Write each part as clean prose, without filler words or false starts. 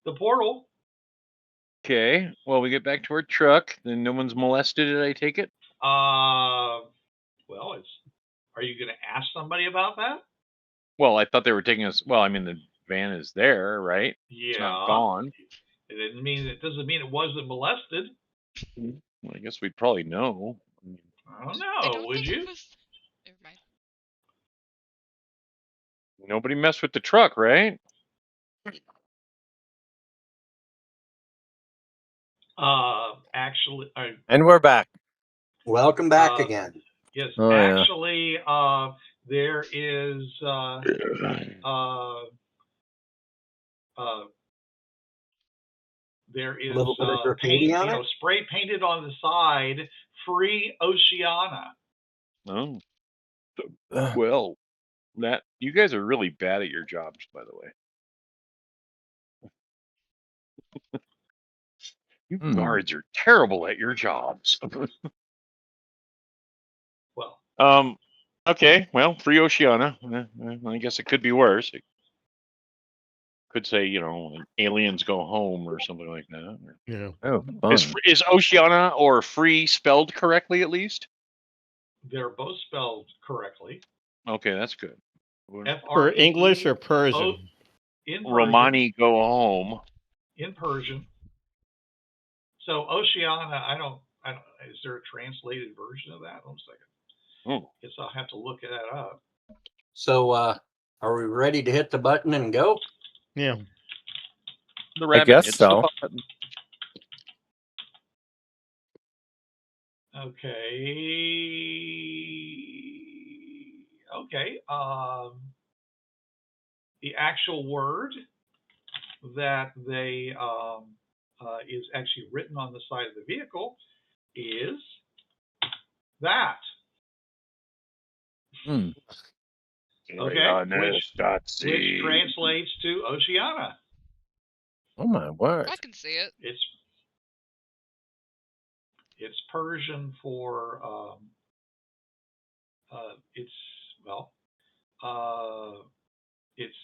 the portal. Okay. Well, we get back to our truck. Then no one's molested it, I take it? Well, are you going to ask somebody about that? Well, I thought they were taking us. Well, I mean, the van is there, right? Yeah. It's not gone. It doesn't mean it wasn't molested. Well, I guess we'd probably know. I don't know. Would you? Never mind. Nobody messed with the truck, right? Actually, and we're back. Welcome back again. Yes, Oh, actually, there is there is a little bit of graffiti on it? spray painted on the side, "Free Oceana." Oh. Well, that you guys are really bad at your jobs, by the way. You guards are terrible at your jobs. Well. Okay. Well, Free Oceana. I guess it could be worse. It could say, aliens go home or something like that. Yeah. Oh, is Oceana or free spelled correctly at least? They're both spelled correctly. Okay, that's good. For English or Persian? In Persian. Romani go home. In Persian. So Oceana, I don't. Is there a translated version of that? Hold a second. Guess I'll have to look that up. So, are we ready to hit the button and go? Yeah. I guess so. Okay. The actual word that they is actually written on the side of the vehicle is that. Okay, which translates to Oceana. Oh my word! I can see it. It's Persian for it's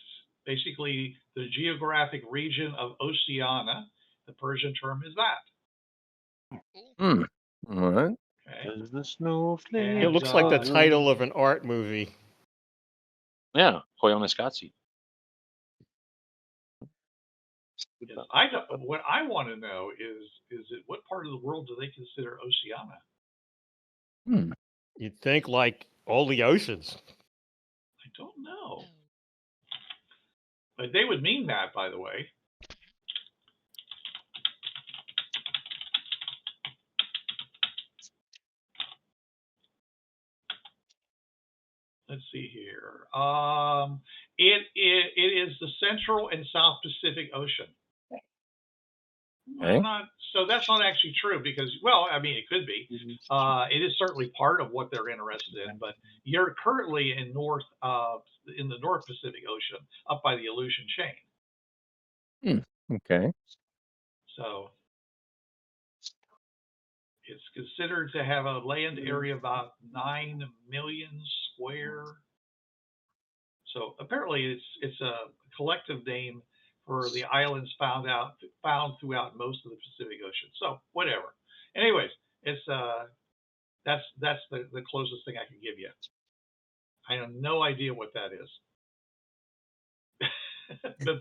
basically the geographic region of Oceania. The Persian term is that. All right. Okay. It looks like the title of an art movie. Yeah, Koyaanisqatsi. What I want to know is what part of the world do they consider Oceania? You'd think like all the oceans. I don't know. But they would mean that, by the way. Let's see here. It is the Central and South Pacific Ocean. Okay. So that's not actually true because, well, I mean, it could be. It is certainly part of what they're interested in, but you're currently in the North Pacific Ocean, up by the Aleutian chain. Okay. So it's considered to have a land area of about 9 million square. So apparently it's a collective name for the islands found throughout most of the Pacific Ocean. So whatever. Anyways, it's that's the closest thing I can give you. I have no idea what that is.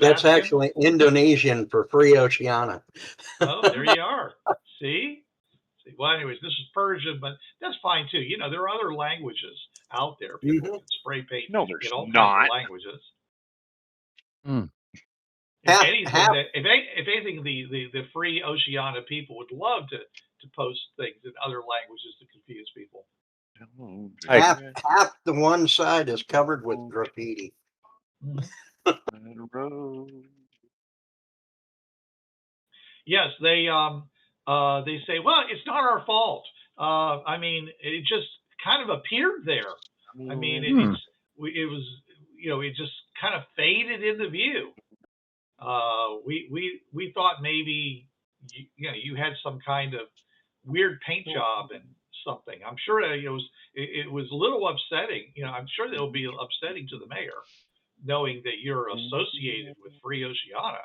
That's actually Indonesian for Free Oceania. Oh, there you are. See? Well, anyways, this is Persian, but that's fine too. There are other languages out there. People can spray paint in all kinds of languages. If anything, the Free Oceania people would love to post things in other languages to confuse people. Half the one side is covered with graffiti. Yes, they say, well, it's not our fault. I mean, it just kind of appeared there. I mean, it was, it just kind of faded into view. We thought maybe you had some kind of weird paint job and something. I'm sure it was a little upsetting. I'm sure it'll be upsetting to the mayor, knowing that you're associated with Free Oceania.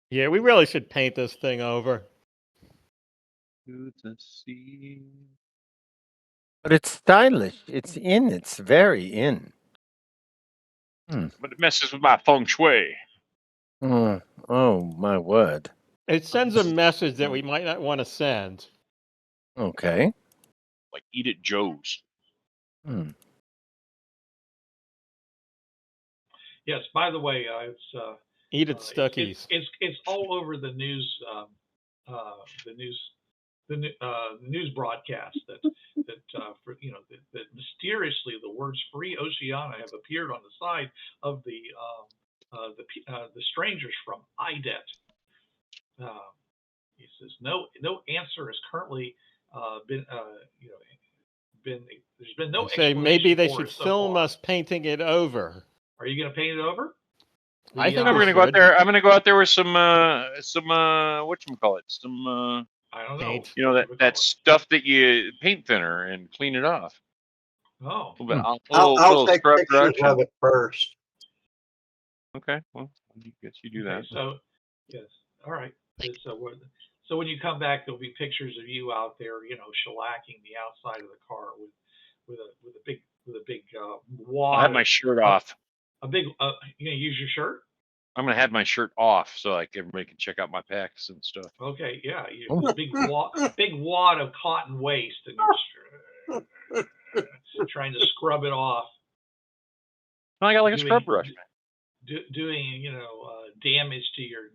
Yeah, we really should paint this thing over. To the sea. But it's stylish. It's in. It's very in. But it messes with my feng shui. Oh, my word. It sends a message that we might not want to send. Okay. Like Eat It Joe's. Yes. By the way, it's Eat it, Stuckies. it's all over the news. The news broadcast that for that mysteriously the words "Free Oceania" have appeared on the side of the strangers from IDET. He says no answer has currently been there's been no Say explanation maybe they for should it so film far. us painting it over. Are you going to paint it over? I think I'm we gonna go out should. there. I'm gonna go out there with some whatchamacallit, some I don't know. Paint. you know that stuff that you paint thinner and clean it off. Oh, A little bit, I'll take scrub pictures brush. of it first. Okay, well, I guess you do that. okay, so yes, all right. So when you come back, there'll be pictures of you out there, shellacking the outside of the car with a big wad. I'll have my shirt off. A big. You gonna use your shirt? I'm gonna have my shirt off so like everybody can check out my pecs and stuff. Okay, yeah. A big wad of cotton waste, and you're just, trying to scrub it off. I got like a scrub brush. Doing damage to your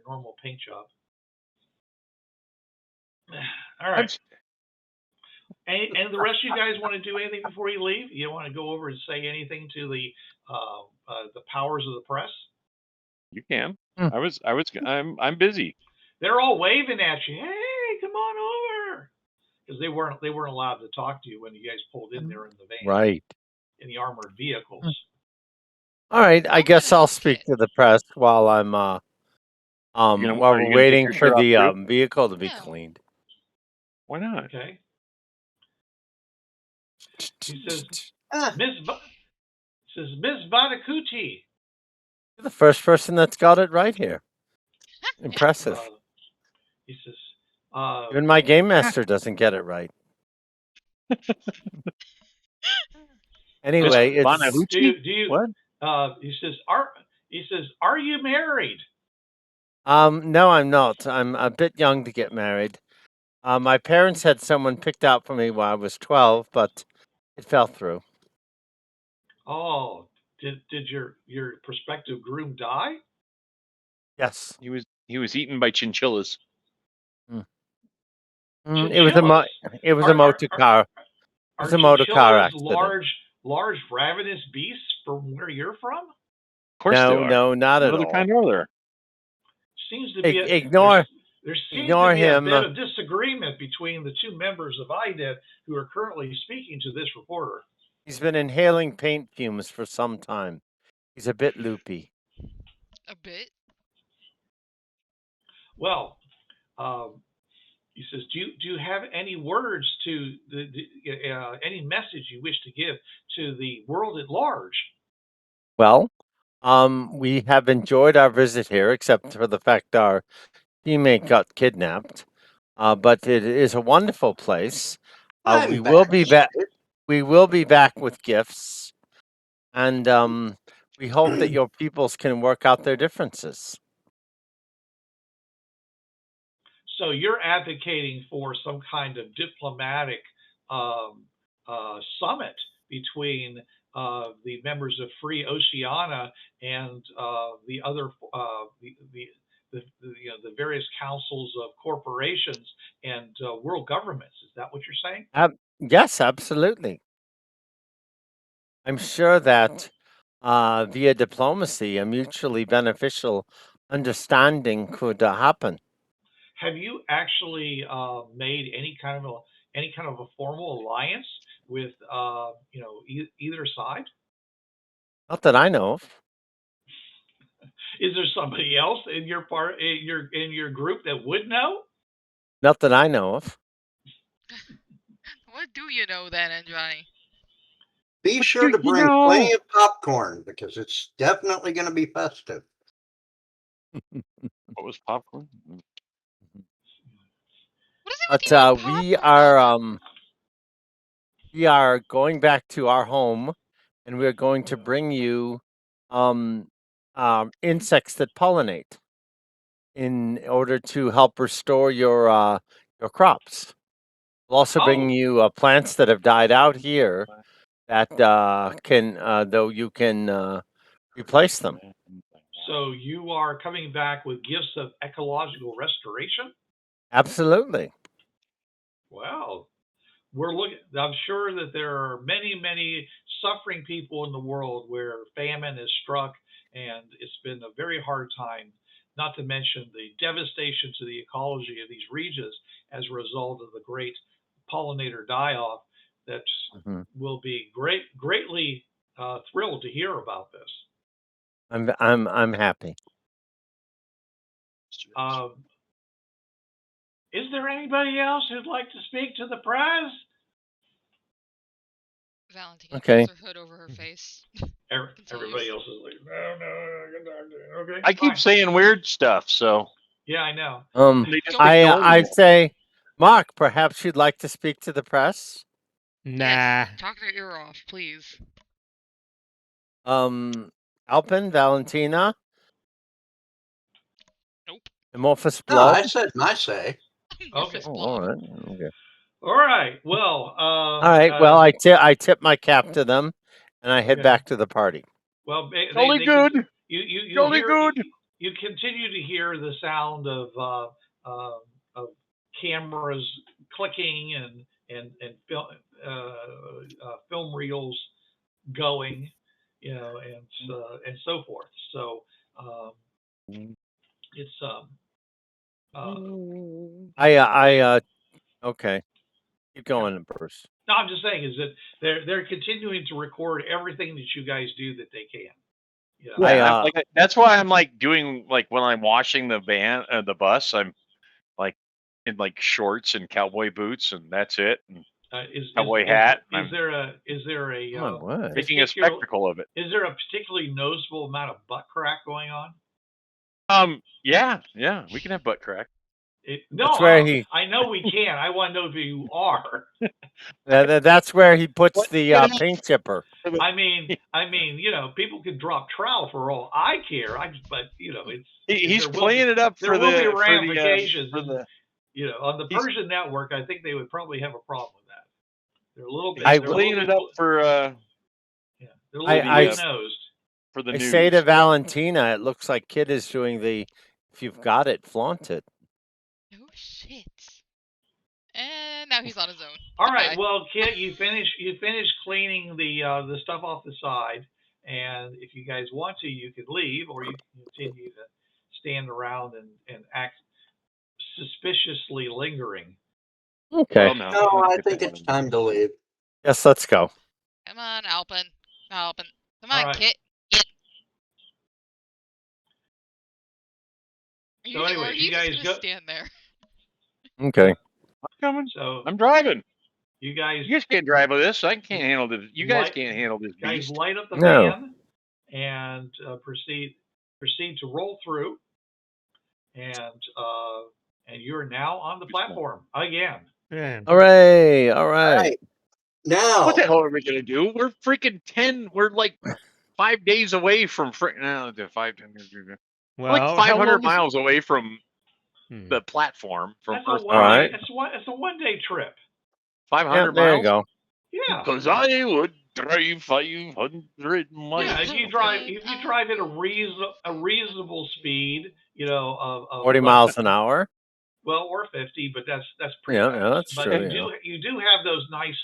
normal paint job. All right. And the rest of you guys want to do anything before you leave? You want to go over and say anything to the powers of the press? You can. I'm busy. They're all waving at you. Hey, come on over, because they weren't allowed to talk to you when you guys pulled in there in the van, Right. in the armored vehicles. All right. I guess I'll speak to the press while I'm while we're waiting for the vehicle to be cleaned. Why not? Okay. He says, Miss Vatikutti. You're the first person that's got it right here. Impressive. He says, even my game master doesn't get it right. Anyway, it's do you what? He says, are you married? No, I'm not. I'm a bit young to get married. My parents had someone picked out for me when I was 12, but it fell through. Oh, did your prospective groom die? Yes. He was eaten by chinchillas. It was a motor car. It was a motor car accident. Large ravenous beasts from where you're from? Of course they are. No, not at all. What kind are there? Seems to be ignore there seems to be him. a bit of disagreement between the two members of IDET who are currently speaking to this reporter. He's been inhaling paint fumes for some time. He's a bit loopy. A bit? Well, he says, do you have any words to any message you wish to give to the world at large? Well, we have enjoyed our visit here, except for the fact our teammate got kidnapped. But it is a wonderful place. We will be back. We will be back with gifts, and we hope that your peoples can work out their differences. So you're advocating for some kind of diplomatic summit between the members of Free Oceania and the other the various councils of corporations and world governments. Is that what you're saying? Yes, absolutely. I'm sure that via diplomacy, a mutually beneficial understanding could happen. Have you actually made any kind of a formal alliance with either side? Not that I know of. Is there somebody else in your group that would know? Not that I know of. What do you know then, Indrani? Be sure to bring plenty of popcorn because it's definitely going to be festive. What was popcorn? What is it with you But and popcorn? we are going back to our home, and we're going to bring you insects that pollinate in order to help restore your crops. We'll also bring Oh, you plants that have died out here that though you can replace them. so you are coming back with gifts of ecological restoration? Absolutely. Well, we're looking. I'm sure that there are many, many suffering people in the world where famine has struck, and it's been a very hard time. Not to mention the devastation to the ecology of these regions as a result of the great pollinator die-off. That Mhm. will be greatly thrilled to hear about this. I'm happy. Is there anybody else who'd like to speak to the prize? Valentina Okay. pulls her hood over her face. Everybody else is like, no, okay. I keep fine. saying weird stuff, so Yeah, I know. they just Don't- ignore me. I'd say, Mark, perhaps you'd like to speak to the press. Nah. Yes, talk their ear off, please. Alpin, Valentina, Nope. Amorphous No, I Blob. said my say. Okay. Oh, all right. Okay. All right. Well, All right. Well, I tip my cap to them, and I head Okay. back to the party. well, Jolly good. You Jolly hear good. you continue to hear the sound of cameras clicking and film reels going, and so forth. So it's Okay. Keep going, Bruce. no, I'm just saying is that they're continuing to record everything that you guys do that they can. You know? Yeah, that's why I'm like doing like when I'm washing the the bus, I'm like in like shorts and cowboy boots, and that's it. And cowboy hat. Is there a Oh, my word. Making a spectacle of it. Is there a particularly noticeable amount of butt crack going on? Yeah, we can have butt crack. That's where he. I know we can. I want to know who you are. That's where he puts What? the paint chipper. I mean, people could drop trowel for all I care. But it's He's playing it up there for will be the ramifications. for the On the Persian network, I think they would probably have a problem with that. They're a little bit. He's playing it up for they're a little bit nosed. For the I news. say to Valentina, it looks like Kid is doing the if you've got it, flaunt it. Oh shit. And now he's on his own. All right. Goodbye. Well, Kit, you finish cleaning the stuff off the side, and if you guys want to, you could leave, or you can continue to stand around and act suspiciously lingering. Okay. Well, No, I think it's time to leave. Yes, let's go. Come on, Alpin. Alpin. Come All on, right. Kit. Get. So anyway, are you just guys gonna go. stand there? Okay. I'm coming. So I'm driving. you guys can't drive with this. I can't handle this. You guys can't handle this guys beast. light up the No. van and proceed to roll through, and you're now on the platform again. Man. Hooray! All All right. right. Now, What the hell are we gonna do? We're freaking 10. We're like 5 days away from the 10. Well, Like how 500 long is- miles away from Hmm. the platform from That's a Earth. one. All right. It's a 1 day trip. 500 Yeah, there miles. you go. Yeah. Because I would drive 500 miles. Yeah, if you drive at a reasonable speed, of 40 miles an hour. well, or 50, but that's pretty Yeah, fast. yeah, that's but true. you do have those nice,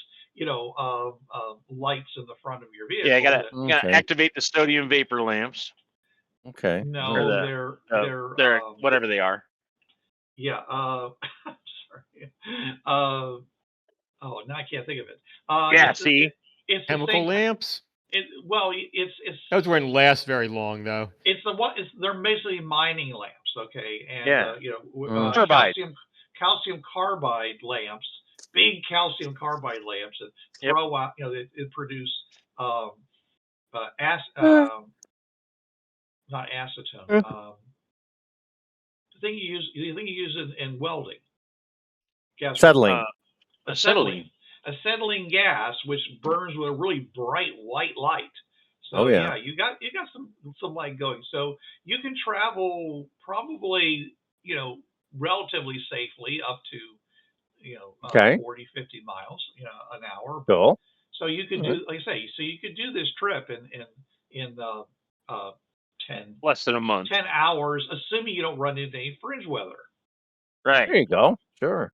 lights in the front of your vehicle. Yeah, I gotta Okay. activate the sodium vapor lamps. Okay. No, Or the- they're whatever they are. yeah. Sorry. Oh, now I can't think of it. Yeah, it's, see? it's the Chemical same. lamps? It's Those wouldn't last very long, though. they're basically mining lamps, okay, and Yeah. Carbide. calcium carbide lamps, big calcium carbide lamps that throw out, it produce not acetone, thing you use in welding? Gas. Settling. Acetylene. Acetylene gas, which burns with a really bright white light. So Oh, yeah. you got some light going. So you can travel probably, relatively safely up to, Okay. 40, 50 miles, an hour. Cool. So you could do, like I say, so you could do this trip in 10 Less than a month. 10 hours, assuming you don't run into any fringe weather. Right. There you go. Sure.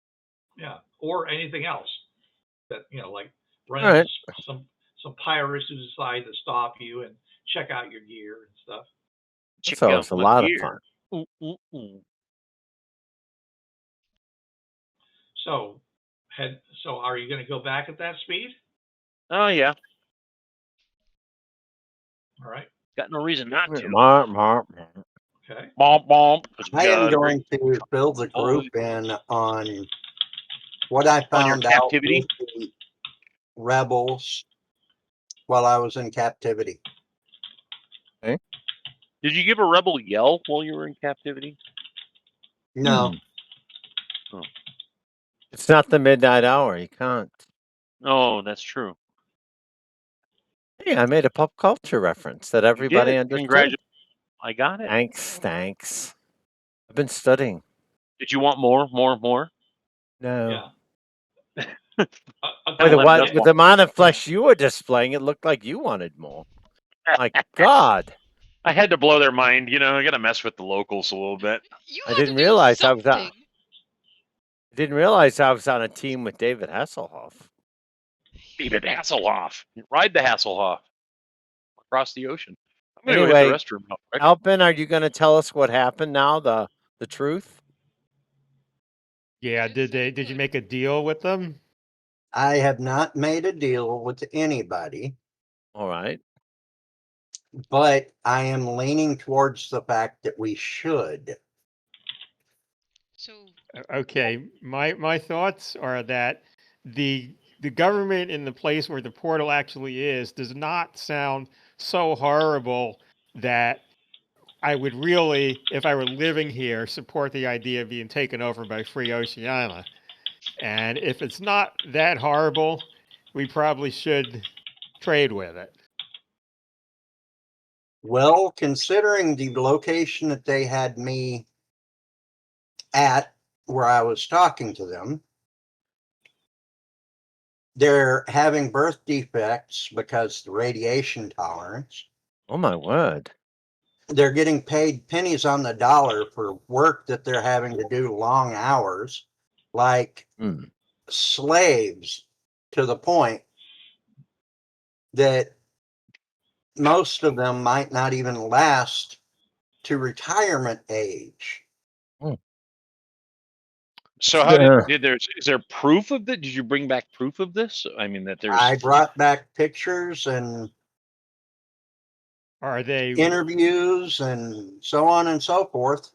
Yeah, or anything else that like run All right. into some pirates who decide to stop you and check out your gear and stuff. That's always a lot of fun. So, are you going to go back at that speed? Oh yeah. All right. Got no reason not to. Okay. Bomp bomp. I am going to fill the group in on what I found out with the rebels while I was in captivity. Okay. Did you give a rebel yell while you were in captivity? No. Oh. It's not the midnight hour. You can't. Oh, that's true. Hey, I made a pop culture reference that everybody understood. Congratulations. I got it. Thanks. I've been studying. Did you want more? No. Yeah. With the amount of flesh you were displaying, it looked like you wanted more. My God. I had to blow their mind. I got to mess with the locals a little bit. I didn't realize I was on a team with David Hasselhoff. David Hasselhoff. Ride the Hasselhoff across the ocean. I'm Anyway, go hit the restroom now, right? Alpin, are you going to tell us what happened now? The truth? Yeah. Did you make a deal with them? I have not made a deal with anybody. All right. But I am leaning towards the fact that we should. So okay, my thoughts are that the government in the place where the portal actually is does not sound so horrible that I would really, if I were living here, support the idea of being taken over by Free Oceania. And if it's not that horrible, we probably should trade with it. Well, considering the location that they had me at where I was talking to them, they're having birth defects because the radiation tolerance. Oh, my word. They're getting paid pennies on the dollar for work that they're having to do long hours, like slaves, to the point that most of them might not even last to retirement age. So how is there proof of that? Did you bring back proof of this? I mean, that there's. I brought back pictures and are they interviews and so on and so forth.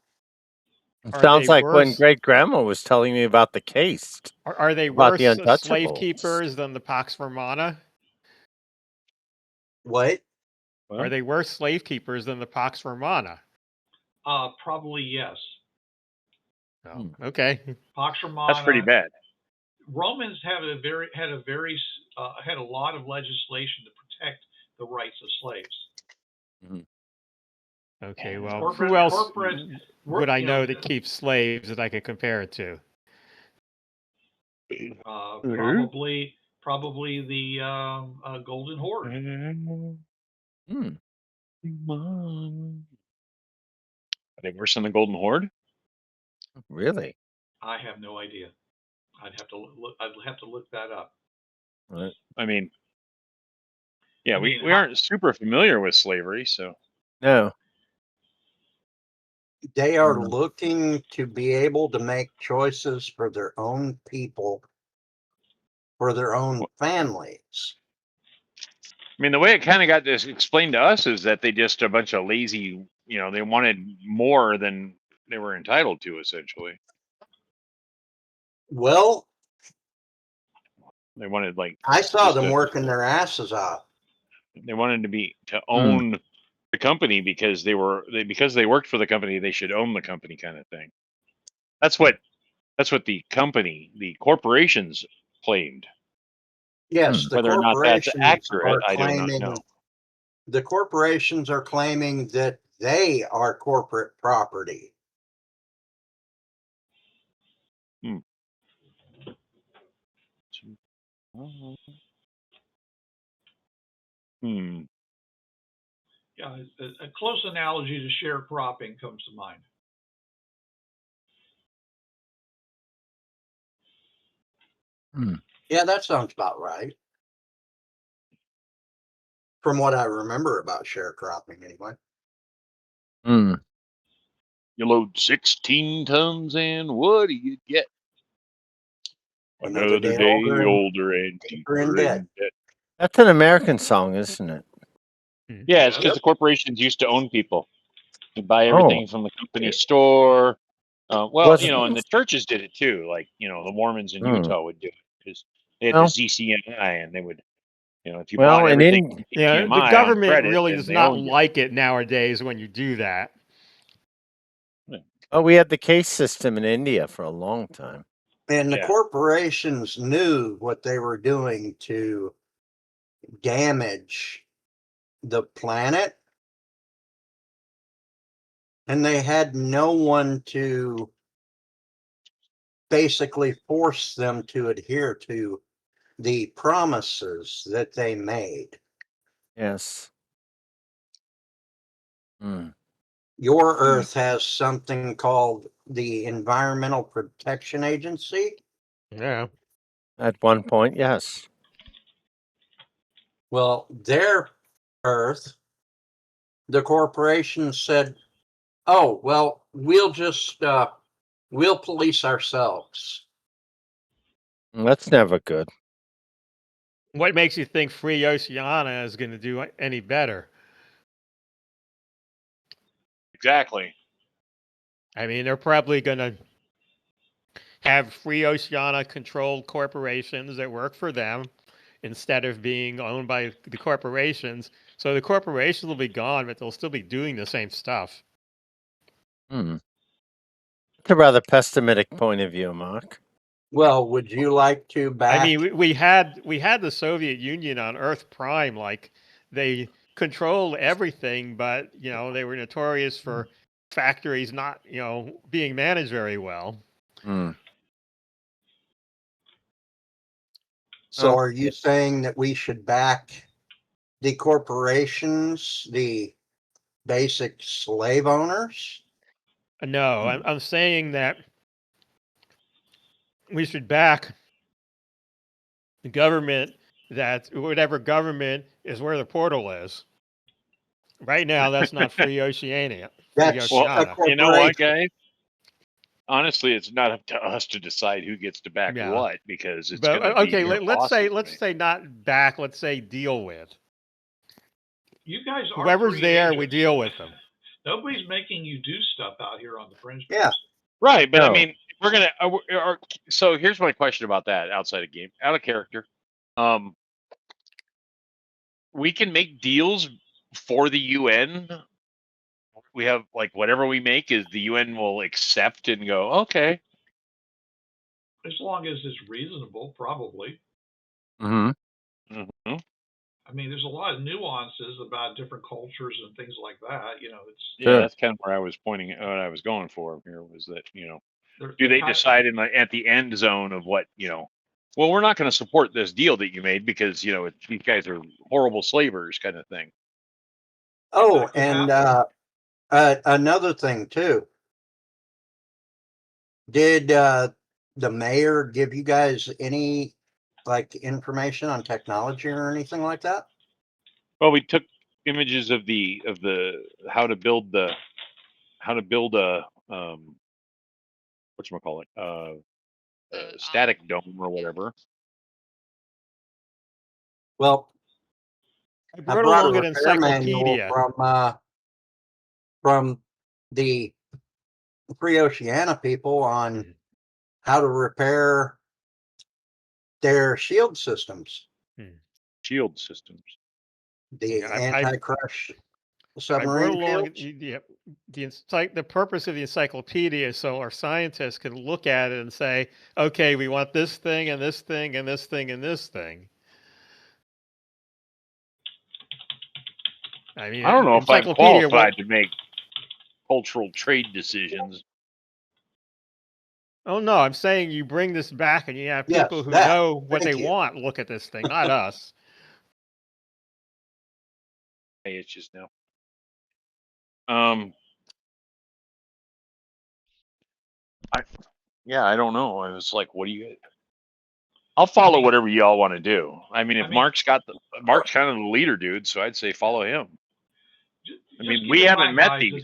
It sounds like when great grandma was telling me about the case. Are they worse slave keepers than the Pax Romana? What? Are they worse slave keepers than the Pax Romana? Probably yes. Oh, okay. Pax Romana. That's pretty bad. Romans had a lot of legislation to protect the rights of slaves. Okay, and well, who else would I know that keeps slaves that I could compare it to? Probably the Golden Horde. Are they worse than the Golden Horde? Really? I have no idea. I'd have to look that up. Right. I mean, yeah, we aren't super familiar with slavery, so no. They are looking to be able to make choices for their own people, for their own families. I mean, the way it kind of got this explained to us is that they just a bunch of lazy, they wanted more than they were entitled to, essentially. Well, they wanted I saw them working their asses off. They wanted to own the company because they worked for the company. They should own the company, kind of thing. That's what the corporations claimed. Yes, the Whether or not that's corporations accurate, are I do not claiming know. the corporations are claiming that they are corporate property. Hmm. Hmm. Yeah, a close analogy to sharecropping comes to mind. Yeah, that sounds about right. From what I remember about sharecropping, anyway. You load 16 tons and what do you get? Another day older and deeper in debt. That's an American song, isn't it? Yeah, it's because the corporations used to own people. You buy everything from the company store. Well, and the churches did it too. Like, the Mormons in Utah would do it because they had the ZCMI, and they would, if you bought everything, the government really does not like it nowadays when you do that. Oh, we had the case system in India for a long time. And the corporations knew what they were doing to damage the planet. And they had no one to basically force them to adhere to the promises that they made. Yes. Your Earth has something called the Environmental Protection Agency. Yeah. At one point, yes. Well, their Earth, the corporations said, oh, well, we'll just, we'll police ourselves. That's never good. What makes you think Free Oceania is going to do any better? Exactly. I mean, they're probably going to have Free Oceania controlled corporations that work for them instead of being owned by the corporations. So the corporations will be gone, but they'll still be doing the same stuff. It's a rather pessimistic point of view, Mark. Well, would you like to back? I mean, we had the Soviet Union on Earth Prime, like they controlled everything, but they were notorious for factories not being managed very well. So are you saying that we should back the corporations, the basic slave owners? No, I'm saying that we should back the government, that whatever government is where the portal is. Right now, that's not Free Oceania. That's well, you know what, guys? Honestly, it's not up to us to decide who gets to back what, because it's going to be okay. Let's say not back. Let's say deal with. You guys are whoever's there, we deal with them. Nobody's making you do stuff out here on the fringe. Yeah, right. But I mean, we're gonna. So here's my question about that. Outside of game, out of character, we can make deals for the UN. We have like whatever we make is the UN will accept and go, okay. As long as it's reasonable, probably. Mm-hmm. I mean, there's a lot of nuances about different cultures and things like that. Yeah, that's kind of where I was pointing. What I was going for here was that do they decide at the end zone of what well, we're not going to support this deal that you made because these guys are horrible slavers, kind of thing. Oh, and another thing too. Did the mayor give you guys any information on technology or anything like that? Well, we took images of the how to build a whatchamacallit, static dome or whatever. Well, I brought along an encyclopedia from the Free Oceania people on how to repair their shield systems. Shield systems. The anti-crush submarine fields? The purpose of the encyclopedia is so our scientists can look at it and say, okay, we want this thing and this thing and this thing and this thing. I mean, I don't know if I'm qualified to make cultural trade decisions. Oh no, I'm saying you bring this back and you have people who know what they want look at this thing, not us. Hey, it's just now. I don't know. I was like, what do you? I'll follow whatever y'all want to do. I mean, if Mark's kind of the leader, dude, so I'd say follow him. I mean, we haven't met these.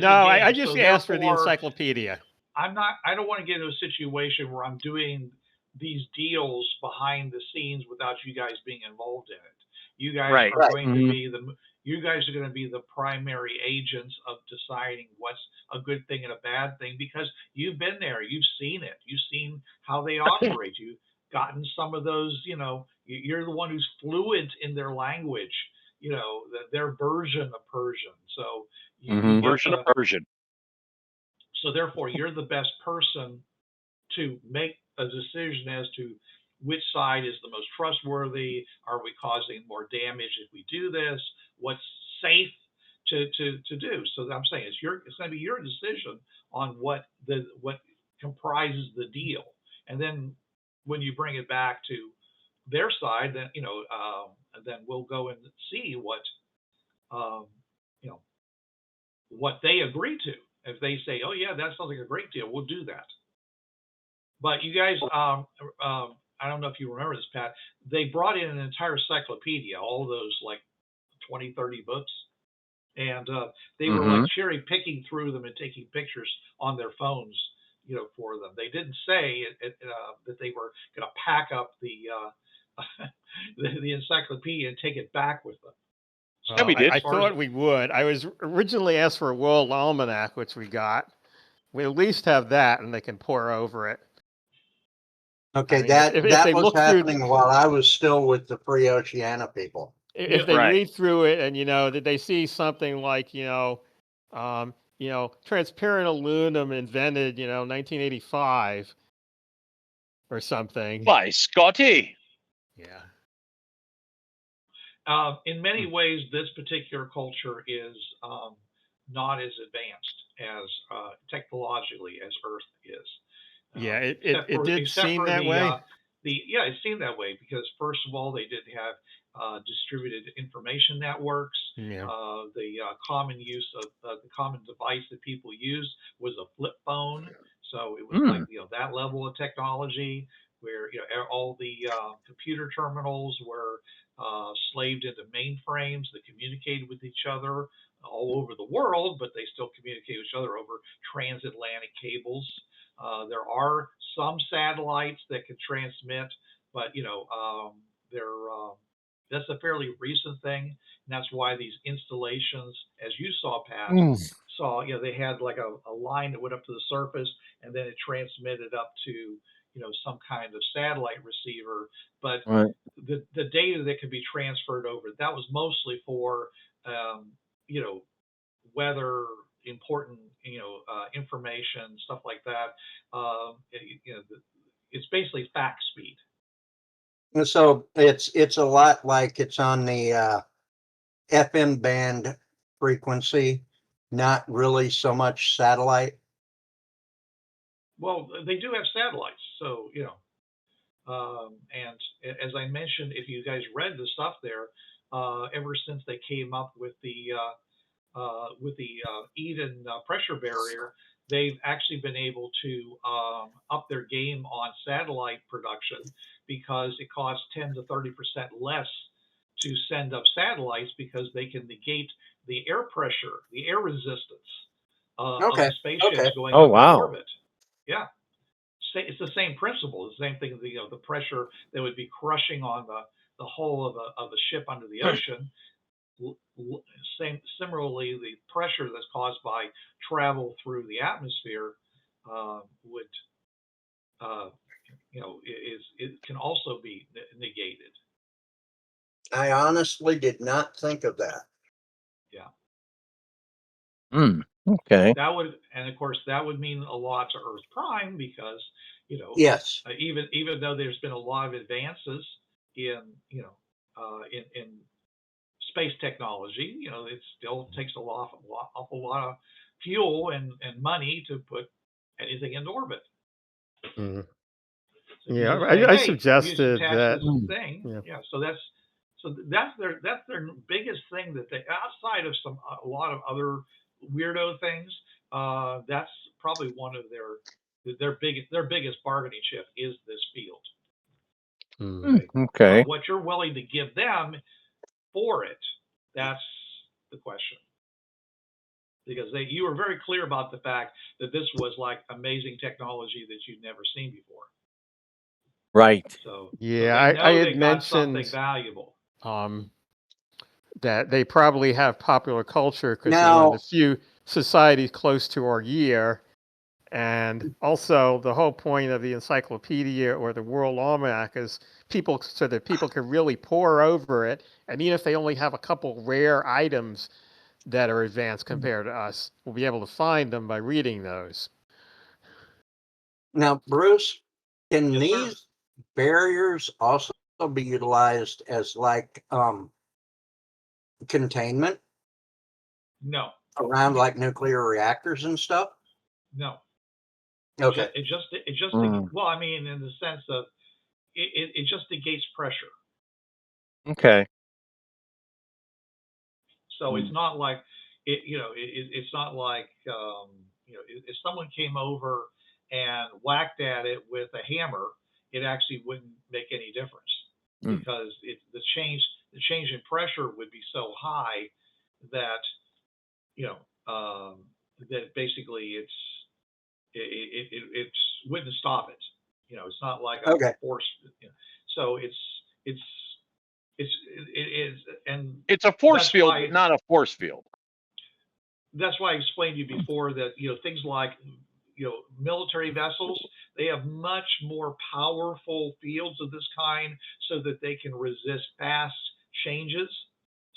I just asked for the encyclopedia. I don't want to get into a situation where I'm doing these deals behind the scenes without you guys being involved in it. You guys are going to be you guys are going to be the primary agents of deciding what's a good thing and a bad thing, because you've been there, you've seen it, you've seen how they operate, you've gotten some of those, you're the one who's fluent in their language, their version of Persian. So version of Persian. So therefore, you're the best person to make a decision as to which side is the most trustworthy. Are we causing more damage if we do this? What's safe to do? So I'm saying it's going to be your decision on what comprises the deal, and then when you bring it back to their side, then then we'll go and see what what they agree to. If they say, "Oh yeah, that sounds like a great deal," we'll do that. But you guys, I don't know if you remember this, Pat. They brought in an entire encyclopedia, all those like 20, 30 books, and they were like cherry picking through them and taking pictures on their phones, for them. They didn't say that they were going to pack up the the encyclopedia and take it back with them. Well, we did. I thought we would. I was originally asked for a World Almanac, which we got. We at least have that, and they can pour over it. Okay, that was happening while I was still with the Free Oceania people. If they read through it and, did they see something like, transparent aluminum invented, 1985 or something. By Scotty. Yeah. In many ways, this particular culture is not as advanced as technologically as Earth is. It did seem that way. It seemed that way because, first of all, they did have distributed information networks. Yeah. The common use of the common device that people used was a flip phone. So it was like that level of technology where all the computer terminals were slaved into mainframes that communicated with each other all over the world, but they still communicate with each other over transatlantic cables. There are some satellites that can transmit, but that's a fairly recent thing, and that's why these installations, as you saw, Pat, they had like a line that went up to the surface, and then it transmitted up to some kind of satellite receiver. But the data that could be transferred over, that was mostly for weather, important information, stuff like that. It's basically fax speed. So it's a lot like it's on the FM band frequency, not really so much satellite. Well, they do have satellites, so and as I mentioned, if you guys read the stuff there, ever since they came up with the Eden pressure barrier, they've actually been able to up their game on satellite production because it costs 10 to 30% less to send up satellites because they can negate the air pressure, the air resistance of the spaceships going up in orbit. Yeah. It's the same principle, the same thing. The pressure that would be crushing on the hull of the ship under the ocean. Similarly, the pressure that's caused by travel through the atmosphere it can also be negated. I honestly did not think of that. Yeah. Okay. That would, and of course, that would mean a lot to Earth Prime because, Yes. Even though there's been a lot of advances in, in space technology, it still takes an awful lot of fuel and money to put anything into orbit. Mm. So Yeah, say, I hey, suggested that. this thing. Yeah. So that's their biggest thing that they, outside of a lot of other weirdo things. That's probably one of their biggest bargaining chip is this field. Okay. What you're willing to give them for it, that's the question. Because you were very clear about the fact that this was like amazing technology that you'd never seen before. Right. So Yeah, so I they had got something mentioned valuable. that they probably have popular culture because they're one of the few societies close to our year. And also, the whole point of the encyclopedia or the World Almanac is so that people can really pore over it. And even if they only have a couple rare items that are advanced compared to us, we'll be able to find them by reading those. Now, Bruce, can Yes, these sir. barriers also be utilized as like containment? No. Around like nuclear reactors and stuff? No. Okay. It just well, I mean, in the sense of it just negates pressure. Okay. So it's not like it's not like if someone came over and whacked at it with a hammer, it actually wouldn't make any difference because the change in pressure would be so high that that basically it wouldn't stop it. It's not like a force. So it is, and it's a force field, but not a force field. That's why I explained to you before that things like military vessels, they have much more powerful fields of this kind so that they can resist fast changes.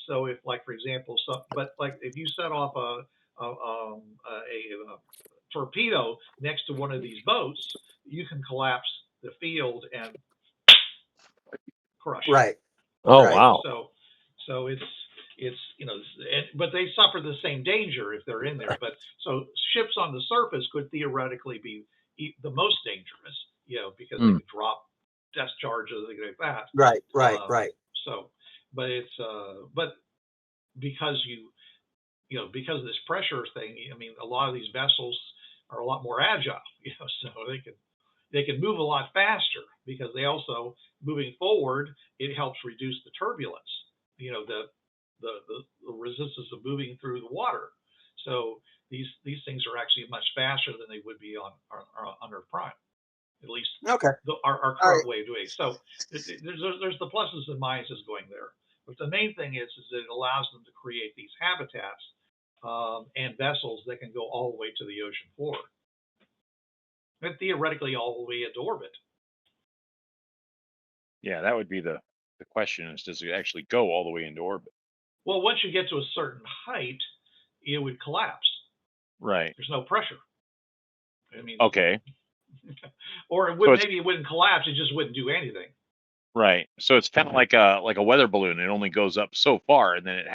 So if, like, for example, if you set off a torpedo next to one of these boats, you can collapse the field and crush. Right. Oh, right. wow. So it's but they suffer the same danger if they're in there. But so ships on the surface could theoretically be the most dangerous, because they could drop test charges and things like that. Right. So, but it's but because because of this pressure thing, I mean, a lot of these vessels are a lot more agile, so they can move a lot faster because they also, moving forward, it helps reduce the turbulence, the resistance of moving through the water. So these things are actually much faster than they would be on Earth Prime, at least our current way of doing it. So there's the pluses and minuses going there. But the main thing is that it allows them to create these habitats and vessels that can go all the way to the ocean floor. And theoretically all the way into orbit. Yeah, that would be the question is, does it actually go all the way into orbit? Well, once you get to a certain height, it would collapse. Right. There's no pressure. I mean, okay. Or it would, maybe it wouldn't collapse, it just wouldn't do anything. Right. So it's kind of like a weather balloon. It only goes up so far, and then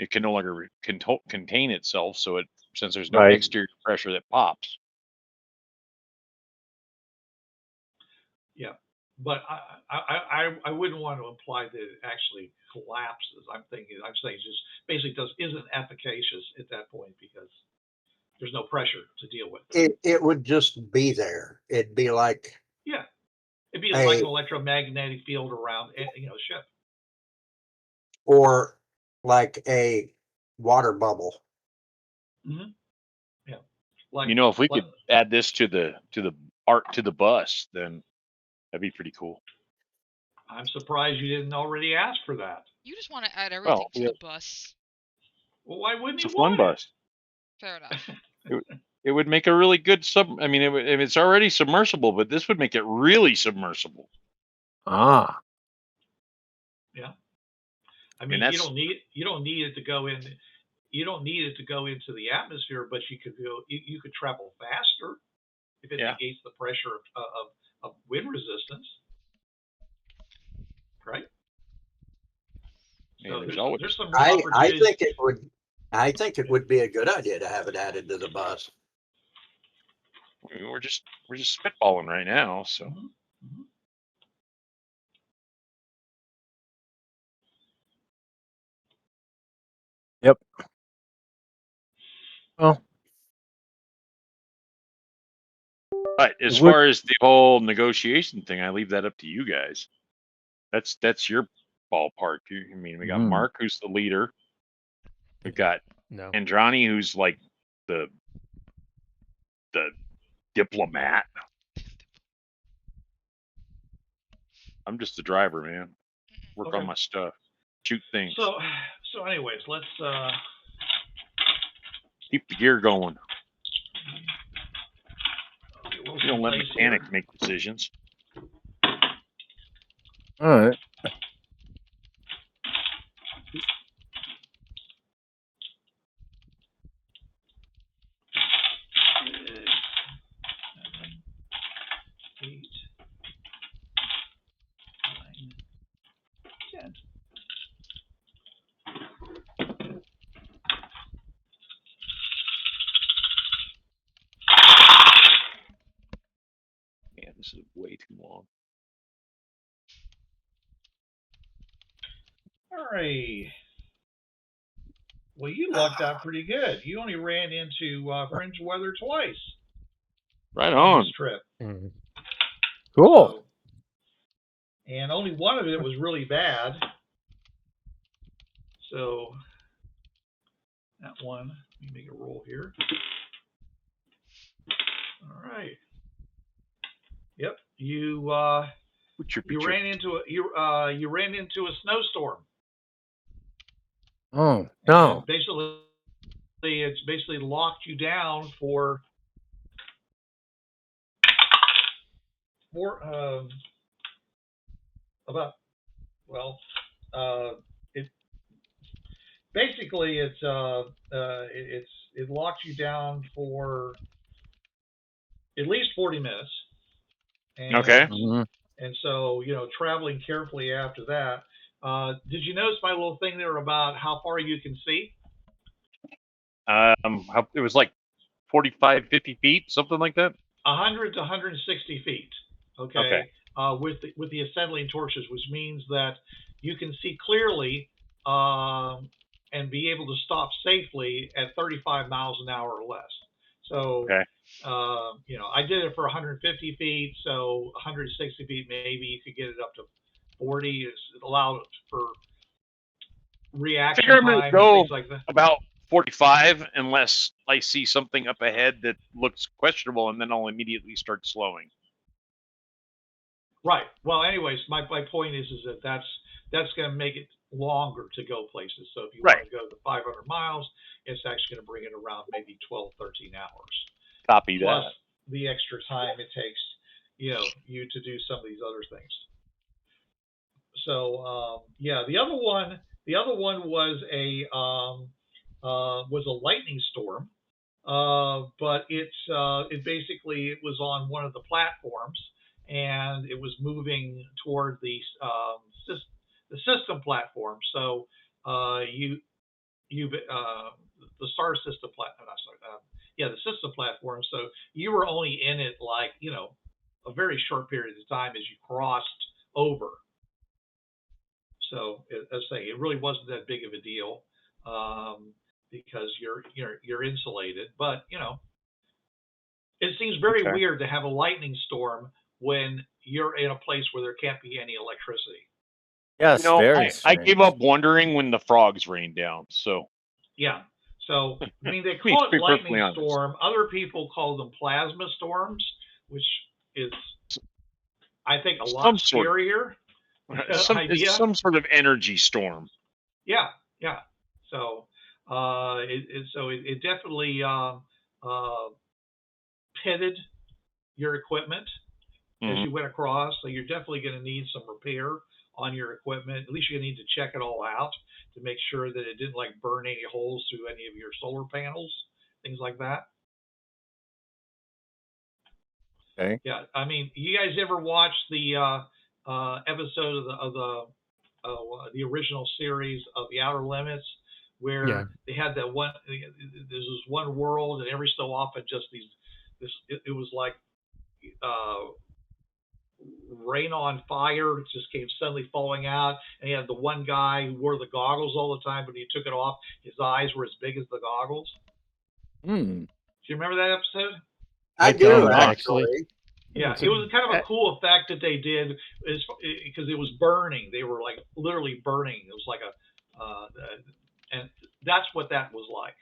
it can no longer contain itself. So since there's no exterior pressure that pops. Yeah, but I wouldn't want to imply that it actually collapses. I'm saying it just basically isn't efficacious at that point because there's no pressure to deal with. It would just be there. It'd be like it'd be like an electromagnetic field around a ship, or like a water bubble. Mm-hmm. Yeah, like if we could add this to the art to the bus, then that'd be pretty cool. I'm surprised you didn't already ask for that. You just want to add everything to the bus. Well, why wouldn't it's you a fun bus? Fair enough. It would make a really good I mean, it's already submersible, but this would make it really submersible. Ah. Yeah. I mean, you don't need it to go in. you don't need it to go into the atmosphere, but you could go. You could travel faster if it negates the pressure of wind resistance, right? So there's some more opportunities. I think it would be a good idea to have it added to the bus. We're just spitballing right now, so. Mm-hmm. Yep. Well, but as far as the whole negotiation thing, I leave that up to you guys. That's your ballpark. I mean, we got Mark, who's the leader. We've got Indrani, who's like the diplomat. I'm just the driver, man. Work on my stuff. Shoot things. So anyways, let's keep the gear going. You don't let mechanics make decisions. All right. Man, this is way too long. All right. Well, you lucked out pretty good. You only ran into fringe weather twice. Right on. This trip. Cool. So, and only one of it was really bad. So that one, let me make a roll here. All right. Yep. You ran into a snowstorm. Oh no! And it's basically locked you down for it locks you down for at least 40 minutes. And, okay. And so, traveling carefully after that. Did you notice my little thing there about how far you can see? It was like 45, 50 feet, something like that. 100 to 160 feet. Okay. With the acetylene torches, which means that you can see clearly and be able to stop safely at 35 miles an hour or less. So, I did it for 150 feet. So 160 feet, maybe you could get it up to 40. It allowed for reaction time and things like that. About 45, unless I see something up ahead that looks questionable, and then I'll immediately start slowing. Right. Well, anyways, my point is that that's going to make it longer to go places. So if you want to go to 500 miles, it's actually going to bring it around maybe 12, 13 hours. Copy Plus that. the extra time it takes, you to do some of these other things. So the other one was a lightning storm, but it was on one of the platforms, and it was moving toward the system platform. So the star system platform. The system platform. So you were only in it like a very short period of time as you crossed over. So as I say, it really wasn't that big of a deal because you're insulated. But it seems very weird to have a lightning storm when you're in a place where there can't be any electricity. Yes, very strange. I gave up wondering when the frogs rained down. So yeah. So I mean, they call it lightning storm. Other people call them plasma storms, which is, I think, a lot scarier. It's some sort of energy storm. Yeah. So it definitely pitted your equipment as you went across. So you're definitely going to need some repair on your equipment. At least you need to check it all out to make sure that it didn't like burn any holes through any of your solar panels, things like that. Okay. Yeah, I mean, you guys ever watch the episode of the original series of The Outer Limits, where they had that one? There's this one world, and every so often, just it was like rain on fire. It just came suddenly falling out, and he had the one guy who wore the goggles all the time, but he took it off. His eyes were as big as the goggles. Hmm. Do you remember that episode? I do, actually. Yeah, it was kind of a cool effect that they did, because it was burning. They were like literally burning. It was like and that's what that was like.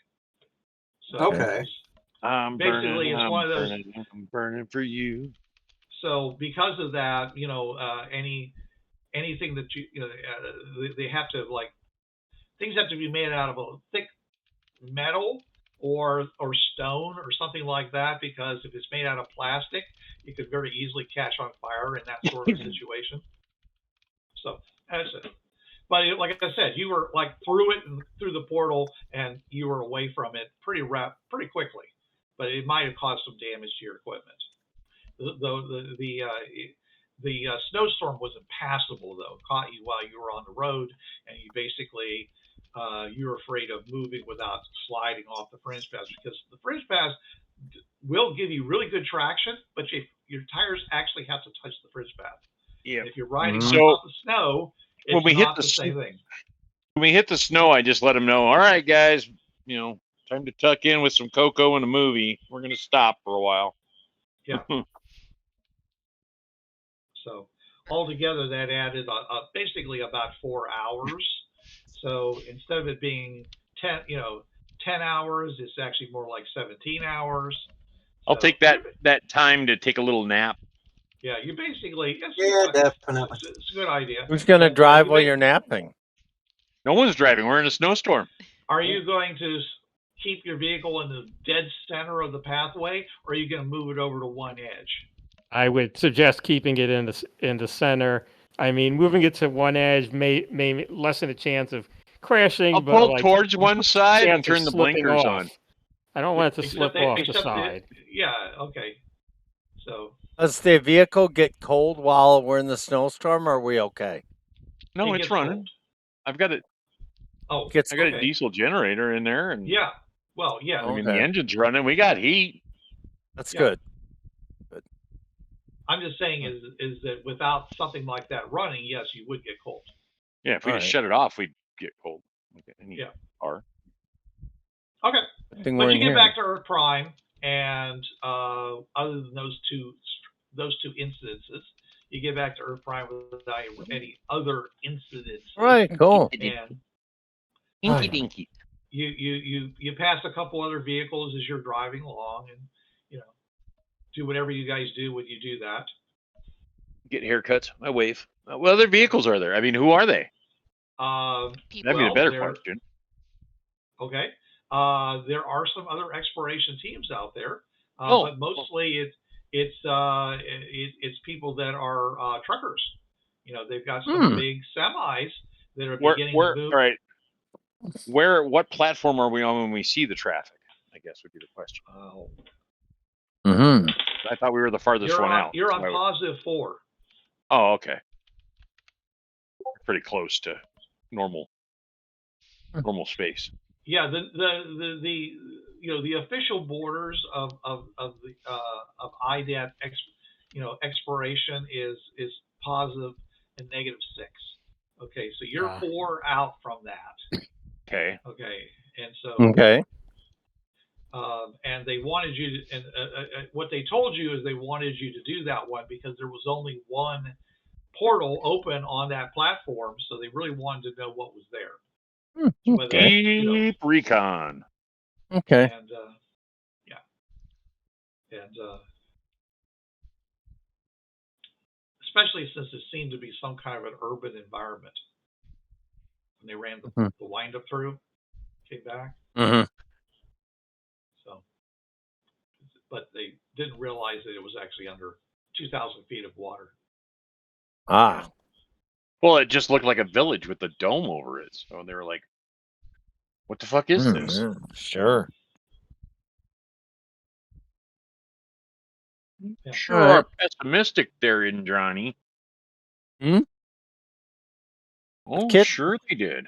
So okay. I'm basically, it's one of those. I'm burning for you. So because of that, anything that they have to like, things have to be made out of a thick metal or stone or something like that, because if it's made out of plastic, it could very easily catch on fire in that sort of situation. So that's it. But like I said, you were like through the portal, and you were away from it pretty quickly. But it might have caused some damage to your equipment. The snowstorm was impassable, though. Caught you while you were on the road, and you basically you're afraid of moving without sliding off the fringe pass, because the fringe pass will give you really good traction, but your tires actually have to touch the fringe path. Yeah. And if you're riding on top of the snow, it's not the same thing. When we hit the snow, I just let them know, all right, guys, time to tuck in with some cocoa and a movie. We're going to stop for a while. Yeah. So altogether, that added basically about 4 hours. So instead of it being 10 hours, it's actually more like 17 hours. I'll take that time to take a little nap. Yeah, you basically. Definitely. It's a good idea. Who's going to drive while you're napping? No one's driving. We're in a snowstorm. Are you going to keep your vehicle in the dead center of the pathway, or are you going to move it over to one edge? I would suggest keeping it in the center. I mean, moving it to one edge may lessen the chance of crashing. I'll pull towards one side and turn the blinkers on. I don't want it to slip off the side. Yeah. Okay. So. Does the vehicle get cold while we're in the snowstorm, or are we okay? No, it's running. Cold. I've got it. Oh, I got a diesel generator in there, and yeah. Well, yeah. I mean, the engine's running. We got heat. That's good. I'm just saying is that without something like that running, yes, you would get cold. Yeah, if we just shut it off, we'd get cold. Yeah. Car. Okay. But you get back to Earth Prime, and other than those two incidences, you get back to Earth Prime without any other incidents. Right. Cool. And Inky dinky. You pass a couple other vehicles as you're driving along, and do whatever you guys do when you do that. Get haircuts. I wave. What other vehicles are there? I mean, who are they? That'd be a better question. Okay. There are some other exploration teams out there, but mostly it's people that are truckers. They've got some big semis that are beginning to move. All right. What platform are we on when we see the traffic? I guess would be the question. I thought we were the farthest one out. You're on positive 4. Oh, okay. Pretty close to normal space. Yeah, the official borders of IDET exploration is positive and -6. Okay, so you're 4 out from that. Okay. Okay, and so and they wanted you to, and what they told you is they wanted you to do that one because there was only one portal open on that platform, so they really wanted to know what was there. Deep recon. Okay. And and especially since it seemed to be some kind of an urban environment when they ran the wind up through, came back. So, but they didn't realize that it was actually under 2,000 feet of water. Well, it just looked like a village with a dome over it. So they were like, "What the fuck is this?" Yeah, sure. Yeah. Sure All right. are pessimistic there, Indrani. Hmm? Oh, Kid? sure they did.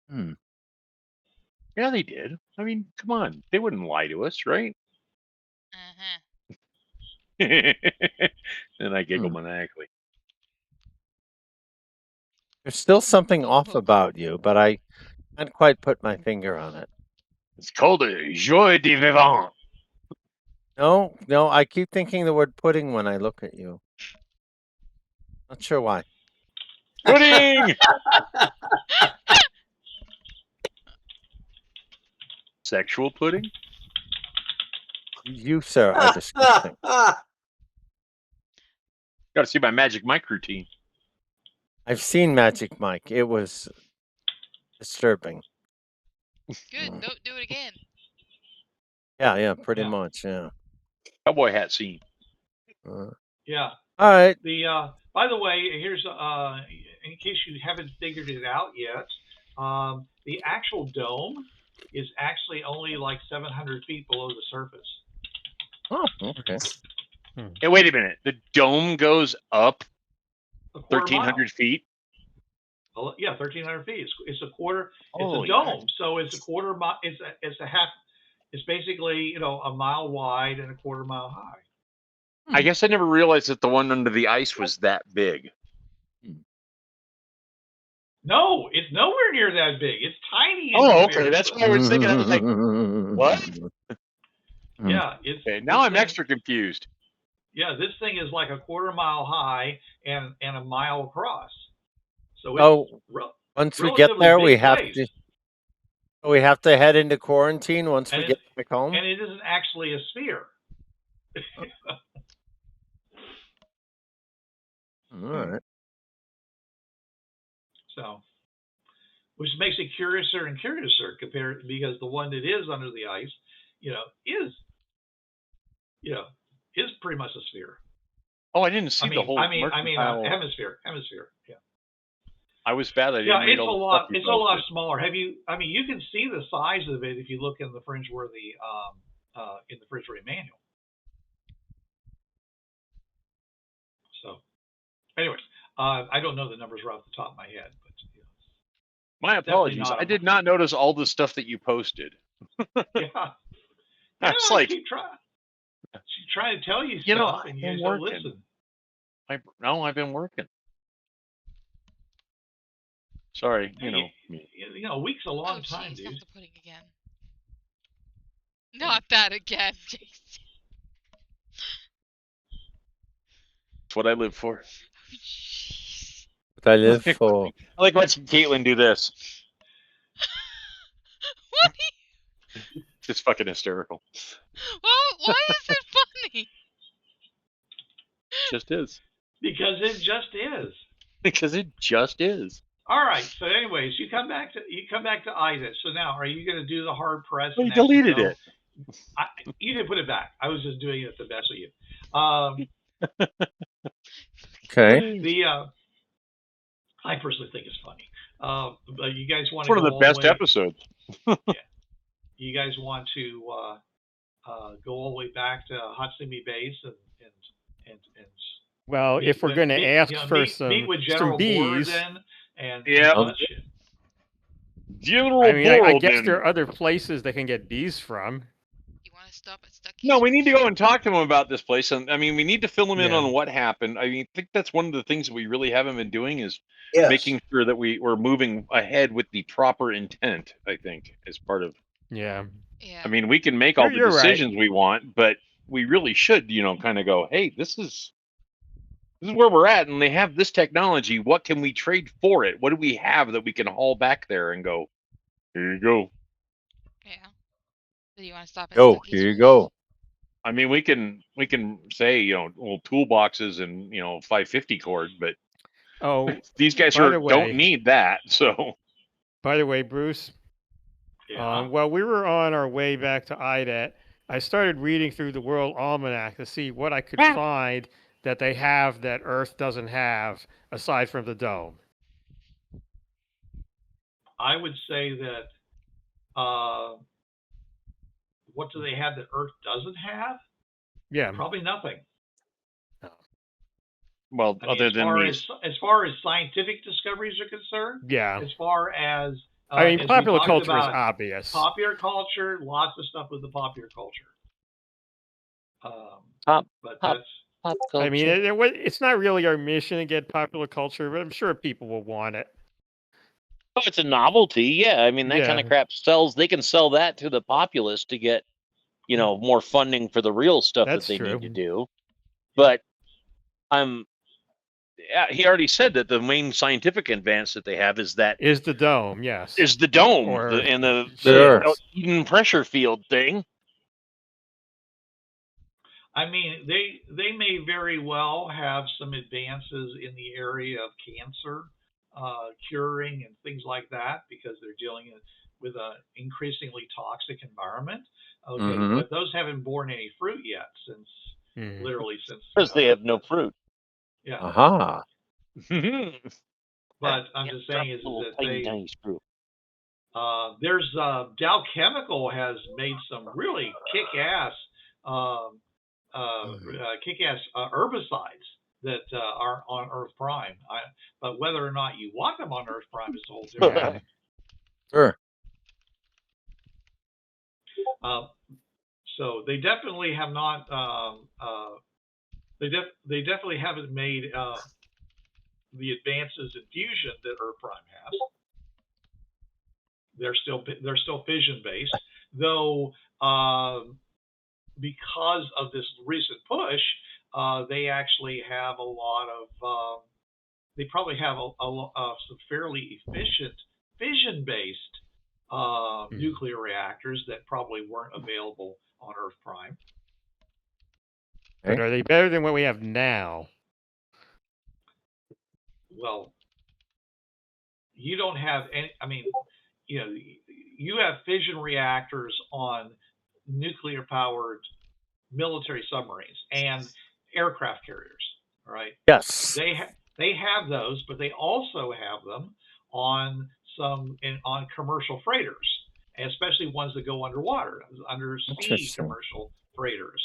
Hmm. Yeah, they did. I mean, come on. They wouldn't lie to us, right? And I giggle maniacally. There's still something off Oh. about you, but I can't quite put my finger on it. It's called a joie de vivant. No, I keep thinking the word pudding when I look at you. Not sure why. Pudding! Sexual pudding? You, sir, are disgusting. Got to see my Magic Mike routine. I've seen Magic Mike. It was disturbing. Good. Don't do it again. Yeah, pretty Yeah. much, yeah. Cowboy hat scene. Yeah. All right. By the way, here's in case you haven't figured it out yet, the actual dome is actually only like 700 feet below the surface. Oh, okay. Hey, wait a minute. The dome goes up A quarter 1,300 mile. feet? Yeah, 1,300 feet. It's a quarter. It's Holy a dome, nice. so it's a quarter mile. It's a half. It's basically a mile wide and a quarter mile high. I guess I never realized that the one under the ice was that big. No, it's nowhere near that big. It's tiny. Oh, okay. That's what I was thinking. I was like, what? Yeah, it's. Okay, now I'm extra confused. Yeah, this thing is like a quarter mile high and a mile across. So once we get there, we have to head into quarantine once we get back home. And it isn't actually a sphere. All right. So, which makes it curiouser and curiouser compared because the one that is under the ice, is pretty much a sphere. Oh, I didn't see the whole. Hemisphere. Yeah. I was bad. I didn't read all the stuff. It's a lot smaller. You can see the size of it if you look in the Fringeworthy manual. So, anyways, I don't know the numbers right off the top of my head, but my apologies. I did not notice all the stuff that you posted. Yeah, That's like she's trying to tell you stuff, and you guys don't listen. I've been working. Sorry, Wixx a long time, dude. Not the pudding again. Not that again, Jason. That's what I live for. What I live for. I like watching Kaitlin do this. What? It's fucking hysterical. Well, why is it funny? It just is. Because it just is. Because it just is. All right. So, anyways, you come back to IDET. So now, are you going to do the hard press? Well, you deleted it. You didn't put it back. I was just doing it the best of you. Okay. I personally think it's funny. But you guys want to? It's one of the best episodes. Yeah. You guys want to go all the way back to Hathaway base and well, if we're going to ask for some bees, then, and General I guess there are other places they can get bees from. You want to stop at Stucky's? No, we need to go and talk to them about this place, and we need to fill them in on what happened. I think that's one of the things that we really haven't been doing is making sure that we're moving ahead with the proper intent. I think as part of we can make all the decisions we want, but we really should, kind of go, hey, this is where we're at, and they have this technology. What can we trade for it? What do we have that we can haul back there and go, here you go. Yeah. Do you want to stop at Go, Stucky's here you first? go. We can say, little toolboxes and 550 cord, but these guys don't need that. So, by the way, Bruce, while we were on our way back to IDET, I started reading through the World Almanac to see what I could find that they have that Earth doesn't have aside from the dome? I would say that what do they have that Earth doesn't have? Yeah. Probably nothing. Well, I mean, other than these, as far as scientific discoveries are concerned, yeah. As far as I mean, as popular we talked culture is about obvious. popular culture, lots of stuff with the popular culture. But that's. Pop culture. I mean, it's not really our mission to get popular culture, but I'm sure people will want it. Oh, it's a novelty, yeah. I mean, that kind Yeah. of crap sells. They can sell that to the populace to get, more funding for the real stuff That's that they true. need to do. But he already said that the main scientific advance that they have is the dome. Yes, is the dome Or- and the Sure. Eden pressure field thing. I mean, they may very well have some advances in the area of cancer curing and things like that because they're dealing with an increasingly toxic environment. Okay, Mhm. but those haven't borne any fruit yet since literally since Because they have no fruit. Yeah. Aha. But I'm just saying is that tiny screw. There's Dow Chemical has made some really kick-ass herbicides that are on Earth Prime. But whether or not you want them on Earth Prime is a whole different thing. Sure. So they definitely have not. They definitely haven't made the advances in fusion that Earth Prime has. They're still fission based, though. Because of this recent push, they actually have a lot of. They probably have some fairly efficient fission-based nuclear reactors that probably weren't available on Earth Prime. But are they better than what we have now? Well, you don't have any. I mean, you have fission reactors on nuclear-powered military submarines and aircraft carriers. Right? Yes. They have those, but they also have them on on commercial freighters, especially ones that go underwater, undersea commercial freighters.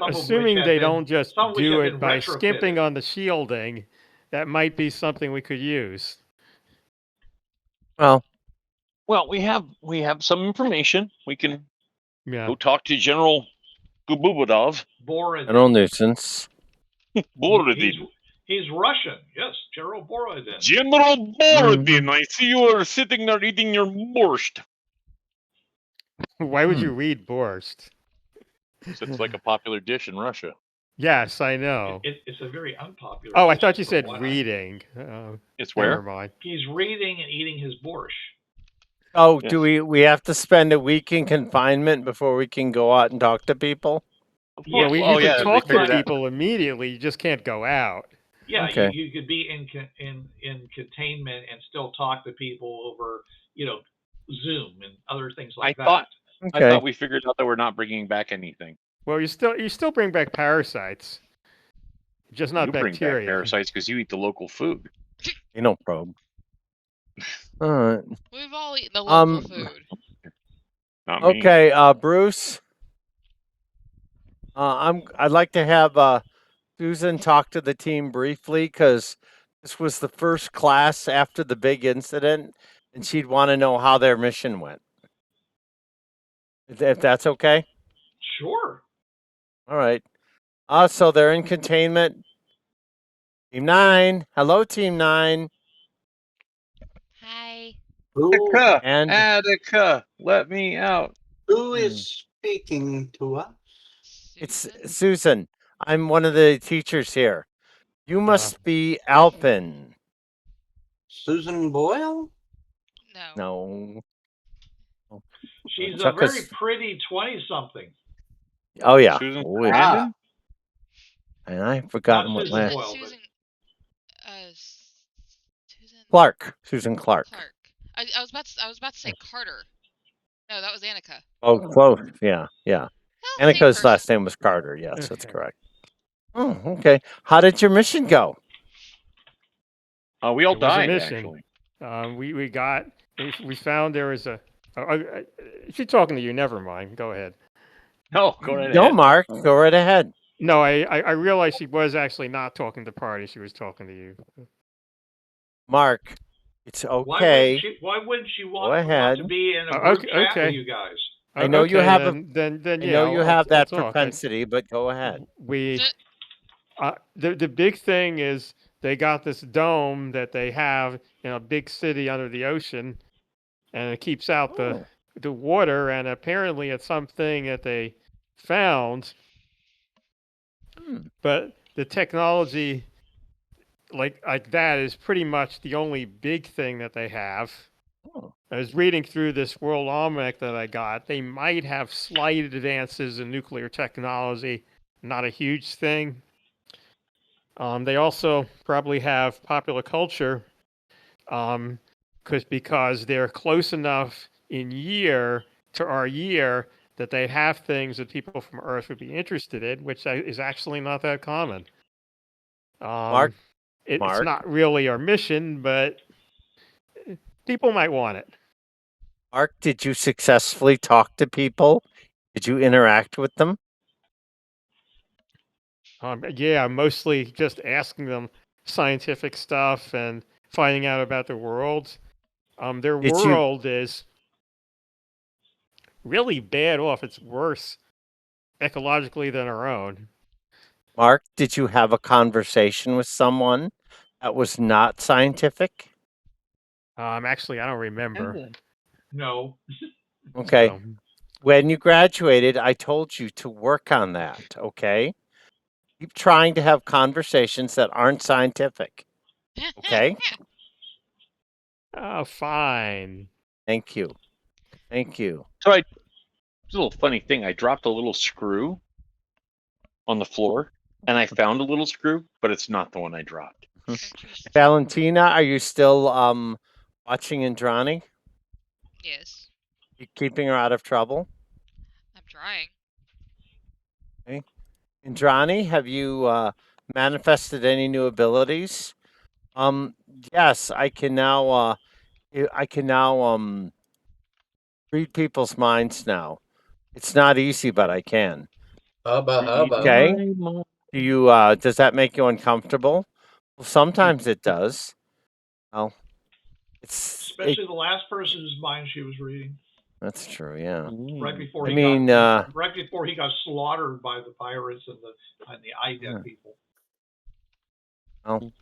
Assuming they don't just do it by skimping on the shielding, that might be something we could use. Well, we have some information. We can go talk to General Gububadov. No nuisance. Borodin. He's Russian. Yes, General Borodin. General Borodin, I see you are sitting there eating your borscht. Why would you read borscht? It's like a popular dish in Russia. Yes, I know. It's a very unpopular. Oh, I thought you said reading. It's where? Never mind. He's reading and eating his borscht. Oh, yes. Do we have to spend a week in confinement before we can go out and talk to people? Yeah, you can talk to people immediately. You just can't go out. Yeah, okay. you could be in containment and still talk to people over, Zoom and other things like that. I thought we figured out that we're not bringing back anything. Well, you still bring back parasites, just not bacteria. Bring back parasites because you eat the local food. You don't probe. All right. We've all eaten the local food. Not okay, Bruce. I'd like to have Susan talk to the team briefly because this was the first class after the big incident, and she'd want to know how their mission went. If that's okay. Sure. All right. So they're in containment. Team 9. Hello, Team 9. Hi. Attica, let me out. Who is speaking to us? It's Susan. I'm one of the teachers here. You must be Alpin. Susan Boyle? No. She's a very pretty 20-something. Oh, yeah. Susan and I've forgotten what last. Susan Susan Clark. I was about to say Carter. No, that was Annika. Oh, close. Yeah. Well, Annika's last name was Carter. Yes, that's correct. Oh, okay. How did your mission go? We all It was a died, mission. actually. We found there was a. She's talking to you. Never mind. Go ahead. No, go right No, ahead. Mark, go right ahead. No, I realized she was actually not talking to party. She was talking to you. Mark, it's okay. Why wouldn't she Go want ahead. to be in a group chat Okay. with you guys? I know you Okay, have then I yeah. know you have I'll that talk. propensity, but go ahead. The big thing is they got this dome that they have in a big city under the ocean, and it keeps out the water. And apparently, it's something that they found. But the technology like that is pretty much the only big thing that they have. I was reading through this World Almanac that I got. They might have slight advances in nuclear technology, not a huge thing. They also probably have popular culture because they're close enough in year to our year that they have things that people from Earth would be interested in, which is actually not that common. Mark, it's not really our mission, but people might want it. Mark, did you successfully talk to people? Did you interact with them? Yeah, mostly just asking them scientific stuff and finding out about the world. Their world is really bad off. It's worse ecologically than our own. Mark, did you have a conversation with someone that was not scientific? Actually, I don't remember. No. Okay. So. When you graduated, I told you to work on that, okay? Keep trying to have conversations that aren't scientific. Okay? Oh, fine. Thank you. Thank you. So it's a little funny thing. I dropped a little screw on the floor, and I found a little screw, but it's not the one I dropped. Valentina, are you still watching Indrani? Yes. You keeping her out of trouble? I'm trying. Okay. Indrani, have you manifested any new abilities? Yes, I can now read people's minds now. It's not easy, but I can. Okay. Do you does that make you uncomfortable? Well, sometimes it does. Well, especially the last person's mind she was reading. That's true, yeah. Right before right before he got slaughtered by the pirates and the IDET people. Well,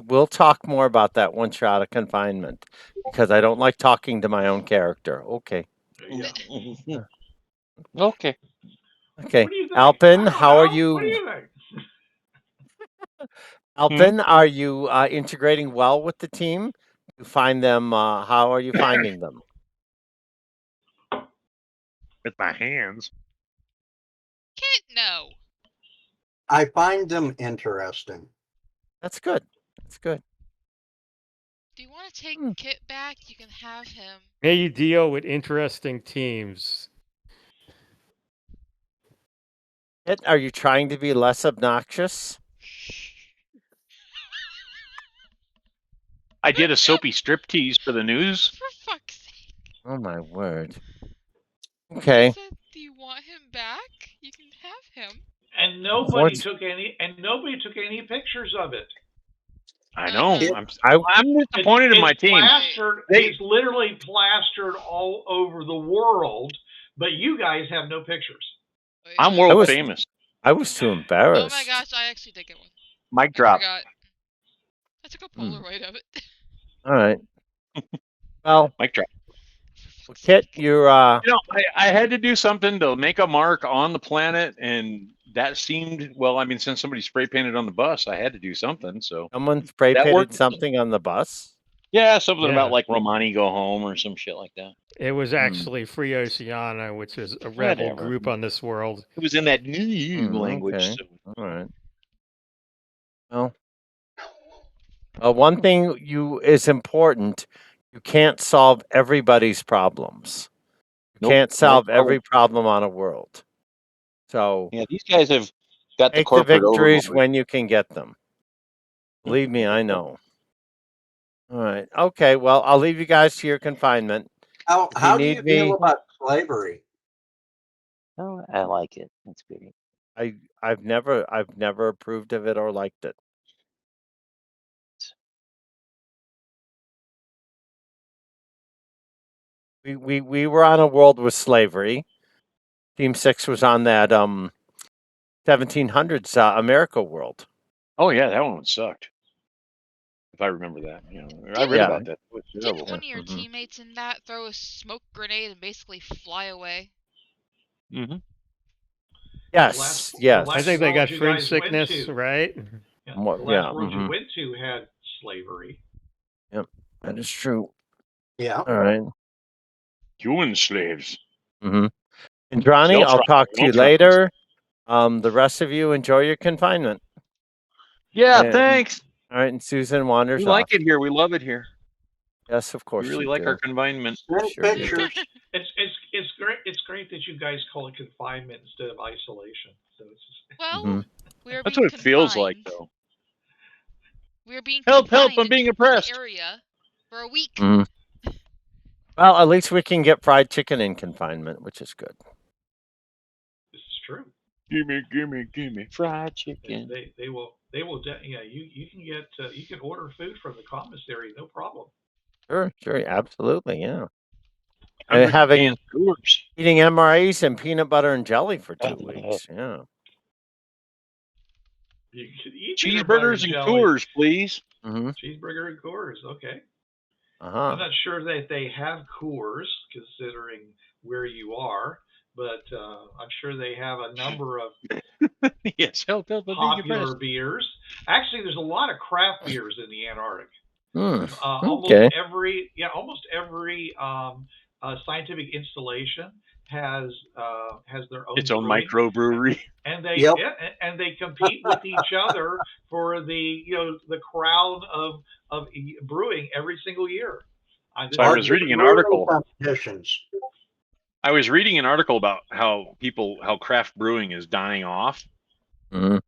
we'll talk more about that once you're out of confinement, because I don't like talking to my own character. Okay. Yeah. Okay. Okay. Alpin, how are you? What do you think? Alpin, are you integrating well with the team? You find them? How are you finding them? With my hands. Kit, no. I find them interesting. That's good. That's good. Do you want to take Kit back? You can have him. May you deal with interesting teams. Kit, are you trying to be less obnoxious? I did a soapy striptease for the news. For fuck's sake. Oh my word. Okay. I said, do you want him back? You can have him. And nobody took any pictures of it. I know. I'm disappointed in my team. It's literally plastered all over the world, but you guys have no pictures. I'm world famous. I was too embarrassed. Oh my gosh, I actually did get one. Mic drop. I took a Polaroid of it. All right. Well, mic drop. Kit, you're I had to do something to make a mark on the planet, and that seemed since somebody spray painted on the bus, I had to do something. So someone spray painted something on the bus? Yeah, something about like Romani go home or some shit like that. It was actually Free Oceana, which is a rebel group on this world. It was in that new language. Okay. So. All right. Well, one thing is important. You can't solve everybody's problems. You can't solve every problem on a world. So yeah, these guys have Got the Take the corporate victories overlord. when you can get them. Believe me, I know. All right. Okay. Well, I'll leave you guys to your confinement. How do you feel about slavery? Oh, I like it. That's great. I've never approved of it or liked it. We were on a world with slavery. Team 6 was on that 1700s America world. Oh yeah, that one sucked. If I remember that, I read about that. It was terrible. Didn't one of your teammates in that throw a smoke grenade and basically fly away? Mm-hmm. Yes. I think they got fringe sickness, right? Yeah, the last world you went to had slavery. Yep, that is true. Yeah. All right. Human slaves. Mm-hmm. Indrani, I'll talk to you later. The rest of you enjoy your confinement. Yeah, thanks. All right, and Susan wanders We off. like it here. We love it here. Yes, of course. We really like our confinement. Sure pictures. It's great. It's great that you guys call it confinement instead of isolation. So it's just... Well, we're that's being what it feels like, though. We're being help! confined I'm being into oppressed. this area for a week. Well, at least we can get fried chicken in confinement, which is good. This is true. Gimme fried chicken. They will. Yeah, you can get you can order food from the commissary, no problem. Sure, absolutely, yeah. And having eating MREs and peanut butter and jelly for 2 weeks, yeah. You could eat cheeseburgers and Coors, please. Cheeseburger and Coors, okay. I'm not sure that they have Coors, considering where you are, but I'm sure they have a number of yes, popular beers. Actually, there's a lot of craft beers in the Antarctic. Okay. Almost every scientific installation has their own microbrewery, and they compete with each other for the crown of brewing every single year. So I was reading an article. I was reading an article about how craft brewing is dying off in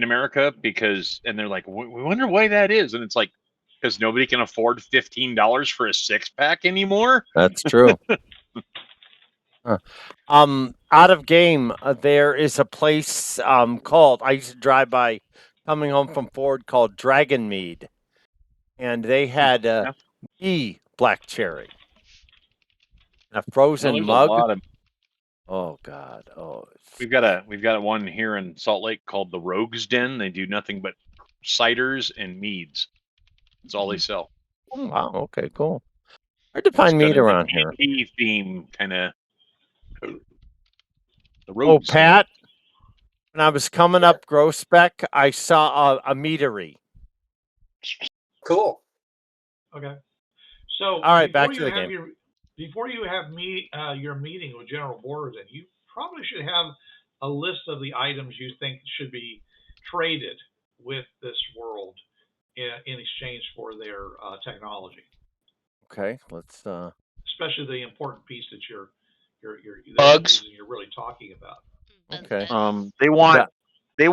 America and they're like, we wonder why that is, and it's like because nobody can afford $15 for a 6-pack anymore. That's true. Out of game, there is a place called, I used to drive by coming home from Ford, called Dragon Mead, and they had black cherry, a frozen mug. Oh God! We've got one here in Salt Lake called the Rogue's Den. They do nothing but ciders and meads. That's all they sell. Oh, wow. Okay. Cool. Hard to find mead around here. Theme kind of. Oh, Pat! When I was coming up Grospec, I saw a meadery. Cool. Okay. So, all right, back to the game. Before you have your meeting with General Borden, you probably should have a list of the items you think should be traded with this world in exchange for their technology. Okay, let's. Especially the important piece that you're bugs. You're really talking about. Okay. They want the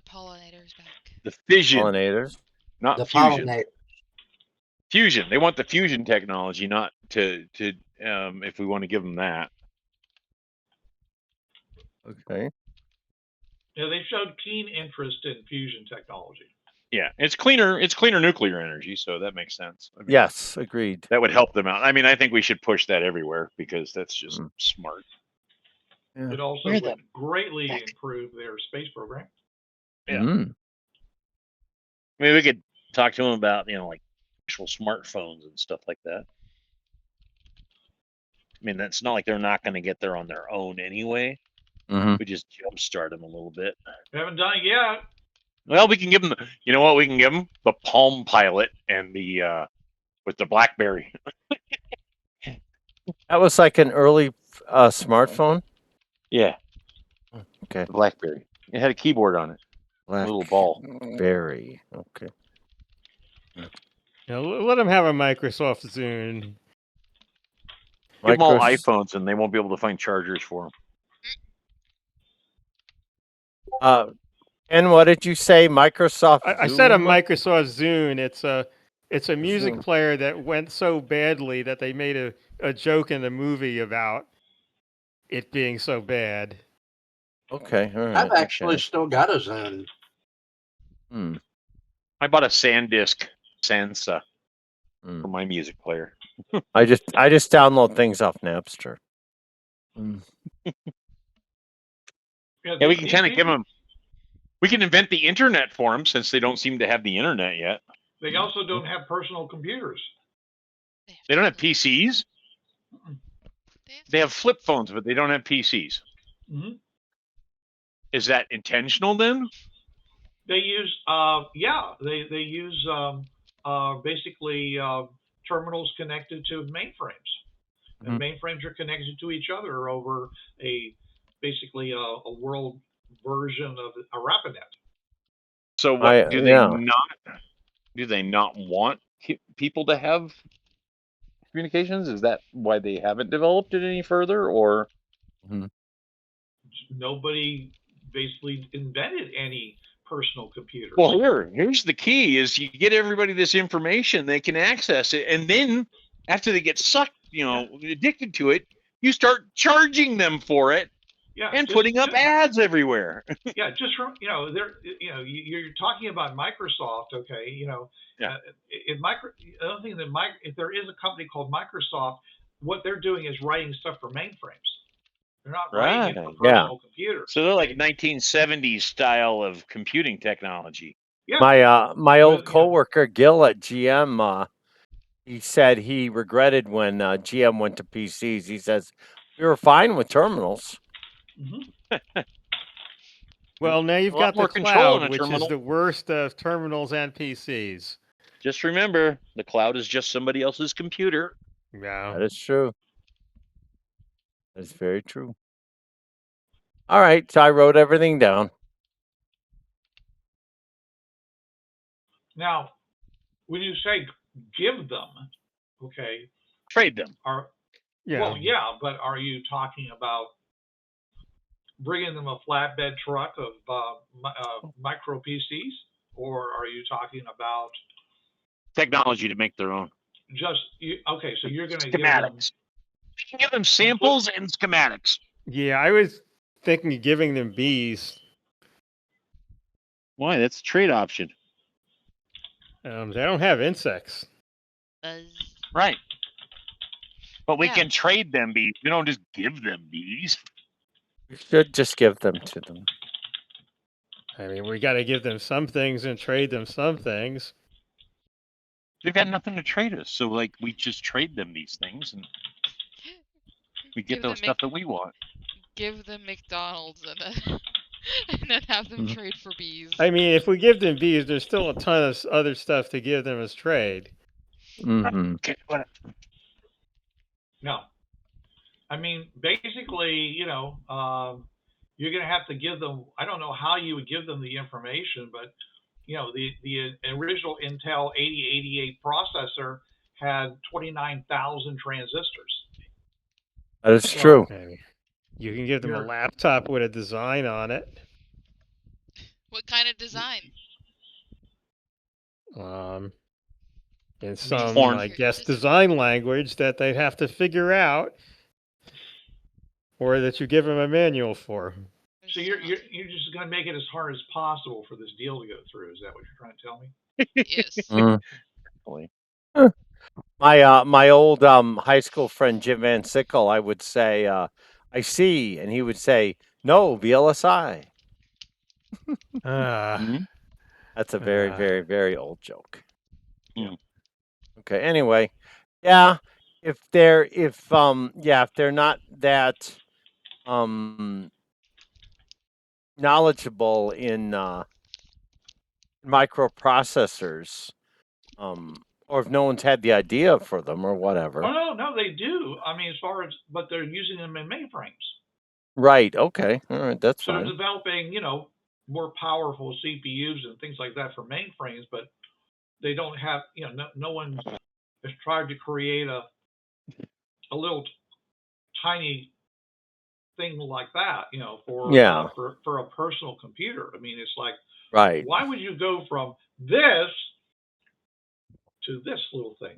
pollinators back. The fission. Pollinators. Not the fusion. Pollinators. Fusion. They want the fusion technology, not to if we want to give them that. Okay. Yeah, they showed keen interest in fusion technology. Yeah, it's cleaner nuclear energy, so that makes sense. I mean, yes, agreed. That would help them out. I mean, I think we should push that everywhere because that's just smart. Yeah. It also would greatly improve their space program. Yeah. I mean, we could talk to them about, like actual smartphones and stuff like that. I mean, that's not like they're not going to get there on their own anyway. We just jumpstart them a little bit. We haven't done it yet. Well, we can give them. You know what? We can give them the Palm Pilot and the with the BlackBerry. That was like an early smartphone. Yeah. Okay. The BlackBerry. It had a keyboard on it. A little ball. Berry. Okay. Now, let them have a Microsoft Zune. Give them all iPhones, and they won't be able to find chargers for them. And what did you say? Microsoft I said a Zoom? Microsoft Zune. It's a music Zoom. player that went so badly that they made a joke in the movie about it being so bad. Okay, all right. I've actually still got a Zune. I bought a SanDisk Sansa for my music player. I just download things off Napster. Yeah, we can kind of give them. We can invent the internet for them since they don't seem to have the internet yet. They also don't have personal computers. They don't have PCs. They have flip phones, but they don't have PCs. Mm-hmm. Is that intentional then? They use, they use basically terminals connected to mainframes, and mainframes are connected to each other over basically a world version of a RapidNet. So what do they not want people to have communications? Is that why they haven't developed it any further, or nobody basically invented any personal computers? Well, here's the key: is you get everybody this information, they can access it, and then after they get sucked, addicted to it, you start charging them for it. Yeah, and putting up ads everywhere. Yeah, just from you're talking about Microsoft, okay? Yeah. I don't think that if there is a company called Microsoft, what they're doing is writing stuff for mainframes. They're not writing it for personal computers. So they're like 1970s style of computing technology. Yeah. My old coworker Gil at GM, he said he regretted when GM went to PCs. He says we were fine with terminals. Mm-hmm. Well, now you've got the cloud, which is the worst of terminals and PCs. Just remember, the cloud is just somebody else's computer. Yeah. That is true. That is very true. All right, so I wrote everything down. Now, when you say give them, okay, trade them. Well, yeah, but are you talking about bringing them a flatbed truck of micro PCs, or are you talking about technology to make their own? Okay, so you're going to give them samples and schematics. Yeah, I was thinking of giving them bees. Why? That's a trade option. They don't have insects. Right. But we can trade them bees. We don't just give them bees. We should just give them to them. I mean, we got to give them some things and trade them some things. They've got nothing to trade us, so we just trade them these things, and we get those stuff that we want. Give them McDonald's and then have them trade for bees. I mean, if we give them bees, there's still a ton of other stuff to give them as trade. Okay, whatever. No. I mean, basically, you're going to have to give them, I don't know how you would give them the information, but, the original Intel 8088 processor had 29,000 transistors. That is true. You can give them a laptop with a design on it. What kind of design? In some, I guess, design language that they'd have to figure out, or that you give them a manual for. So you're just going to make it as hard as possible for this deal to go through. Is that what you're trying to tell me? Yes. My old high school friend Jim Van Sickle, I would say, I see, and he would say, no, VLSI. That's a very, very, very old joke. Okay. Anyway, if they're not that knowledgeable in microprocessors, or if no one's had the idea for them or whatever. Oh no, they do. I mean, but they're using them in mainframes. Right. Okay. All right. That's so fine. They're developing, more powerful CPUs and things like that for mainframes, but they don't have, no one has tried to create a little tiny thing like that, for for a personal computer. I mean, it's like, right. Why would you go from this to this little thing?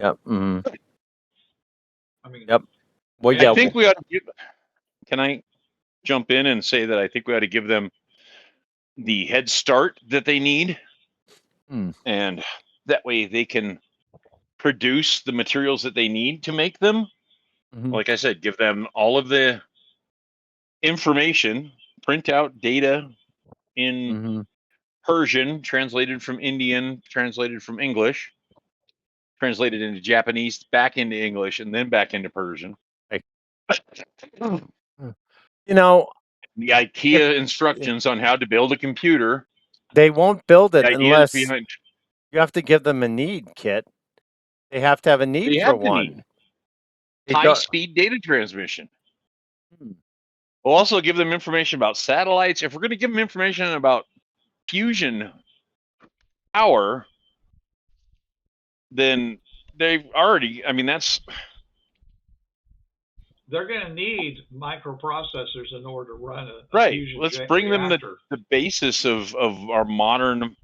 Yep. Mm-hmm. I mean, yep. Well, I think we ought to give. Can I jump in and say that I think we ought to give them the head start that they need, and that way they can produce the materials that they need to make them. Like I said, give them all of the information, print out data in Persian, translated from Indian, translated from English, translated into Japanese, back into English, and then back into Persian. The IKEA instructions on how to build a computer. They won't build it unless you have to give them a need kit. They have to have a need for one. High-speed data transmission. We'll also give them information about satellites. If we're going to give them information about fusion power, then they've already, they're going to need microprocessors in order to run a fusion Let's bring reactor. them the basis of our modern.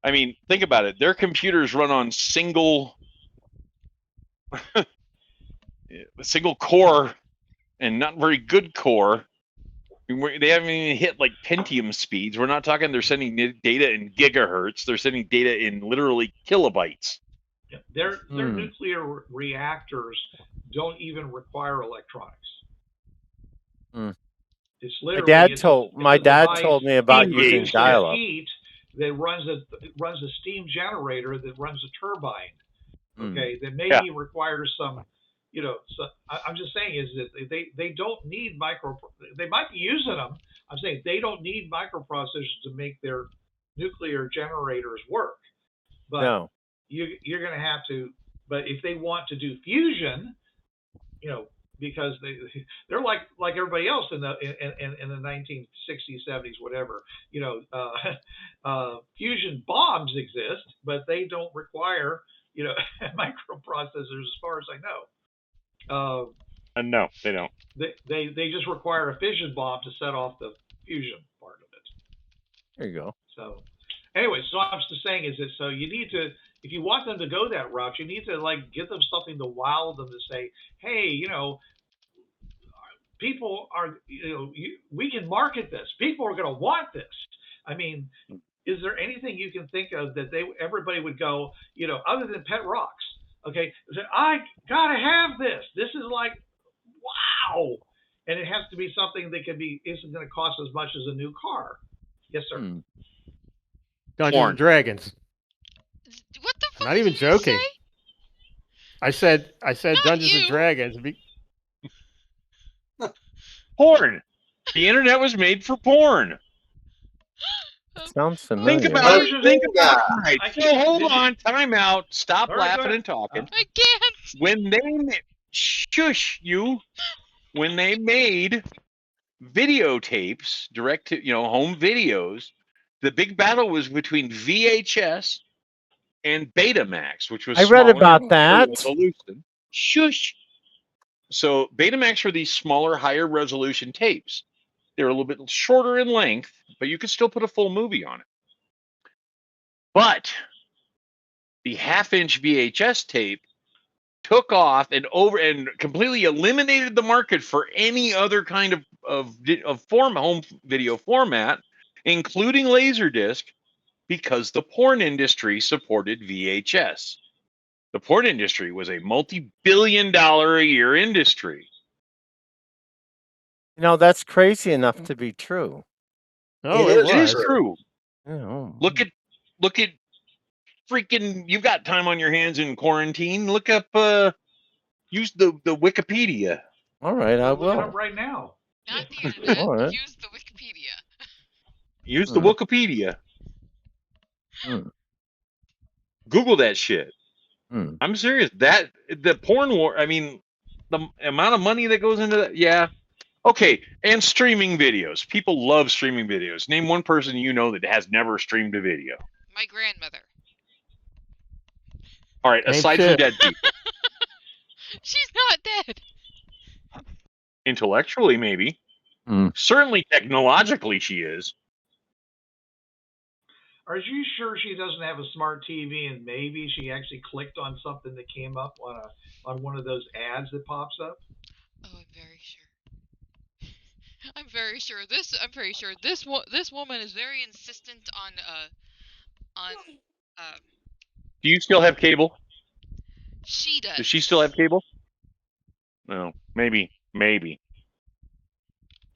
Think about it. Their computers run on single core and not very good core. They haven't even hit like Pentium speeds. We're not talking they're sending data in gigahertz. They're sending data in literally kilobytes. Yeah, their nuclear reactors don't even require electronics. It's literally my dad told me about using dial-up. Heat that runs a steam generator that runs a turbine. Okay, that maybe requires some. So I'm just saying is that they don't need They might be using them. I'm saying they don't need microprocessors to make their nuclear generators work. But you're going to have to. But if they want to do fusion, because they're like everybody else in the 1960s, 70s, whatever. Fusion bombs exist, but they don't require microprocessors, as far as I know. No, they don't. They just require a fission bomb to set off the fusion part of it. There you go. So, anyway, so I'm just saying is that so you need to, if you want them to go that route, you need to give them something to wow them to say, hey, people are, we can market this. People are going to want this. Is there anything you can think of that everybody would go, other than pet rocks? Okay, I gotta have this. This is like, wow, and it has to be something that isn't going to cost as much as a new car. Yes, sir. Dungeons and Dragons. What the fuck? I'm not even joking. I said Dungeons and Dragons. Porn. The internet was made for porn. Sounds familiar. Think about it. So hold on, time out. Stop laughing and talking. I can't. When they made videotapes, direct to home videos, the big battle was between VHS and Betamax, which was I read about that. Resolution. Shush. So Betamax were these smaller, higher resolution tapes. They were a little bit shorter in length, but you could still put a full movie on it. But the half-inch VHS tape took off and completely eliminated the market for any other kind of home video format, including Laserdisc, because the porn industry supported VHS. The porn industry was a multi-billion-dollar-a-year industry. That's crazy enough to be true. Oh, it is true. Oh. Look at freaking. You've got time on your hands in quarantine. Look up. Use the Wikipedia. All right, I will. Look it up right now. Not the internet. Right. Use the Wikipedia. Use the Wikipedia. Google that shit. I'm serious. That the porn war. The amount of money that goes into that. Yeah. Okay, and streaming videos. People love streaming videos. Name one person that has never streamed a video. My grandmother. All right, aside from dead people. She's not dead. Intellectually, maybe. Certainly, technologically, she is. Are you sure she doesn't have a smart TV and maybe she actually clicked on something that came up on one of those ads that pops up? Oh, I'm very sure. I'm very sure. I'm pretty sure this woman is very insistent on Do you still have cable? She does. Does she still have cable? No, maybe.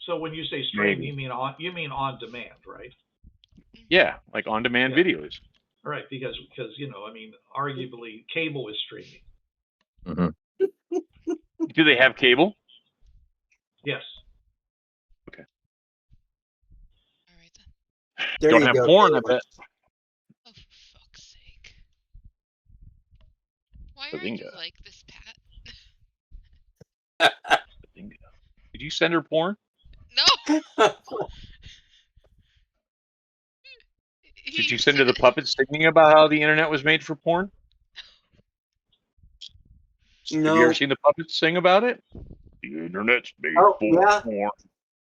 So when you say stream, you mean on demand, right? Yeah, like on-demand videos. Right, because arguably cable is streaming. Mm-hmm. Do they have cable? Yes. Okay. All right then. There Don't you have go, porn, Caitlin. I bet. Oh, for fuck's sake! Why are Bazinga. you like this, Pat? Bazinga. Did you send her porn? No. Did you send her the puppets singing about how the internet was made for porn? No. Have you ever seen the puppets sing about it? The internet's made for porn.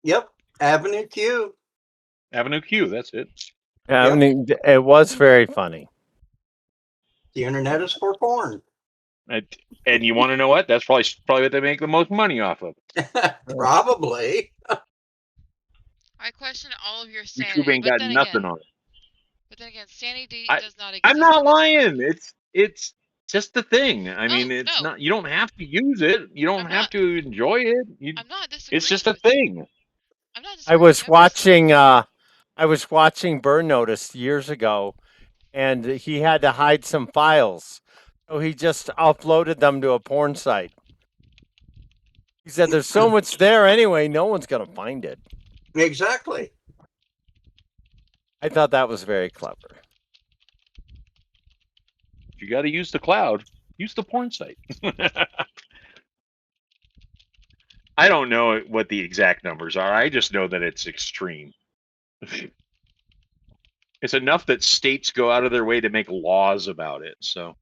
Yep. Avenue Q. Avenue Q, that's it. Yeah, I mean, it was very funny. The internet is for porn. And you want to know what? That's probably what they make the most money off of. Probably. I question all of your sanity. YouTube ain't got nothing on it. But then again, sanity does not exist. I'm not lying. It's just the thing. I mean, it's not. You don't have to use it. You don't have to enjoy it. I'm not disagreeing. It's just a thing. I'm not I was watching. I was watching Burn Notice years ago, and he had to hide some files, so he just uploaded them to a porn site. He said, "There's so much there anyway. No one's gonna find it." Exactly. I thought that was very clever. If you got to use the cloud, use the porn site. I don't know what the exact numbers are. I just know that it's extreme. It's enough that states go out of their way to make laws about it. So,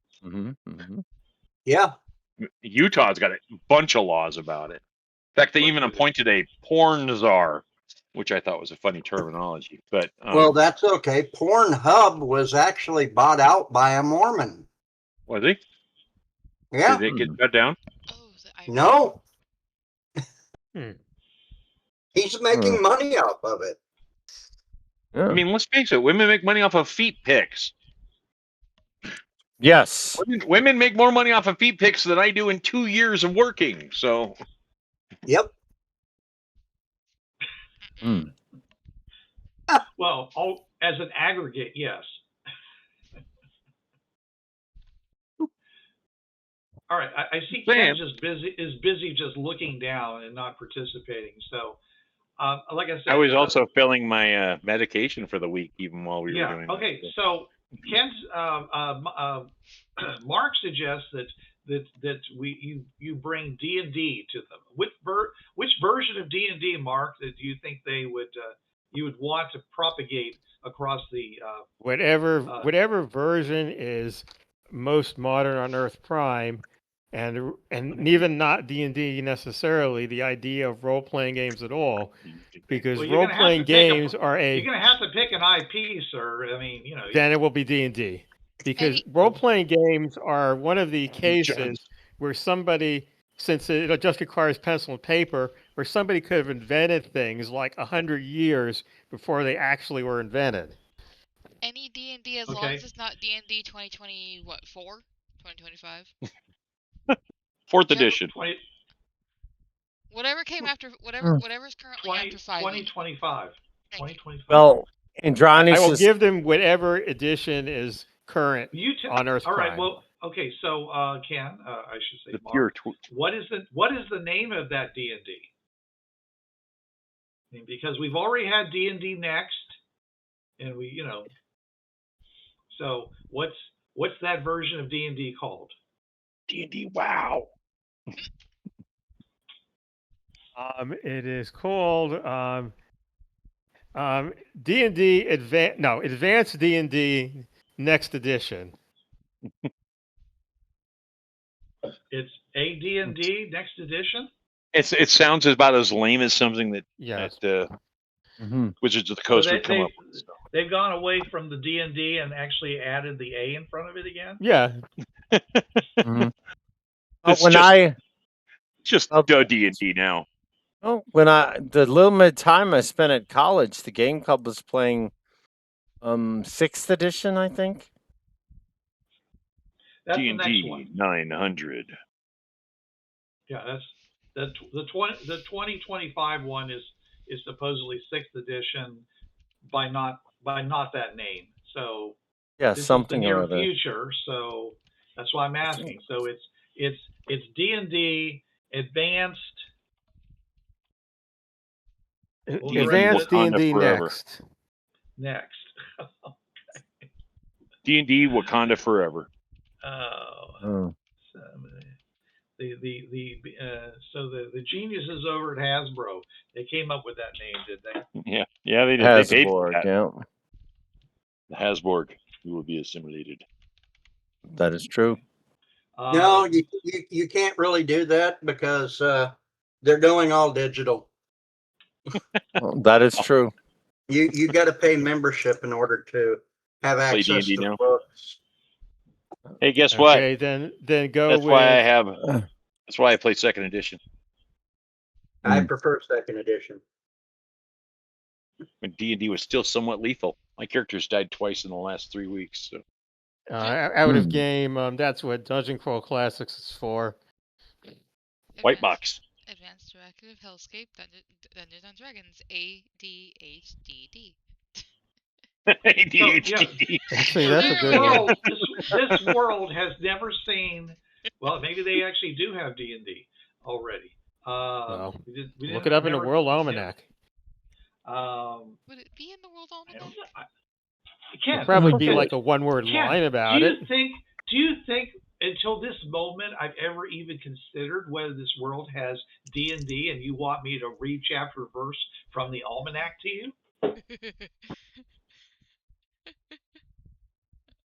yeah, Utah's got a bunch of laws about it. In fact, they even appointed a porn czar, which I thought was a funny terminology. But well, that's okay. Pornhub was actually bought out by a Mormon. Was he? Yeah. Did it get shut down? No. He's making money off of it. I mean, let's face it. Women make money off of feet pics. Yes. Women make more money off of feet pics than I do in 2 years of working. So. Yep. Well, as an aggregate, yes. All right, I see Ken is busy just looking down and not participating. So, like I said, I was also filling my medication for the week, even while we were doing. Okay, so Ken's Mark suggests that you bring D&D to them. Which version of D&D, Mark, that do you think you would want to propagate across the whatever version is most modern on Earth Prime, and even not D&D necessarily, the idea of role-playing games at all, because role-playing games you're going to have to pick an IP, sir. I mean, then it will be D&D, because role-playing games are one of the cases where somebody, since it just requires pencil and paper, where somebody could have invented things like 100 years before they actually were invented. Any D&D as long as it's not D&D 2020, 2025? 4th edition. Whatever came after, whatever's currently after 5. 2025. 2025. Well, Indrani I will give them whatever edition is current on Earth Prime. All right. Prime. Well, okay. So, Ken, I should say, Mark, what is the name of that D&D? I mean, because we've already had D&D Next, and so what's that version of D&D called? D&D WoW. It is called D&D Advanced D&D Next Edition. It's AD&D Next Edition? It sounds about as lame as something that Wizards of the Coast would come up with. So. They've gone away from the D&D and actually added the A in front of it again. Yeah. It's just D&D now. Oh, the limited time I spent at college, the game club was playing 6th edition, I think. That's D&D the next one. 900. Yeah, that's the 2025 one is supposedly 6th edition by not that name. So yeah, this something is the near or other. future. So that's why I'm asking. So it's D&D advanced. Advanced D&D next. Next. D&D Wakanda Forever. Oh. So the geniuses over at Hasbro, they came up with that name, did they? Yeah, they did. Hasborg, they paid for that. Yeah. The Hasborg, who will be assimilated. That is true. No, you can't really do that because they're going all digital. Well, that is true. You got to pay membership in order to have access to the books. Hey, guess what? Okay, then go. That's with... why I have. That's why I play 2nd edition. I prefer 2nd edition. When D&D was still somewhat lethal, my characters died twice in the last 3 weeks. So. Out of game. That's what Dungeon Crawl Classics is for. White box. Advanced Directive Hellscape Dungeons and Dragons ADHDD. ADHD. That's a good one. This world has never seen. Well, maybe they actually do have D&D already. We look it up in the World Almanac. Would it be in the World Almanac? It can. It'd probably be like a one-word line about it. Do you think until this moment I've ever even considered whether this world has D&D, and you want me to read chapter verse from the almanac to you?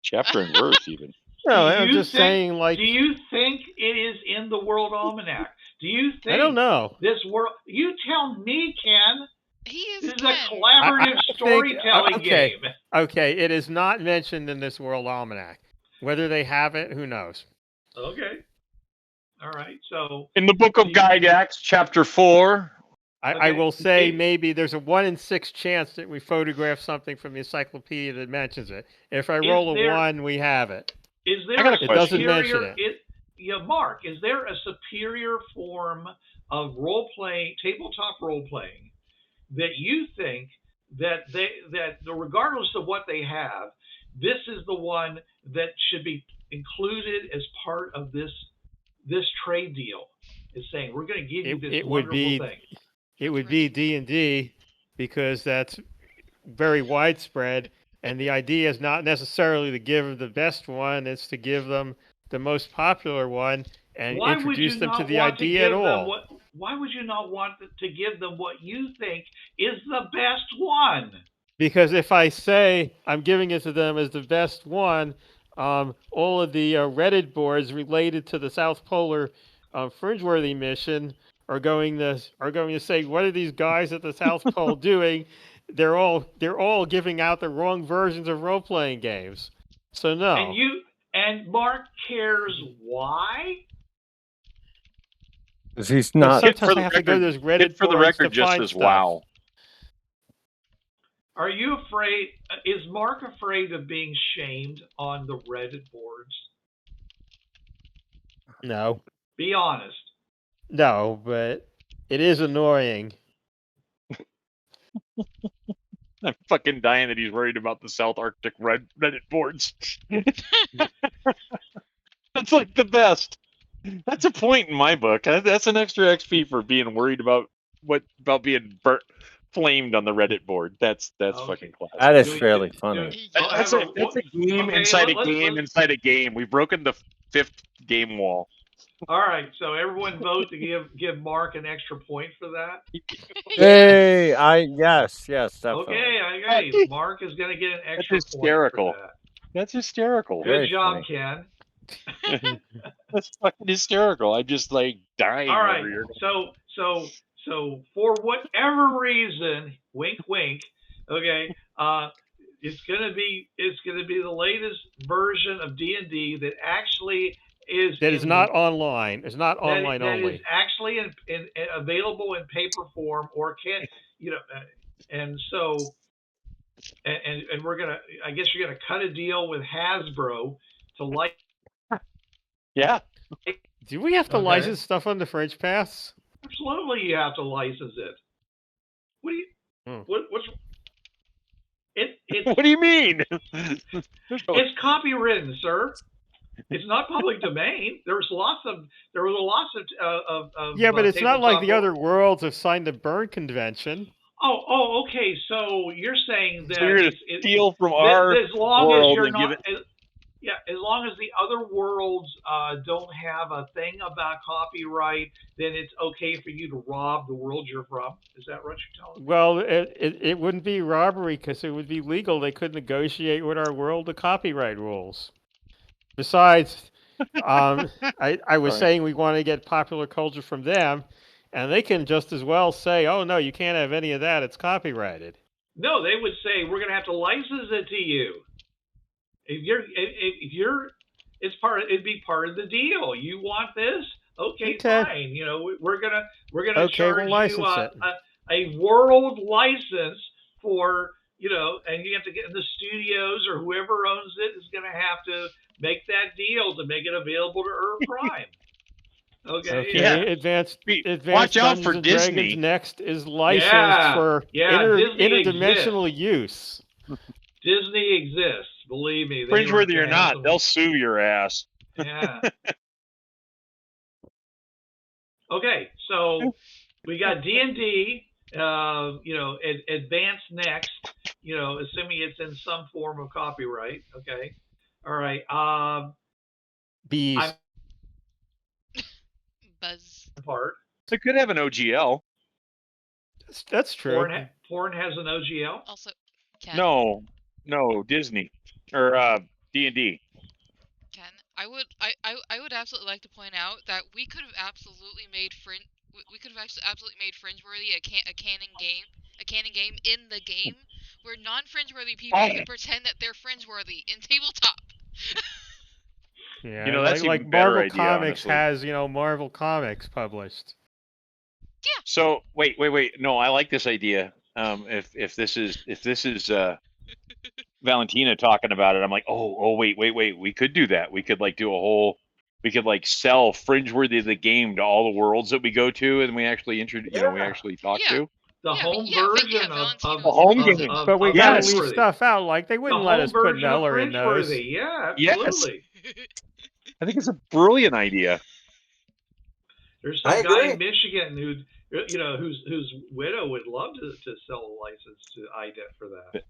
Chapter and verse, even. No, I'm just saying, like. Do you think it is in the World Almanac? Do you think? I don't know. This world. You tell me, Ken. This is Ken. a collaborative storytelling game. Okay, it is not mentioned in this World Almanac. Whether they have it, who knows? Okay. All right. So. In the Book of Gygax, chapter 4. I will say maybe there's a 1 in 6 chance that we photograph something from the encyclopedia that mentions it. If I roll a 1, we have it. Is there it doesn't mention it. Mark, is there a superior form of role-playing, tabletop role-playing, that you think that regardless of what they have, this is the one that should be included as part of this trade deal? Is saying we're going to give you this wonderful thing. It would be D&D because that's very widespread, and the idea is not necessarily to give them the best one; it's to give them the most popular one and introduce them to the idea at all. Why would you not want to give them what you think is the best one? Because if I say I'm giving it to them as the best one, all of the Reddit boards related to the South Polar Fringeworthy mission are going to say, what are these guys at the South Pole doing? They're all giving out the wrong versions of role-playing games. So no. And Mark cares why? Because he's not. Sometimes I have to go to those Reddit for the boards record, to just find as stuff. wow. Are you afraid? Is Mark afraid of being shamed on the Reddit boards? No. Be honest. No, but it is annoying. I'm fucking dying that he's worried about the South Arctic Reddit boards. That's like the best. That's a point in my book. That's an extra XP for being worried about being flamed on the Reddit board. That's fucking classic. That is fairly funny. That's a game inside a game inside a game. We've broken the 5th game wall. All right, so everyone vote to give Mark an extra point for that. Hey, yes, definitely. Okay, Mark is going to get an extra point for that. That's hysterical. Good job, Ken. That's fucking hysterical. I'm just like dying All right. over here. So for whatever reason, wink, wink. Okay. It's gonna be the latest version of D&D that actually is That is not online. It's not online that only. is actually in available in paper form, or can and so and we're gonna, I guess you're gonna cut a deal with Hasbro to like. Yeah. Do we have to license stuff on the Fringe Pass? Absolutely, you have to license it. What do you? What's it? What do you mean? It's copywritten, sir. It's not public domain. There was lots of yeah, but it's not like the other worlds have signed the Berne Convention. Oh, okay. So you're saying that so you're gonna steal from our as long world as you're and not, give it. Yeah, as long as the other worlds don't have a thing about copyright, then it's okay for you to rob the world you're from. Is that what you're telling me? Well, it wouldn't be robbery because it would be legal. They could negotiate with our world the copyright rules. Besides, I was saying we want to get popular culture from them, and they can just as well say, "Oh no, you can't have any of that. It's copyrighted." No, they would say we're going to have to license it to you. If you're, it'd be part of the deal. You want this? Okay. Fine. You know, we're gonna charge you a world license for, and you have to get in the studios, or whoever owns it is going to have to make that deal to make it available to Ephraim. Okay. Yeah. Advanced Watch out Dungeons for and Disney. Dragons Next is licensed for interdimensional use. Disney exists. Believe me. Fringeworthy or not, they'll sue your ass. Yeah. Okay, so we got D&D, Advanced Next, assuming it's in some form of copyright. Okay. All right. Bees. Buzz. Part. So it could have an OGL. That's true. Porn has an OGL. Also, Ken. No, Disney or D&D. Ken, I would absolutely like to point out that we could have absolutely made Fringeworthy a canon game in the game where non-Fringeworthy people can pretend that they're Fringeworthy in tabletop. Yeah, that's like better Marvel idea, Comics honestly. has, Marvel Comics published. Yeah. So wait. No, I like this idea. If this is Valentina talking about it, I'm like, oh, wait. We could do that. We could we could sell Fringeworthy the game to all the worlds that we go to, and we actually we actually talk to. The home version of the home game. But we gotta leave stuff out. Like they wouldn't let us put Neller in those. Yeah, absolutely. Yes. I think it's a brilliant idea. There's some guy in Michigan whose widow would love to sell a license to IDET for that.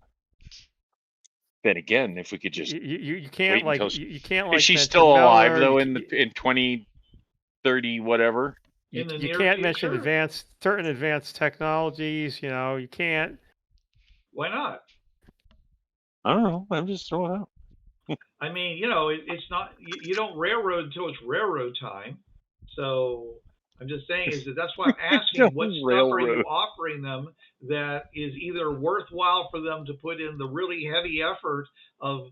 Then again, if we could just you can't you can't is she still alive though in 2030 whatever? You can't mention certain advanced technologies. You can't. Why not? I don't know. I'm just throwing out. I mean, it's not. You don't railroad until it's railroad time. So I'm just saying that's why I'm asking what stuff are you offering them that is either worthwhile for them to put in the really heavy effort of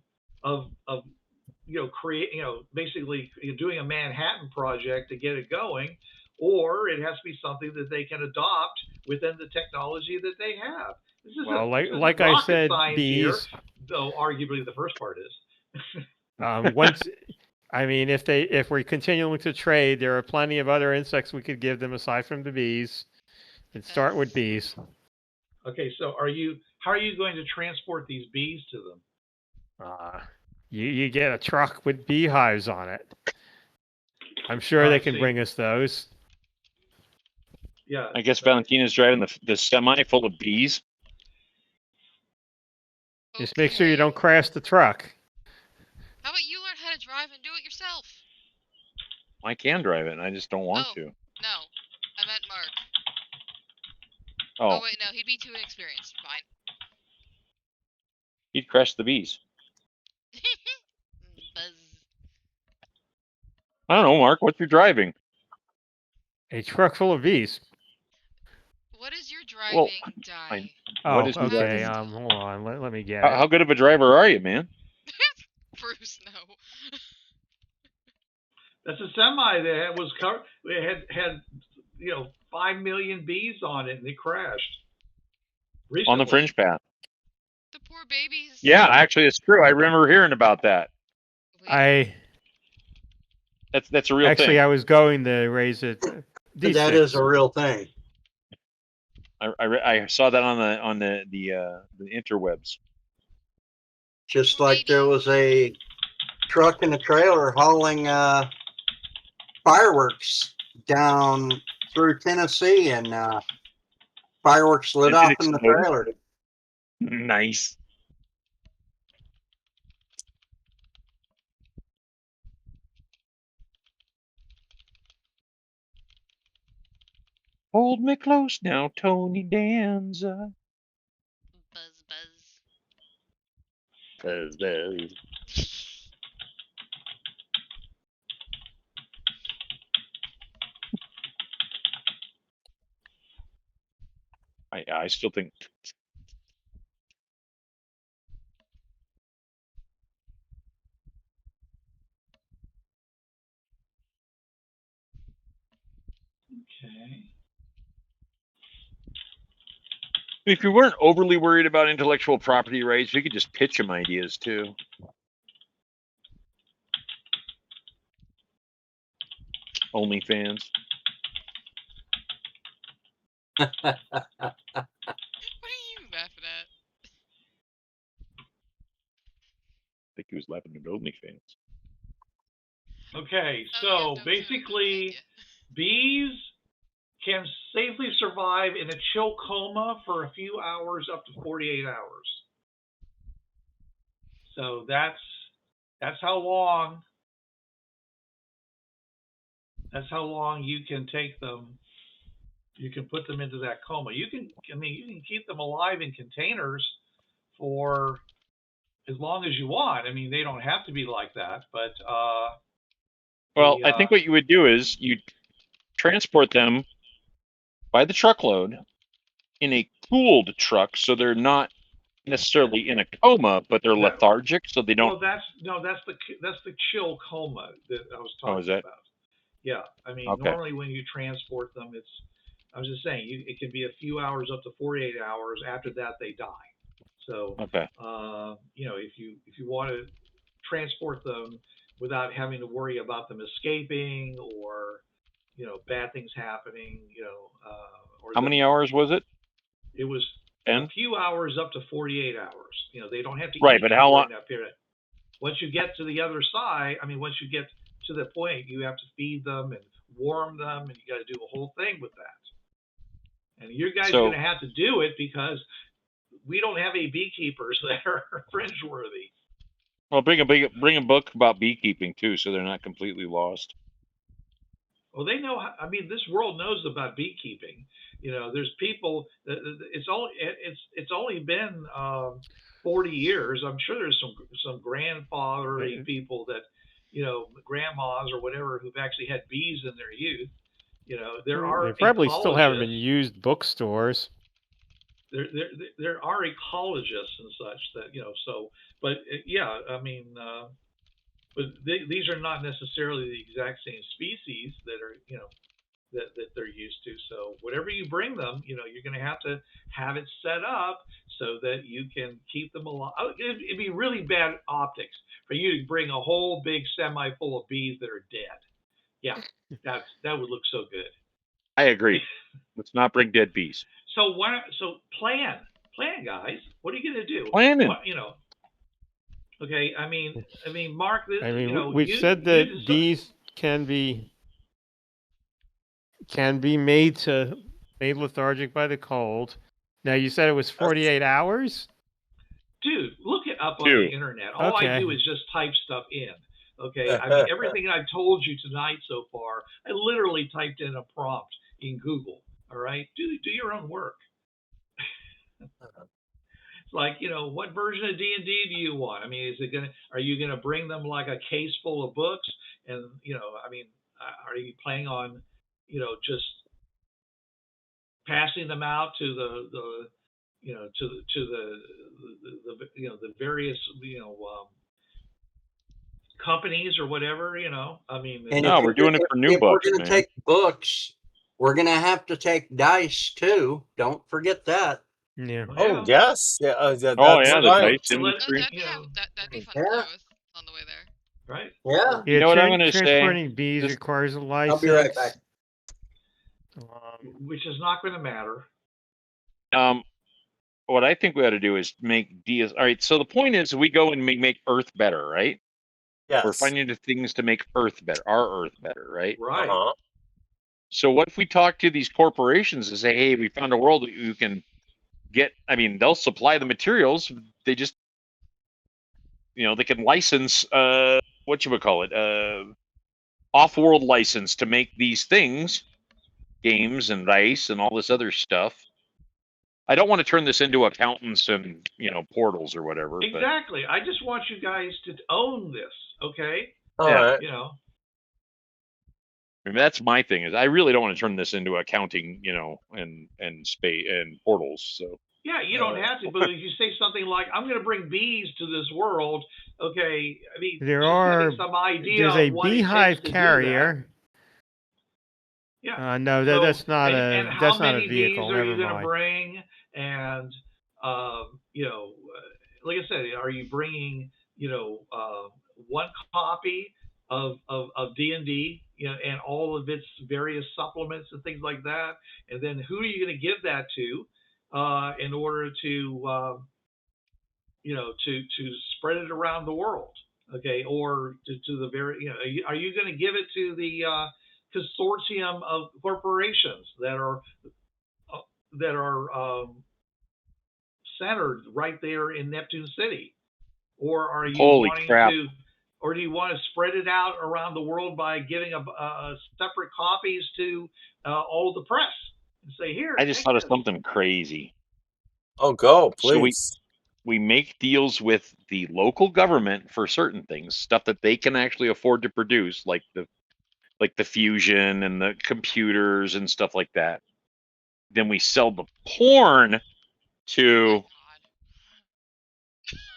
basically doing a Manhattan project to get it going, or it has to be something that they can adopt within the technology that they have. This is like I said, bees. Though arguably the first part is. If we're continuing to trade, there are plenty of other insects we could give them aside from the bees. And start with bees. Okay, so how are you going to transport these bees to them? You get a truck with beehives on it. I'm sure they can bring us those. Yeah. I guess Valentina's driving the semi full of bees. Okay. Just make sure you don't crash the truck. How about you learn how to drive and do it yourself? I can drive it, and I just don't want to. No, I meant Mark. Oh wait, no, he'd be too inexperienced. Fine. He'd crush the bees. Buzz. I don't know, Mark. What you're driving? A truck full of bees. What is your driving die? Oh, is okay. Hold on. Let me get How good of a driver are you, man? Bruce, no. That's a semi that was covered. It had 5 million bees on it, and it crashed recently. On the fringe path. The poor babies. Yeah, actually, it's true. I remember hearing about that. Wait. That's a real thing. Actually, I was going to raise it. That is a real thing. I saw that on the interwebs. Just like there was a truck and a trailer hauling fireworks down through Tennessee, and fireworks lit off in the trailer. Nice. Hold me close now, Tony Danza. Buzz, buzz. Buzz, buzz. I still think. Okay. If you weren't overly worried about intellectual property rights, we could just pitch them ideas too. OnlyFans. What are you laughing at? I think he was laughing at OnlyFans. Okay, so basically, bees can safely survive in a chill coma for a few hours, up to 48 hours. So that's how long. That's how long you can take them. You can put them into that coma. You can keep them alive in containers for as long as you want. I mean, they don't have to be like that, but well, I think what you would do is you'd transport them by the truckload in a cooled truck, so they're not necessarily in a coma, but they're lethargic, so they don't. Well, that's the chill coma that I was talking about. Yeah, I mean, normally when you transport them, I was just saying, it can be a few hours up to 48 hours. After that, they die. So, if you want to transport them without having to worry about them escaping or, bad things happening, or how many hours was it? It was a few hours up to 48 hours. They don't have to eat but how long? In that period. Once you get to the other side, once you get to the point, you have to feed them and warm them, and you got to do a whole thing with that. And you guys are going to have to do it because we don't have any beekeepers that are fringe-worthy. Well, bring a book about beekeeping too, so they're not completely lost. Well, they know. This world knows about beekeeping. There's people. It's only been 40 years. I'm sure there's some grandfathery people that, grandmas or whatever, who've actually had bees in their youth. There are. They probably still have them in used bookstores. There are ecologists and such that but yeah, but these are not necessarily the exact same species that are that they're used to. So whatever you bring them, you're going to have it set up so that you can keep them alive. It'd be really bad optics for you to bring a whole big semi full of bees that are dead. Yeah, that would look so good. I agree. Let's not bring dead bees. So plan, guys. What are you going to do? Planning. Okay. Mark. We've said that bees can be made lethargic by the cold. Now you said it was 48 hours. Dude, look it up on the internet. All I do is just type stuff in. Okay. Everything I've told you tonight so far, I literally typed in a prompt in Google. All right. Do your own work. like, what version of D&D do you want? I mean, are you gonna bring them like a case full of books? And I mean, are you planning on, just passing them out to the the various companies or whatever? I mean, And no, we're doing it for new if we're books, going to man. take books, we're going to have to take dice too. Don't forget that. Yeah. Oh yes, yeah, that's the right. dice industry. That'd be fun to Yeah. play with on the way there. Right. Yeah. You know what I'm going to say? Transporting bees This- requires a license. I'll be right back. Which is not going to matter. What I think we ought to do is make deals. All right. So the point is, we go and make Earth better, right? Yes. We're finding the things to make Earth better, our Earth better, right? Right. Uh-huh. So what if we talk to these corporations and say, hey, we found a world that you can get, I mean, they'll supply the materials. They just, they can license, what you would call it, off-world license to make these things, games and dice and all this other stuff. I don't want to turn this into accountants and, portals or whatever. Exactly. I just want you guys to own this, okay? All right. I mean, that's my thing, is I really don't want to turn this into accounting, and space and portals. So yeah, you don't have to, but if you say something like, "I'm going to bring bees to this world," okay? I mean, there's some idea. There's a beehive carrier. Yeah. No, that's not a how not a many vehicle. bees are you Never going to mind. bring? And like I said, are you bringing one copy of D&D, and all of its various supplements and things like that? And then who are you going to give that to in order to to spread it around the world? Okay, or to the very are you going to give it to the consortium of corporations that are centered right there in Neptune City, or are you wanting to, or do you want to spread it out around the world by giving a separate copies to all the press and say, here? I just thought of something crazy. Oh, go please. So we make deals with the local government for certain things, stuff that they can actually afford to produce, like the fusion and the computers and stuff like that. Then we sell the porn to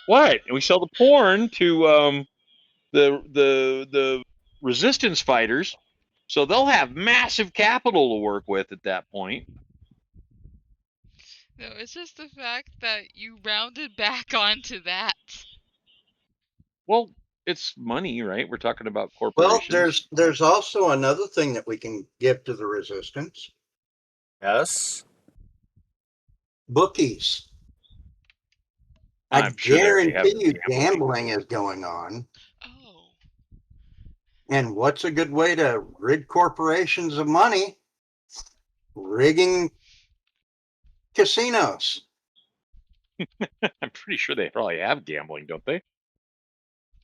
what? We sell the porn to the resistance fighters, so they'll have massive capital to work with at that point. No, it's just the fact that you rounded back onto that. Well, it's money, right? We're talking about corporations. Well, there's also another thing that we can give to the resistance. Yes. Bookies. I guarantee you gambling is going on. Oh. And what's a good way to rid corporations of money? Rigging casinos. I'm pretty sure they probably have gambling, don't they?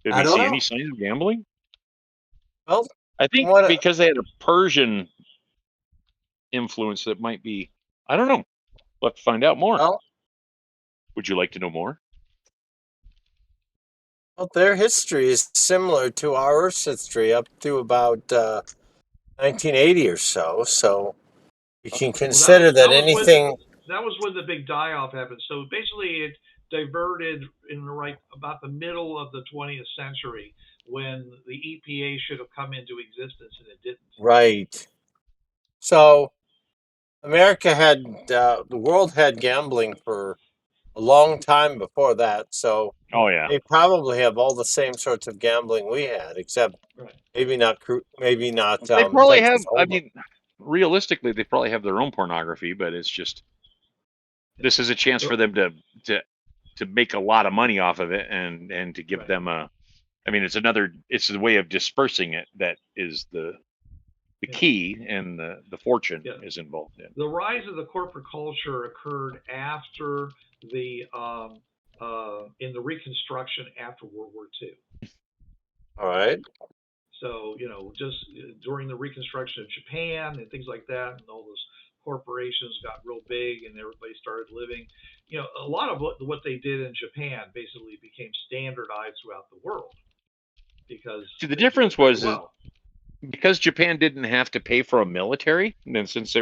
Did I we don't see know. any signs of gambling? Well, I think because they had a Persian influence, that might be. I don't know. We'll have to find out more. Well, would you like to know more? Well, their history is similar to our Earth's history up to about 1980 or so. So you can consider that anything. That was when the big die-off happened. So basically, it diverted in about the middle of the 20th century, when the EPA should have come into existence, and it didn't. Right. So America had the world had gambling for a long time before that. So they probably have all the same sorts of gambling we had, except maybe not. They probably have. I mean, realistically, they probably have their own pornography, but it's just this is a chance for them to make a lot of money off of it, and to give them a. I mean, it's a way of dispersing it that is the key, and the fortune is involved in. The rise of the corporate culture occurred after the in the Reconstruction after World War II. All right. So just during the Reconstruction of Japan and things like that, and all those corporations got real big and everybody started living, a lot of what they did in Japan basically became standardized throughout the world because the difference was well. because Japan didn't have to pay for a military, and then since they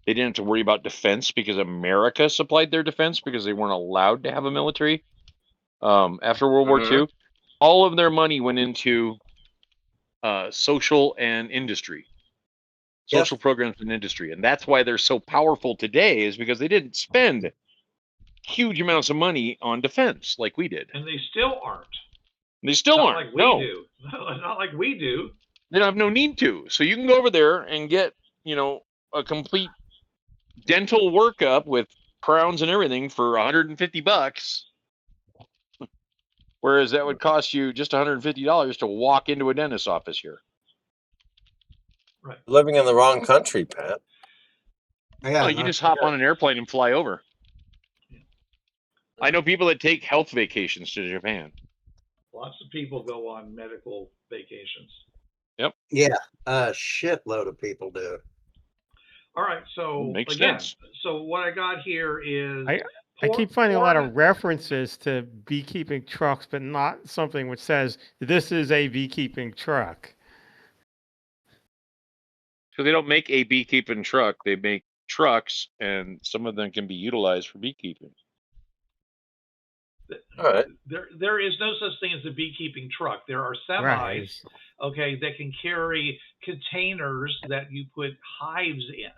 didn't have to worry about defense because America supplied their defense because they weren't allowed to have a military. After World War II, all of their money went into social and industry, social programs and industry, and that's why they're so powerful today. Is because they didn't spend huge amounts of money on defense like we did, and they still aren't. They still not aren't. Like we do. Not like we do. They don't have no need to. So you can go over there and get, a complete dental workup with crowns and everything for $150, whereas that would cost you just $150 to walk into a dentist's office here. Right. Living in the wrong country, Pat. Yeah, you just hop on an airplane and fly over. Yeah. I know people that take health vacations to Japan. Lots of people go on medical vacations. Yep. Yeah, a shitload of people do. All right, so makes again, sense. So what I got here is I keep finding a lot of references to beekeeping trucks, but not something which says this is a beekeeping truck. So they don't make a beekeeping truck; they make trucks, and some of them can be utilized for beekeeping. All right. There is no such thing as a beekeeping truck. There are semis, okay, that can carry containers that you put hives in,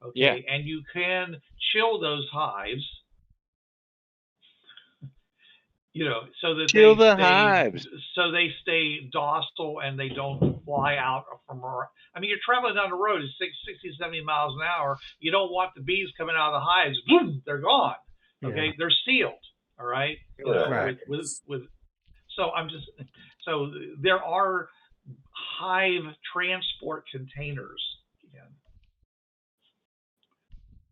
okay, and you can chill those hives, so that hives, so they stay docile and they don't fly out from. I mean, you're traveling down the road at 60, 70 miles an hour. You don't want the bees coming out of the hives. Boom, they're gone. Okay, they're sealed. All right. Right. So there are hive transport containers. Again.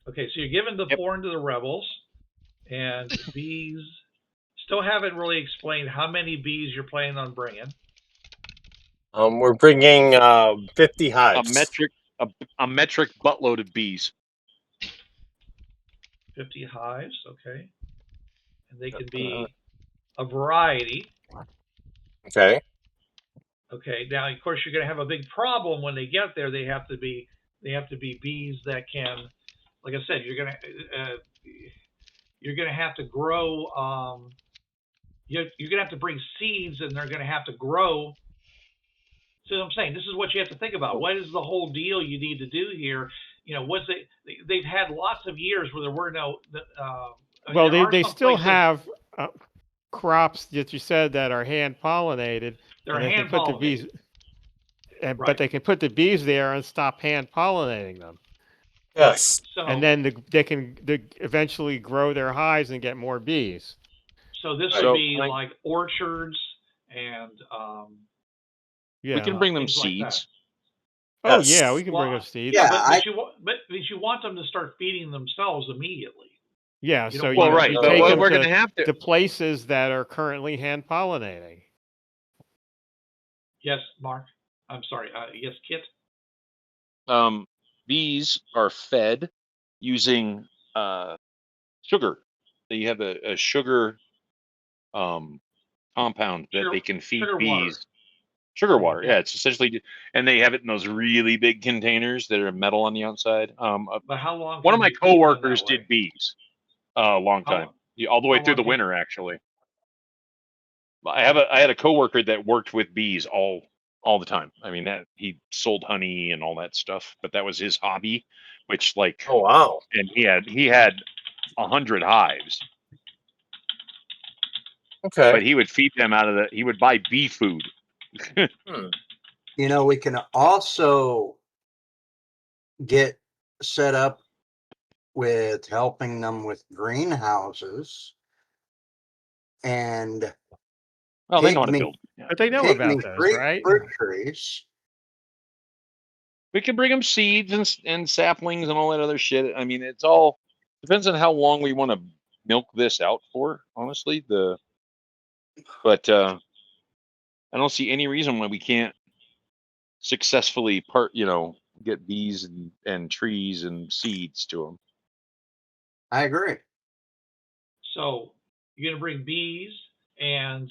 Okay, so you're giving the corn to the rebels, and bees. Still haven't really explained how many bees you're planning on bringing. We're bringing 50 hives. A metric buttload of bees. 50 hives, okay. And they can be a variety. Okay. Okay. Now, of course, you're going to have a big problem when they get there. They have to be bees that can, like I said, you're going to have to grow. You're going to have to bring seeds, and they're going to have to grow. So I'm saying this is what you have to think about. What is the whole deal you need to do here? They've had lots of years where there were no. Well, they still have crops that you said that are hand pollinated. They're hand pollinated. But they can put the bees there and stop hand pollinating them. Yes. So, and then they can eventually grow their hives and get more bees. So this would be like orchards and. We can bring them seeds. Like oh yeah, we can bring them seeds. Yeah, but you want them to start feeding themselves immediately. Yeah, so right. You take them we're going to have to places that are currently hand pollinating. Yes, Mark. I'm sorry. Yes, Kit. Bees are fed using sugar. They have a sugar compound that they can feed bees. Water. Sugar water, yeah. It's essentially, and they have it in those really big containers that are metal on the outside. But how long? One of my coworkers did bees a long time, all the way through the winter. Actually, I had a coworker that worked with bees all the time. I mean, that he sold honey and all that stuff, but that was his hobby. Which, like, oh wow, and he had 100 hives. Okay, but he would feed them he would buy bee food. We can also get set up with helping them with greenhouses and they know how to build. But they know about those, right? Fruit trees. We can bring them seeds and saplings and all that other shit. I mean, it's all depends on how long we want to milk this out for, honestly. But I don't see any reason why we can't successfully get bees and trees and seeds to them. I agree. So you're going to bring bees and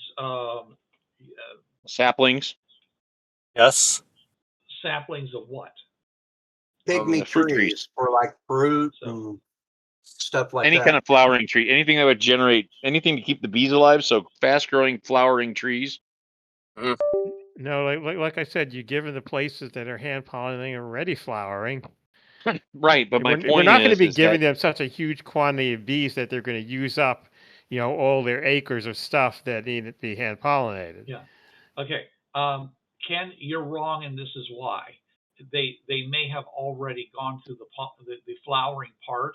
saplings. Yes. Saplings of what? Pygmy trees for like fruit and stuff like that. Any kind of flowering tree, anything that would generate anything to keep the bees alive. So fast-growing flowering trees. No, like I said, you give them the places that are hand pollinating and already flowering. Right, but my point is, we're not going to be giving them such a huge quantity of bees that they're going to use up, all their acres of stuff that need to be hand pollinated. Yeah. Okay. Ken, you're wrong, and this is why. They may have already gone through the flowering part.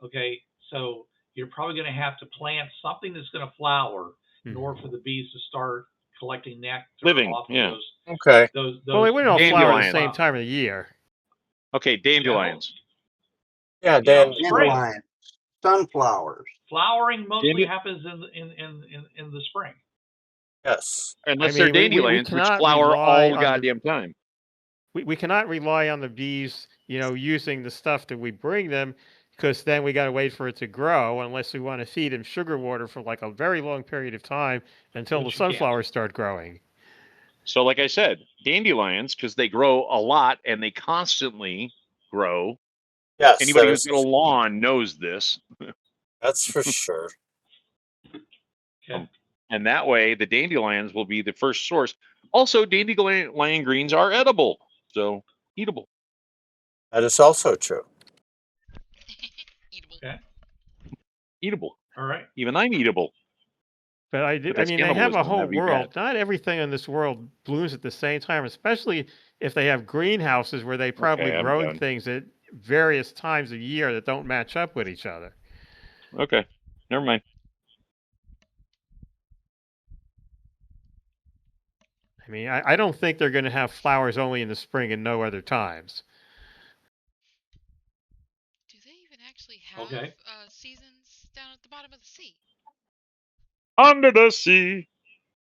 Okay, so you're probably going to have to plant something that's going to flower in order for the bees to start collecting nectar off of those. Okay. Those well, they wouldn't all flower at the same time of the year. Okay, dandelions. Yeah, dandelions, sunflowers. Flowering mostly happens in the spring. Yes. Unless they're dandelions, which flower all the goddamn time. We cannot rely on the bees, using the stuff that we bring them, because then we got to wait for it to grow, unless we want to feed them sugar water for like a very long period of time until the sunflowers start growing. So like I said, dandelions, because they grow a lot and they constantly grow. Yes. Anybody who's got a lawn knows this. That's for sure. Okay. And that way, the dandelions will be the first source. Also, dandelion greens are edible, so eatable. That is also true. Eatable. Okay. Eatable. All right. Even I'm eatable. But I mean, they have a whole world. Not everything in this world blooms at the same time, especially if they have greenhouses where they probably grow things at various times of year that don't match up with each other. Okay, never mind. I mean, I don't think they're going to have flowers only in the spring and no other times. Do they even actually have seasons down at the bottom of the sea? Under the sea.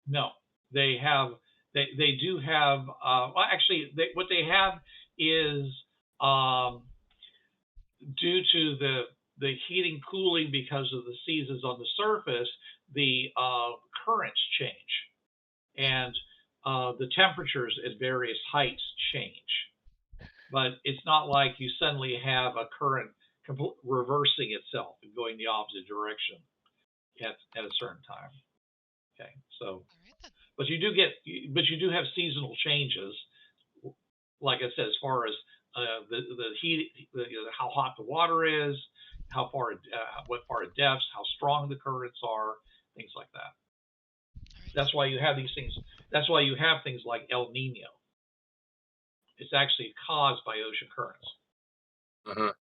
No, they have. They do have. Well, actually, what they have is due to the heating, cooling because of the seasons on the surface, the currents change, and the temperatures at various heights change. But it's not like you suddenly have a current reversing itself and going the opposite direction at a certain time. Okay, so, but you do have seasonal changes, like I said, as far as the heat, how hot the water is, how far, what part of depths, how strong the currents are, things like that. That's why you have these things. That's why you have things like El Nino. It's actually caused by ocean currents.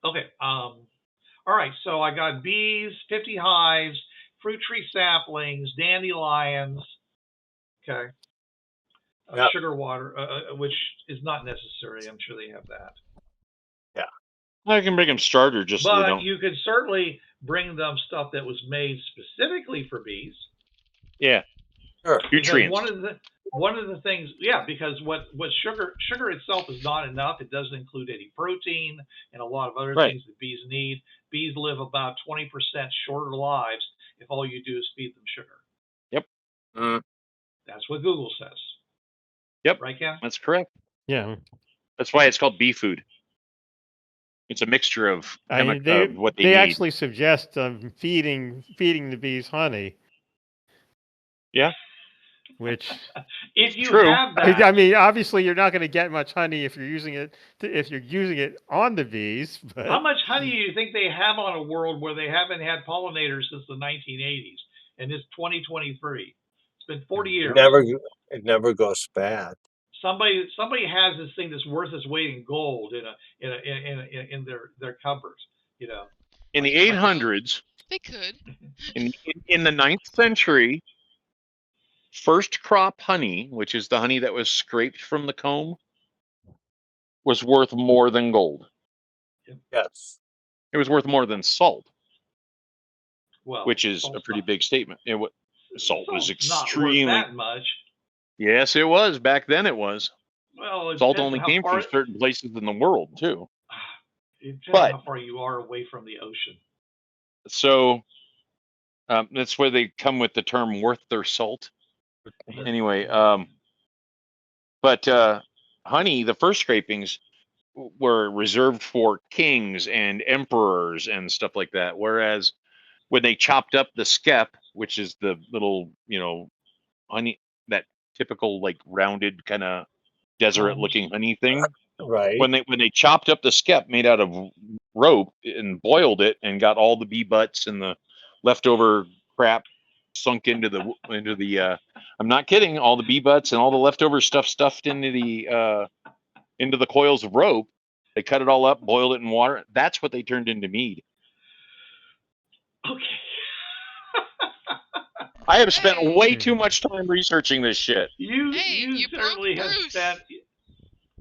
Okay. All right. So I got bees, 50 hives, fruit tree saplings, dandelions. Okay. Sugar water, which is not necessary. I'm sure they have that. Yeah. I can bring them starter just so they don't. But you could certainly bring them stuff that was made specifically for bees. Yeah. Sure. Nutrients. One of the things, because what sugar itself is not enough. It doesn't include any protein and a lot of other things that bees need. Bees live about 20% shorter lives if all you do is feed them sugar. Yep. That's what Google says. Yep. Right, Ken? That's correct. Yeah. That's why it's called bee food. It's a mixture of what they They need. actually suggest feeding the bees honey. Yeah. Which, if you have that, I mean, obviously you're not going to get much honey if you're using it on the bees. But how much honey do you think they have on a world where they haven't had pollinators since the 1980s, and it's 2023? It's been 40 years. It never goes bad. Somebody has this thing that's worth its weight in gold in their cupboards. In the 800s, they could. In the 9th century. First crop honey, which is the honey that was scraped from the comb, was worth more than gold. Yes. It was worth more than salt, which is a pretty big statement. Salt was extremely not worth that much. Yes, it was. Back then it was. Well, it Salt depends only on how came far. from certain places in the world too. It depends But on how far you are away from the ocean. so that's where they come with the term "worth their salt." Anyway, but honey, the first scrapings were reserved for kings and emperors and stuff like that. Whereas when they chopped up the skep, which is the little, honey, that typical like rounded kind of desert looking honey thing. Right. When they chopped up the skep made out of rope and boiled it and got all the bee butts and the leftover crap sunk into the I'm not kidding, all the bee butts and all the leftover stuff stuffed into the coils of rope. They cut it all up, boiled it in water. That's what they turned into mead. Okay. I have spent way too much time researching this shit. You certainly broke have Bruce. spent.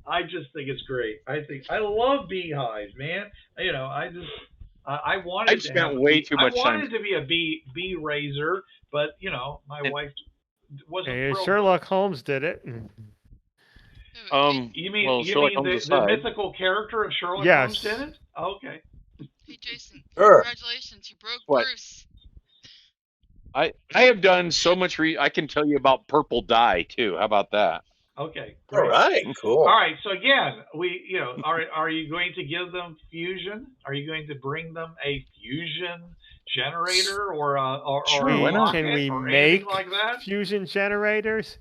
I just think it's great. I love beehives, man. I wanted I've to spent have way too much I wanted time. to be a bee raiser, but my wife wasn't Hey, thrilled. Sherlock Holmes did it. You mean Holmes the mythical character of Sherlock Holmes did it? Oh, okay. Hey, Jason. Sure. Congratulations, you broke What? Bruce. I have done so much I can tell you about purple dye too. How about that? Okay, All great. right, cool. All right, so again, are you going to give them fusion? Are you going to bring them a fusion generator or a rocket Can we or make anything like that? fusion generators?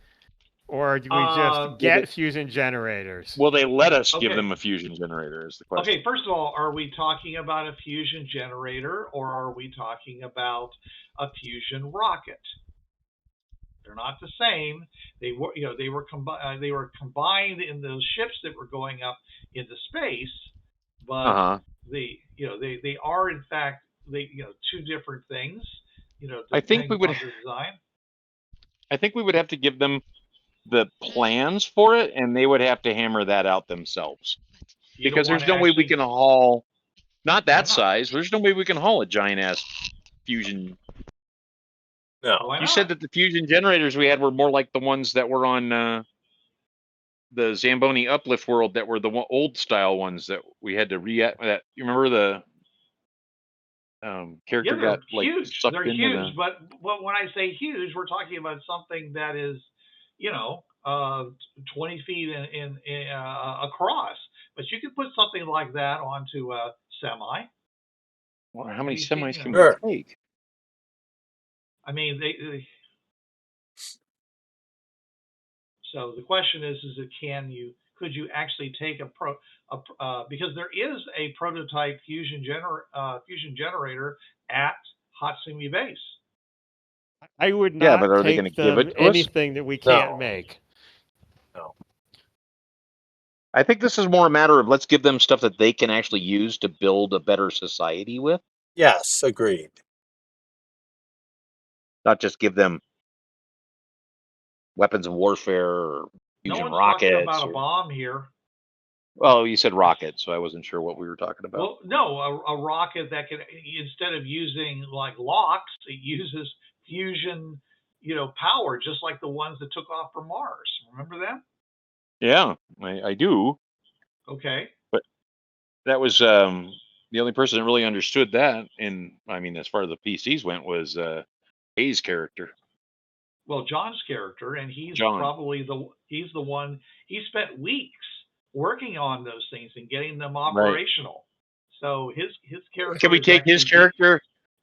Or do we just get fusion generators? Will they let us give them a fusion generator is the question. Okay, first of all, are we talking about a fusion generator or are we talking about a fusion rocket? They're not the same. They were combined in those ships that were going up into space, but they are in fact two different things. I think we would. Design. I think we would have to give them the plans for it, and they would have to hammer that out themselves. Because there's no way we can haul, not that size. There's no way we can haul a giant ass fusion. No. You said that the fusion generators we had were more like the ones that were on the Zamboni Uplift World, that were the old style ones that we had to that you remember the character got like huge. sucked They're into huge, but when I say huge, we're talking about something that is 20 feet in across. But you could put something like that onto a semi. Well, how many semis can we take? I mean, so the question is could you actually take because there is a prototype fusion generator at Hatsumi Base. I would not but are they take going to give it to anything that we can't make. No. I think this is more a matter of let's give them stuff that they can actually use to build a better society with. Yes, agreed. Not just give them weapons of warfare or fusion rockets. Talking about a bomb here. Well, you said rocket, so I wasn't sure what we were talking about. Well, no, a rocket that can, instead of using like LOX, it uses fusion, power, just like the ones that took off from Mars. Remember them? Yeah, I do. Okay. But that was the only person that really understood that, and I mean, as far as the PCs went, was Hayes' character. Well, John's character, and he's John. probably he's the one. He spent weeks working on those things and getting them operational. Right. So his character. Can we take his character?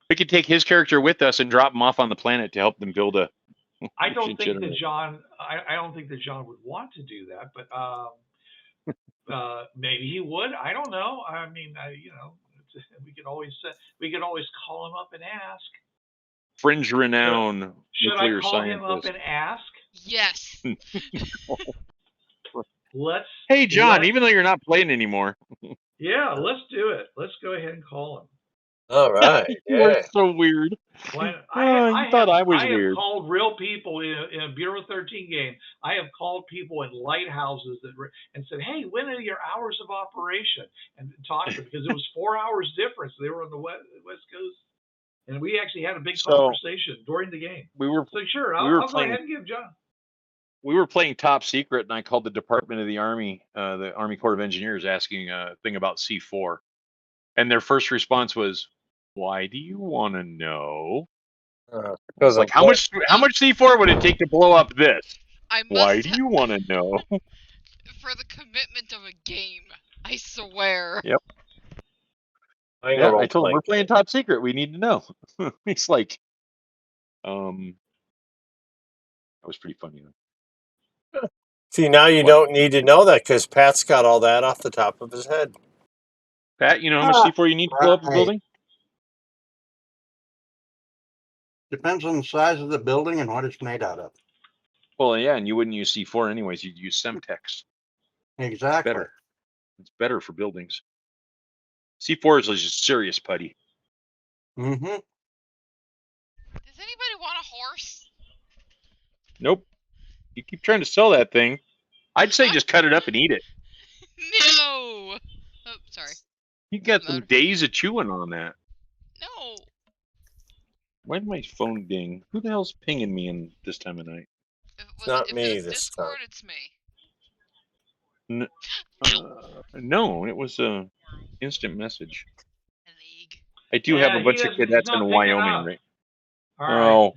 We could take his character with us and drop him off on the planet to help them build a. I don't think that John. I don't think that John would want to do that, but maybe he would. I don't know. I mean, we could always call him up and ask. Fringe renown nuclear call scientist. Him up and ask? Yes. Hey, John. Even though you're not playing anymore. Yeah, let's do it. Let's go ahead and call him. All right. You are so weird. I thought I was weird. I have called real people in a Bureau 13 game. I have called people in lighthouses and said, "Hey, when are your hours of operation?" And talked to them because it was 4 hours difference. They were on the West Coast, and we actually had a big conversation during the game. I'll go ahead and give John. we were playing Top Secret, and I called the Department of the Army Corps of Engineers, asking a thing about C4, and their first response was, "Why do you want to know?" It's like, how much C4 would it take to blow up this? Why do you want to know? For the commitment of a game, I swear. Yep. Yeah, I told him we're playing Top Secret. We need to know. He's like, that was pretty funny. See, now you don't need to know that because Pat's got all that off the top of his head. Pat, you know how much C4 you need to blow up a building? Depends on the size of the building and what it's made out of. Well, yeah, and you wouldn't use C4 anyways. You'd use Semtex. Exactly. It's better for buildings. C4 is just serious putty. Mm-hmm. Does anybody want a horse? Nope. You keep trying to sell that thing. I'd say just cut it up and eat it. No. Oh, sorry. You got some days of chewing on that. No. Why did my phone ding? Who the hell's pinging me in this time of night? Not me this time. Discord, it's me. No, it was a instant message. A league. I do have a bunch of cadets in Wyoming, right? All right.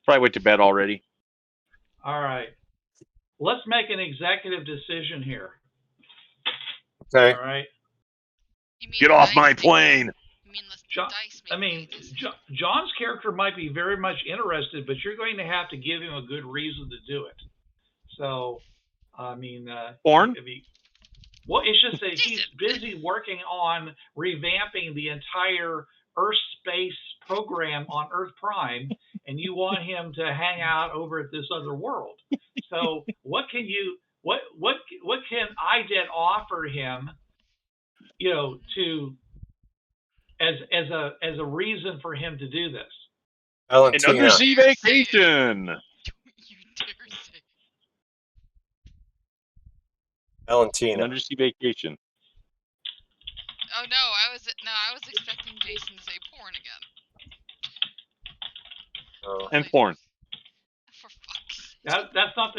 Probably went to bed already. All right. Let's make an executive decision here. Okay. All right. Get off my plane. John's character might be very much interested, but you're going to have to give him a good reason to do it. So, Born? Well, it's just that he's busy working on revamping the entire Earth space program on Earth Prime, and you want him to hang out over at this other world. So, what can IDET offer him? As a reason for him to do this. Valentina. An undersea vacation. You dare say. Valentina. An undersea vacation. Oh no, I was expecting Jason to say porn again. And porn. For fuck's sake. That's not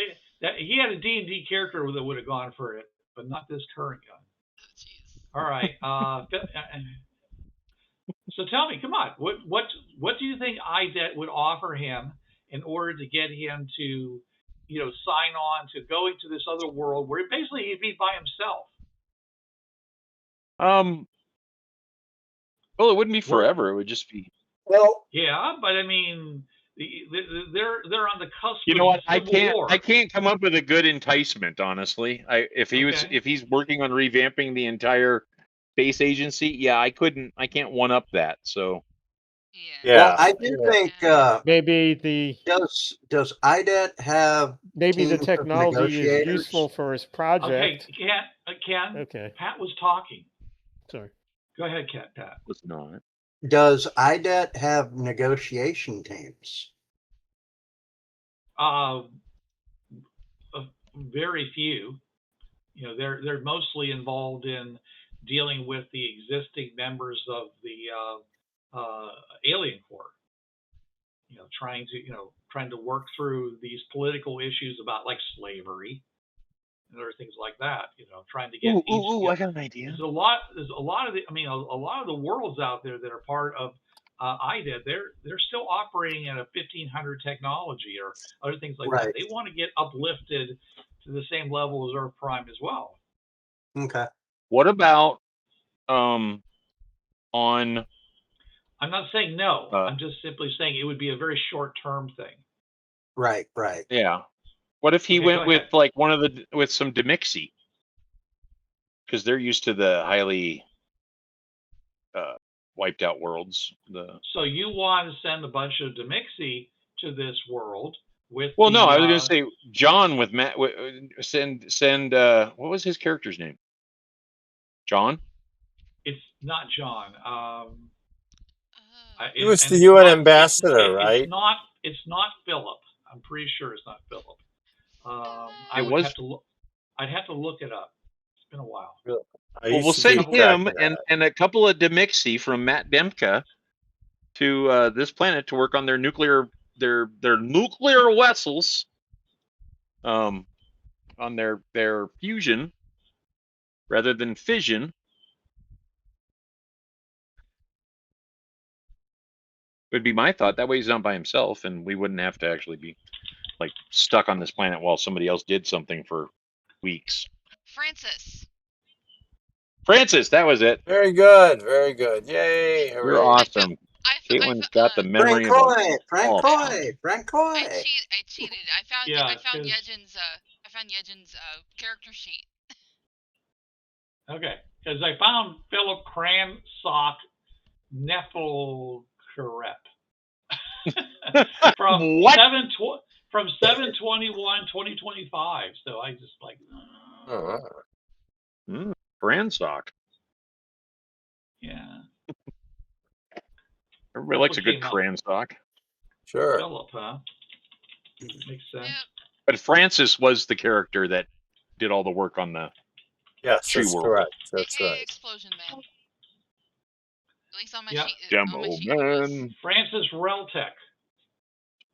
he had a D&D character that would have gone for it, but not this current guy. Oh jeez. All right. So tell me, come on, what do you think IDET would offer him in order to get him to, sign on to going to this other world where basically he'd be by himself? Well, it wouldn't be forever. It would just be. Well, yeah, but I mean, they're on the cusp. You know what? I can't come up with a good enticement, honestly. If he's working on revamping the entire space agency, yeah, I can't one up that. So yeah. Well, I do think maybe does IDET have the technology is useful for his project. Okay, Ken. Okay. Pat was talking. Sorry. Go ahead, Pat. Was not. Does IDET have negotiation teams? Very few. They're mostly involved in dealing with the existing members of the Alien Corps. Trying to work through these political issues about like slavery and other things like that. Trying to get. I got an idea. There's a lot of the. a lot of the worlds out there that are part of IDET. They're still operating at a 1500 technology or other things like that. They want to get uplifted to the same level as Earth Prime as well. Okay. What about on? I'm not saying no. I'm just simply saying it would be a very short-term thing. Right. Yeah. What if he went with like with some Demixi? Because they're used to the highly wiped out worlds. So you want to send a bunch of Demixi to this world with? Well, no, I was going to say John with Matt. Send. What was his character's name? John. It's not John. He was the UN ambassador, right? It's not Philip. I'm pretty sure it's not Philip. I'd have to look it up. It's been a while. Well, we'll send him and a couple of Demixi from Matt Demka to this planet to work on their nuclear vessels on their fusion rather than fission. Would be my thought. That way he's not by himself, and we wouldn't have to actually be like stuck on this planet while somebody else did something for weeks. Francis, that was it. Very good, very good. Yay! You're Hooray. awesome. Caitlin's got the memory of a Frank Coy. I cheated. I found Yeah, I found Yejin's character sheet. Okay, because I found Philip Cransock Nefelkaret from What? 7/21/2025. So I just like. Cransock. Yeah. Everybody likes a good Cransock. Sure. Philip, huh? Makes sense. Yep. But Francis was the character that did all the work on the tree that's world. correct. That's AKA right. Explosion Man. At least on my Yeah. sheet. Demo on my sheet it was. Man. Francis Reltec.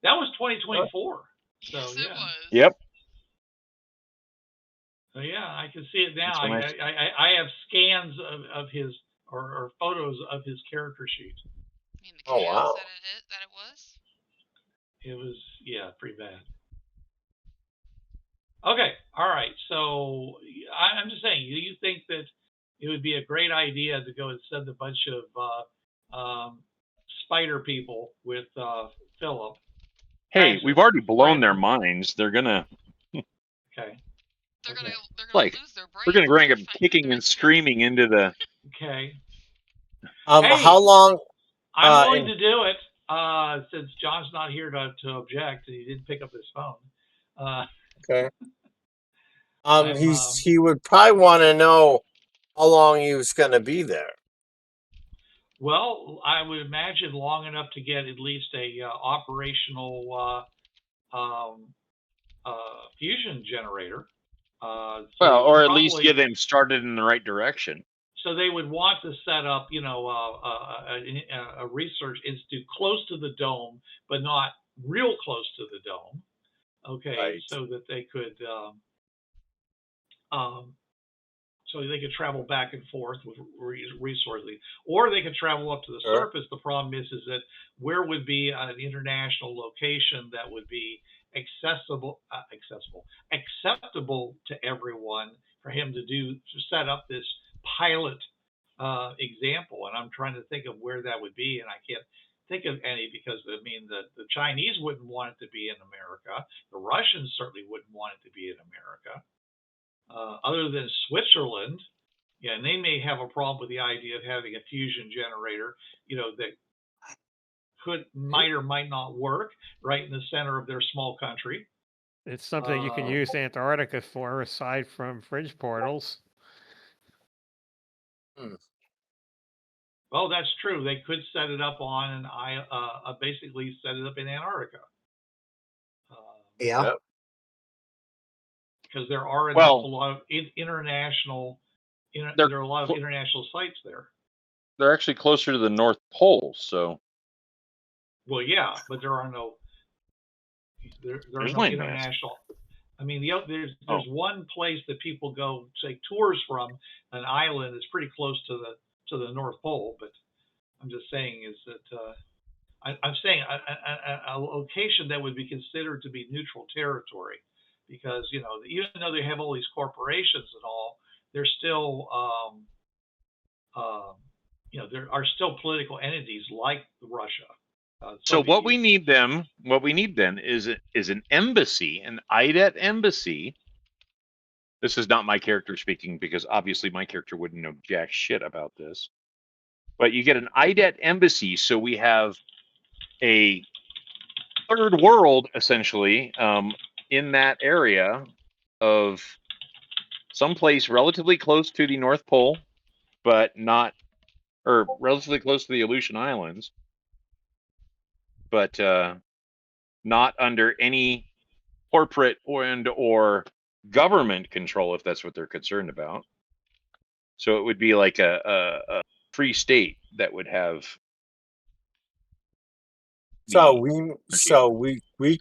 That was 2024. So Yes, yeah. it was. Yep. So yeah, I can see it now. That's when I have scans of his or photos of his character sheet. I mean, the Oh, chaos wow. that it was. It was, yeah, pretty bad. Okay, all right. So I'm just saying, do you think that it would be a great idea to go and send a bunch of spider people with Philip? Hey, we've already blown their minds. They're gonna. Okay. They're gonna Like, lose their brains. we're gonna bring them kicking and screaming into the. Okay. Hey, how long? I'm willing to do it. Since John's not here to object, and he didn't pick up his phone. Okay. He would probably want to know how long he was going to be there. Well, I would imagine long enough to get at least a operational fusion generator. Or at least get them started in the right direction. So they would want to set up, a research institute close to the dome, but not real close to the dome. Okay, right. So that they could, travel back and forth with resources, or they could travel up to the surface. The problem is that where would be an international location that would be acceptable to everyone for him to set up this pilot example. And I'm trying to think of where that would be, and I can't think of any because the Chinese wouldn't want it to be in America. The Russians certainly wouldn't want it to be in America. Other than Switzerland, and they may have a problem with the idea of having a fusion generator, that might or might not work right in the center of their small country. It's something you can use Antarctica for, aside from fringe portals. Well, that's true. They could set it up on basically set it up in Antarctica. Yeah. Because there are a lot of international, there are a lot of international sites there. They're actually closer to the North Pole, so. Well, yeah, but there are no. There's no international. I mean, there's one place that people go take tours from, an island that's pretty close to the North Pole. But I'm just saying is that I'm saying a location that would be considered to be neutral territory, because even though they have all these corporations and all, they're still there are still political entities like Russia. So what we need then is an embassy, an IDET embassy. This is not my character speaking, because obviously my character wouldn't know jack shit about this. But you get an IDET embassy, so we have a third world essentially in that area of someplace relatively close to the North Pole, but not, or relatively close to the Aleutian Islands, but not under any corporate or government control, if that's what they're concerned about. So it would be like a free state that would have. So we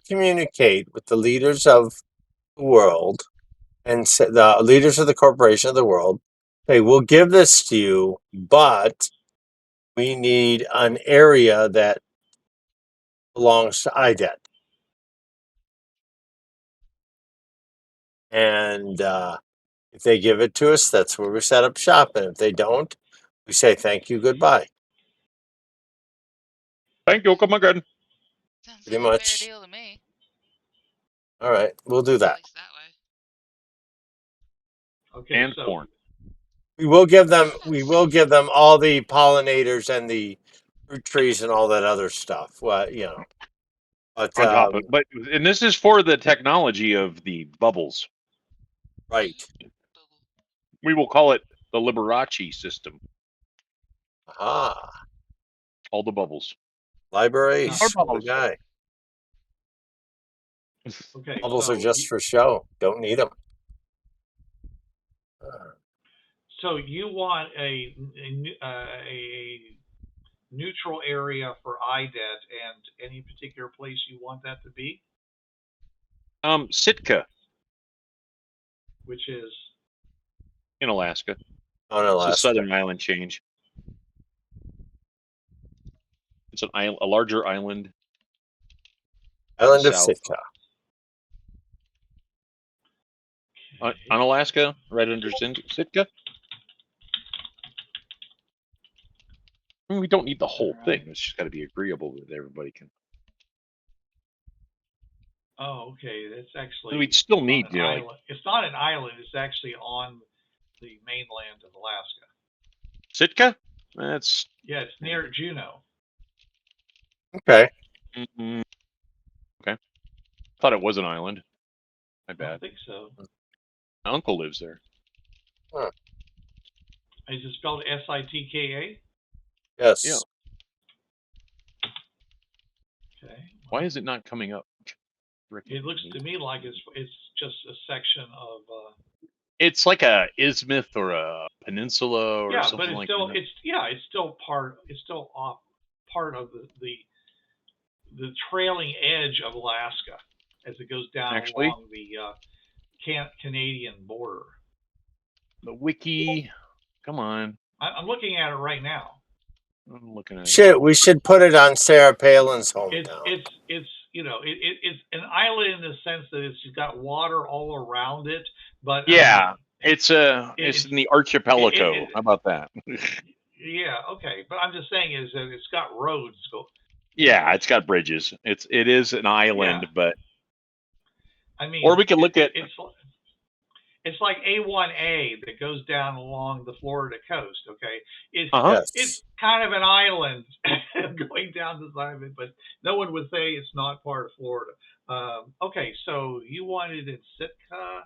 communicate with the leaders of world and say, the leaders of the corporation of the world say, we'll give this to you, but we need an area that belongs to IDET. And if they give it to us, that's where we set up shop. And if they don't, we say thank you, goodbye. Thank you, come again. Sounds Pretty like a much. fair deal to me. All right, we'll do At that. least that way. Okay, And so corn. We will give them all the pollinators and the fruit trees and all that other stuff. Well, you know. But On top of it. And this is for the technology of the bubbles. right. We will call it the Liberace system. Ah. All the bubbles. Library. Now- What a guy. Okay, Bubbles so are just for show. Don't need them. So you want a neutral area for IDET, and any particular place you want that to be? Sitka Which is in Alaska. On It's Alaska. a southern island change. It's an island, a larger island. Island of south. Sitka. On Alaska, right under Sitka. I mean, we don't need the whole thing. It's just got to be agreeable that everybody can. Oh, okay. That's actually. We'd still need, you know, like, it's not an island. It's actually on the mainland of Alaska. Sitka. That's Yeah, it's near Juneau. Okay. Okay. Thought it was an island. My I don't bad. think so. My uncle lives there. Huh. Is it spelled Sitka? Yes. Yeah. Okay. Why is it not coming up? It looks to me like it's just a section of. It's like a isthmus or a peninsula or Yeah, something but it's like still that. it's still part. It's still off part of the trailing edge of Alaska as it goes down Actually? along the Canadian border. The wiki. Come on. I'm looking at it right now. I'm looking at Shit, we should put it on Sarah Palin's hometown. It's you know it's an island in the sense that it's got water all around it, but yeah, it's in the archipelago. How about that? Yeah, okay, but I'm just saying is that it's got roads. Yeah, it's got bridges. It is an island, Yeah. but I mean, or we could look at it's like A1A that goes down along the Florida coast. Okay, it's it's kind of an island going down the side of it, but no one would say it's not part of Florida. Okay, so you wanted in Sitka.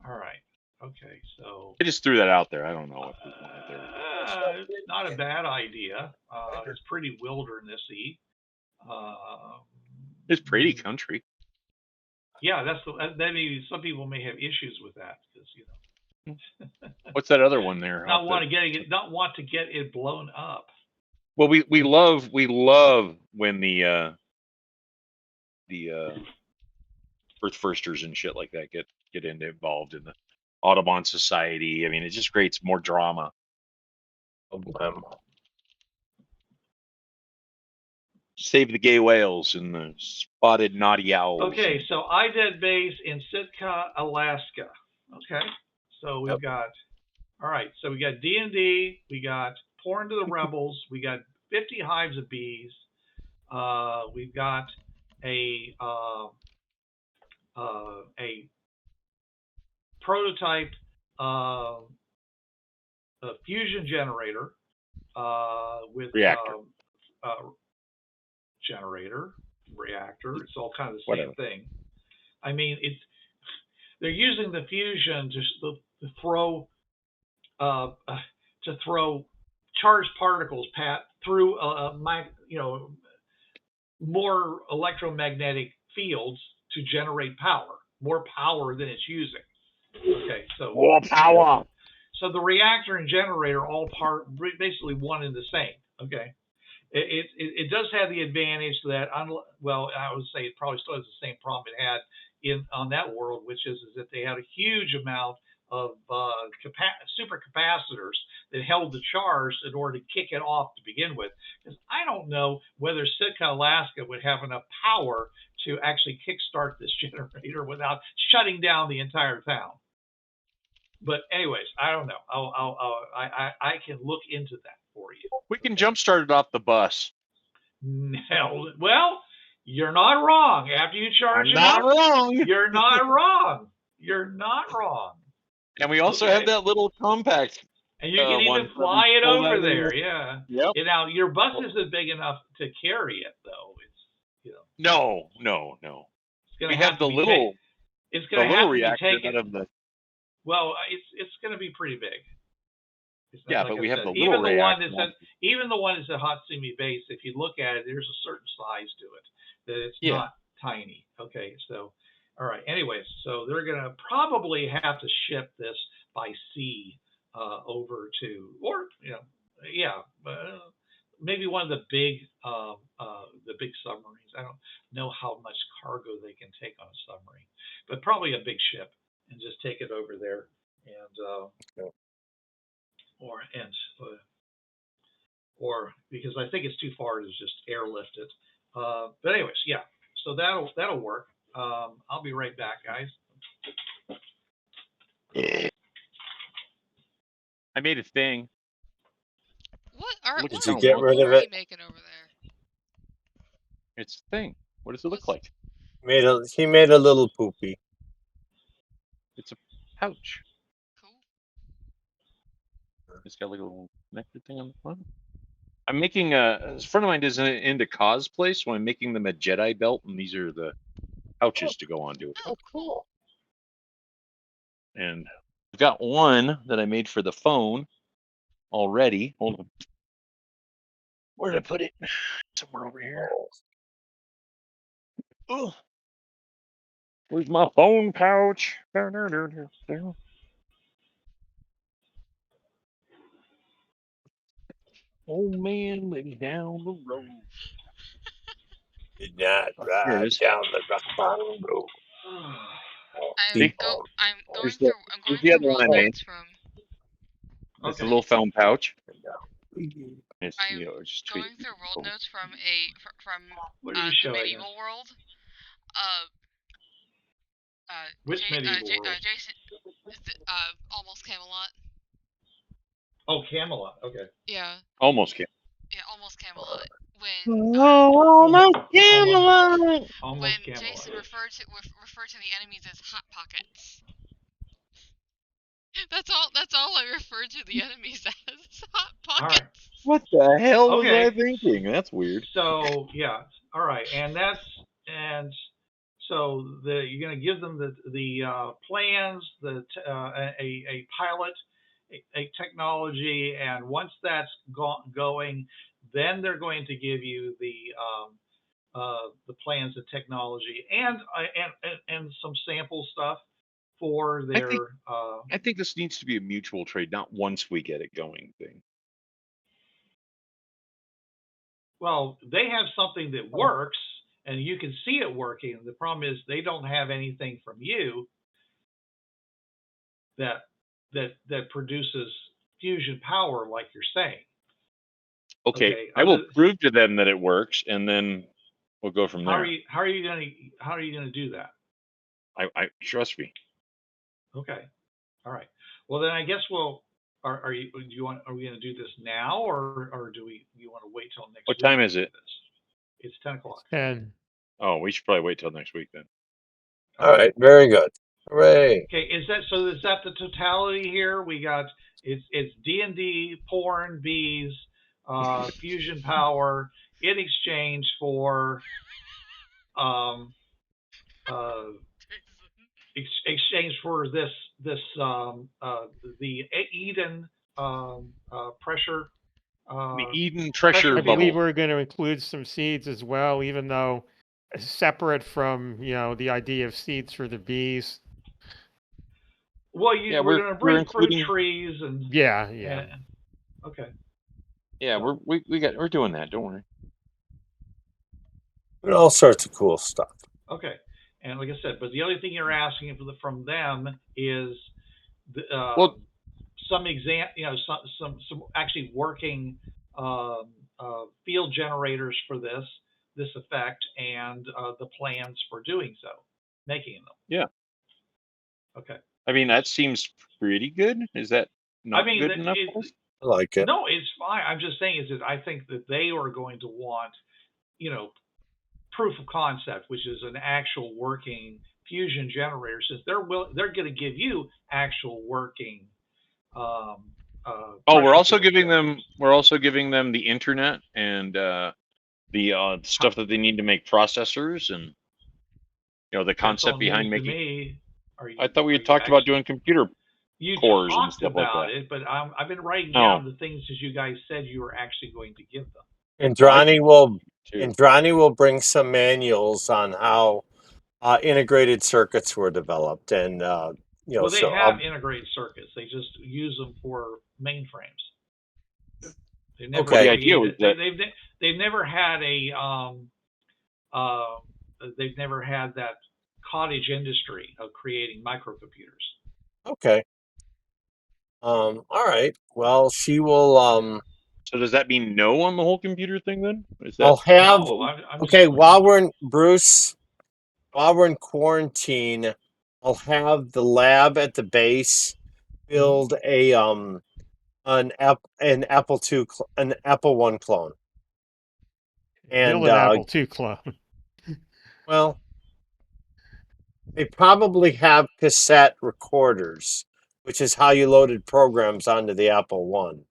All right. Okay, so I just threw that out there. I don't know if we wanted there. it's not a bad idea. It's pretty wildernessy. It's pretty country. Yeah, that maybe some people may have issues with that because What's that other one there? not want to get it blown up. Well, we love when the Earth Firsters and shit like that get involved in the Audubon Society. I mean, it just creates more drama. Save the gay whales and the spotted naughty owls. Okay, so IDET base in Sitka, Alaska. Okay, so we've got, all right, so we got D&D, we got Porn to the Rebels, we got 50 hives of bees, we've got a prototype a fusion generator with reactor. Reactor. It's all kind of the Whatever. same thing. I mean, they're using the fusion to throw charged particles through more electromagnetic fields to generate power, more power than it's using. Okay, so more power. So the reactor and generator all basically one and the same. Okay. It does have the advantage that, I would say it probably still has the same problem it had on that world, which is that they had a huge amount of supercapacitors that held the charge in order to kick it off to begin with. Because I don't know whether Sitka, Alaska would have enough power to actually kickstart this generator without shutting down the entire town. But anyways, I don't know. I can look into that for you. We can jumpstart it off the bus. No, well, you're not wrong. After you charge I'm it not up, wrong. you're not wrong. You're not wrong. And we also have that little compact. And you can even fly it over there. Yeah. Yep. Now your bus isn't big enough to carry it, though. It's No. We have the little. It's going to have to be taken. Out of the. Well, it's going to be pretty big. Yeah, but we have the little reactor. Even the one that's at Hathaway base, if you look at it, there's a certain size to it that it's not tiny. Okay, so all right. Anyways, so they're going to probably have to ship this by sea over to, or maybe one of the big submarines. I don't know how much cargo they can take on a submarine, but probably a big ship and just take it over there and. Or because I think it's too far to just airlift it. But anyways, yeah. So that'll work. I'll be right back, guys. I made a thing. What did you get rid of it? Making over there? It's a thing. What does it look like? He made a little poopy. It's a pouch. Cool. It's got like a little connected thing on the front. I'm making a friend of mine is into cosplay, so I'm making them a Jedi belt, and these are the pouches to go onto it. Oh, cool. And I've got one that I made for the phone already. Hold on. Where did I put it? Somewhere over here. Oh. Where's my phone pouch? Old man living down the road. Did not ride down the road. I'm going through road notes from. It's a little phone pouch. It's, I'm going through world notes from the medieval world. Which medieval world? Jason, almost Camelot. Oh, Camelot. Okay. Yeah. Almost Camelot. Yeah, almost Camelot. Almost Camelot. When Jason referred to the enemies as hot pockets. That's all I referred to the enemies as. Hot pockets. Right. What the hell was I thinking? That's weird. So yeah, all right, so you're going to give them the plans, a pilot, a technology, and once that's going, then they're going to give you the plans and technology and some sample stuff for their. I think this needs to be a mutual trade, not once we get it going thing. Well, they have something that works, and you can see it working. The problem is they don't have anything from you that produces fusion power like you're saying. Okay. I will prove to them that it works, and then we'll go from there. How are you gonna do that? I trust me. Okay. All right. Well, then I guess are we going to do this now, or do you want to wait till next week? What time is it? It's 10 o'clock. 10. Oh, we should probably wait till next week then. All right. Very good. Hooray. Okay. Is that the totality here? We got it's D&D, porn, bees, fusion power in exchange for exchange for this the Eden pressure. The Eden pressure I bubble. believe we're going to include some seeds as well, even though separate from the idea of seeds for the bees. Well, we're going to bring fruit trees and yeah. Okay. Yeah, we're doing that. Don't worry. All sorts of cool stuff. Okay. And like I said, but the only thing you're asking from them is some some actually working field generators for this effect, and the plans for doing so, making them. Yeah. Okay. I mean, that seems pretty good. Is that not good enough? I like it. No, it's fine. I'm just saying is that I think that they are going to want, proof of concept, which is an actual working fusion generator, since they're going to give you actual working. We're also giving them the internet and the stuff that they need to make processors, and the concept behind making. I thought we had talked about doing computer cores and stuff like that. It, but I've been writing down the things that you guys said you were actually going to give them. Indrani will bring some manuals on how integrated circuits were developed, and well, they have integrated circuits. They just use them for mainframes. They've never the idea was that they've never had they've never had that cottage industry of creating microcomputers. Okay. All right. Well, she will. So does that mean no on the whole computer thing then? I'll have. No, okay. While we're in quarantine, I'll have the lab at the base build an Apple II, an Apple One clone. And build an Apple II clone. Well, they probably have cassette recorders, which is how you loaded programs onto the Apple One.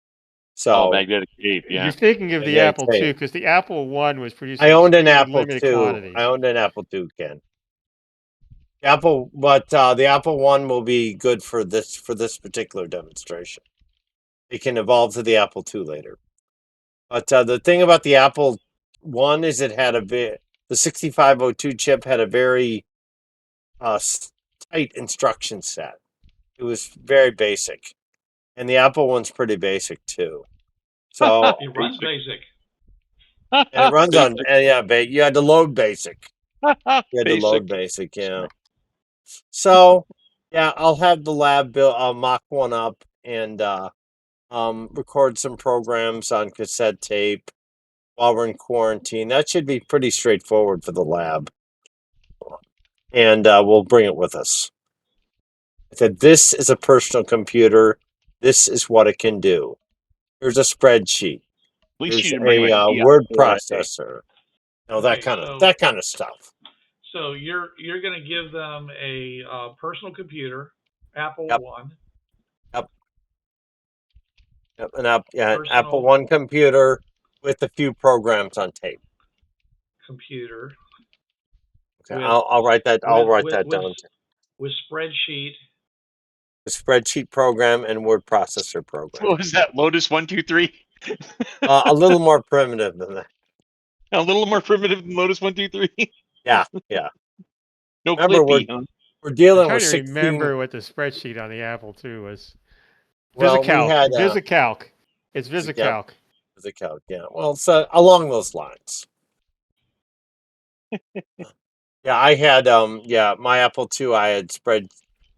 So magnetic tape, yeah. You're thinking of the Apple II, because the Apple One was producing. I owned an Apple II. I owned an Apple II, Ken. The Apple One will be good for this particular demonstration. It can evolve to the Apple II later. But the thing about the Apple One is it had the 6502 chip had a very tight instruction set. It was very basic, and the Apple One's pretty basic too. So it runs basic. And it runs on you had to load basic. You had to load basic, yeah. So yeah, I'll have the lab build. I'll mock one up and record some programs on cassette tape while we're in quarantine. That should be pretty straightforward for the lab, and we'll bring it with us. I said, this is a personal computer. This is what it can do. Here's a spreadsheet. There's a word processor. That kind of stuff. So you're going to give them a personal computer, Apple One. Yep, an Apple One computer with a few programs on tape. Computer. Okay, I'll write that. I'll write that down. With spreadsheet. A spreadsheet program and word processor program. What was that? Lotus 1-2-3? A little more primitive than that. A little more primitive than Lotus 1-2-3. Yeah. No Clippy, huh? We're dealing with 16. Remember what the spreadsheet on the Apple II was. Well, VisiCalc. VisiCalc. It's VisiCalc. VisiCalc, yeah. Well, so along those lines. Yeah, I had my Apple II. I had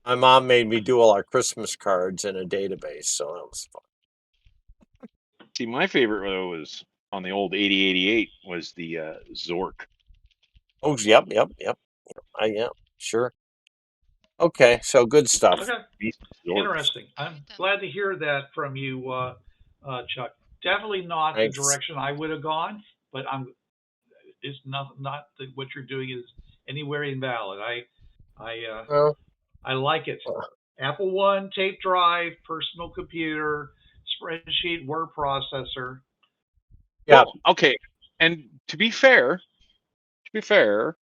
my mom made me do all our Christmas cards in a database, so that was fun. See, my favorite though was on the old 8088 was the Zork. Oh, yep. Sure. Okay, so good stuff. Okay. Interesting. I'm glad to hear that from you, Chuck. Definitely not the direction I would have gone, but it's not that what you're doing is anywhere invalid. I like it. Apple One, tape drive, personal computer, spreadsheet, word processor. Yeah. Well, okay. And to be fair, the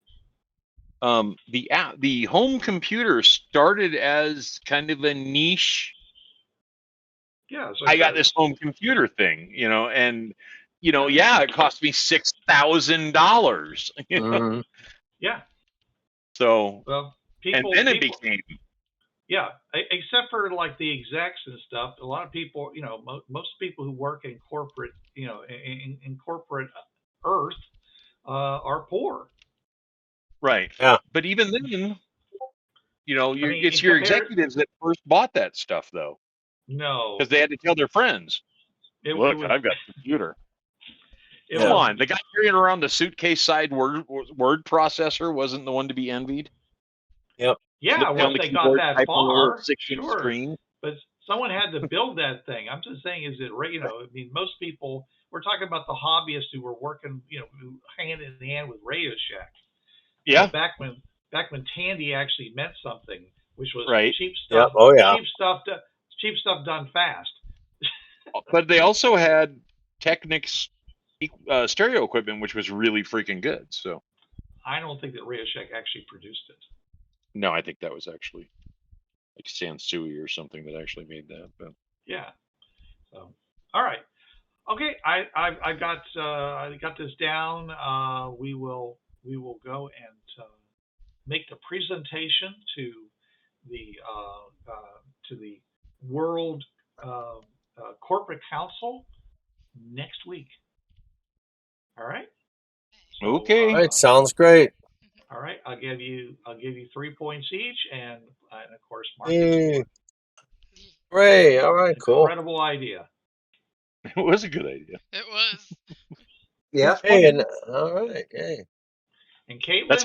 home computer started as kind of a niche. Yeah. I got this home computer thing, and it cost me $6,000. Mm-hmm. Yeah. So and then it became. Yeah, except for like the execs and stuff, a lot of people, most people who work in corporate, in corporate Earth, are poor. Right. Yeah. But even then, it's in your executives that first bought that stuff, though. No. Because they had to tell their friends, look, I've got a computer. Come on. The guy carrying around the suitcase side word processor wasn't the one to be envied. Yep. Yeah, once they got that far, sure. Screen. But someone had to build that thing. I'm just saying, is it, I mean, most people, we're talking about the hobbyists who were working, who hand in hand with Radio Shack. Yeah. Back when Tandy actually meant something, which was cheap Yep. stuff. Oh yeah. Cheap stuff done fast. But they also had Technics stereo equipment, which was really freaking good. So I don't think that Radio Shack actually produced it. No, I think that was actually like Sansui or something that actually made that. But yeah. So all right. Okay, I got this down. We will go and make the presentation to the World Corporate Council next week. All right. So, okay. All right. Sounds great. All right. I'll give you 3 points each, and of course, Mark. Great. All right. Cool. Incredible idea. It was a good idea. It was. Yeah. Hey, and all right. Hey. And Kaitlin. That's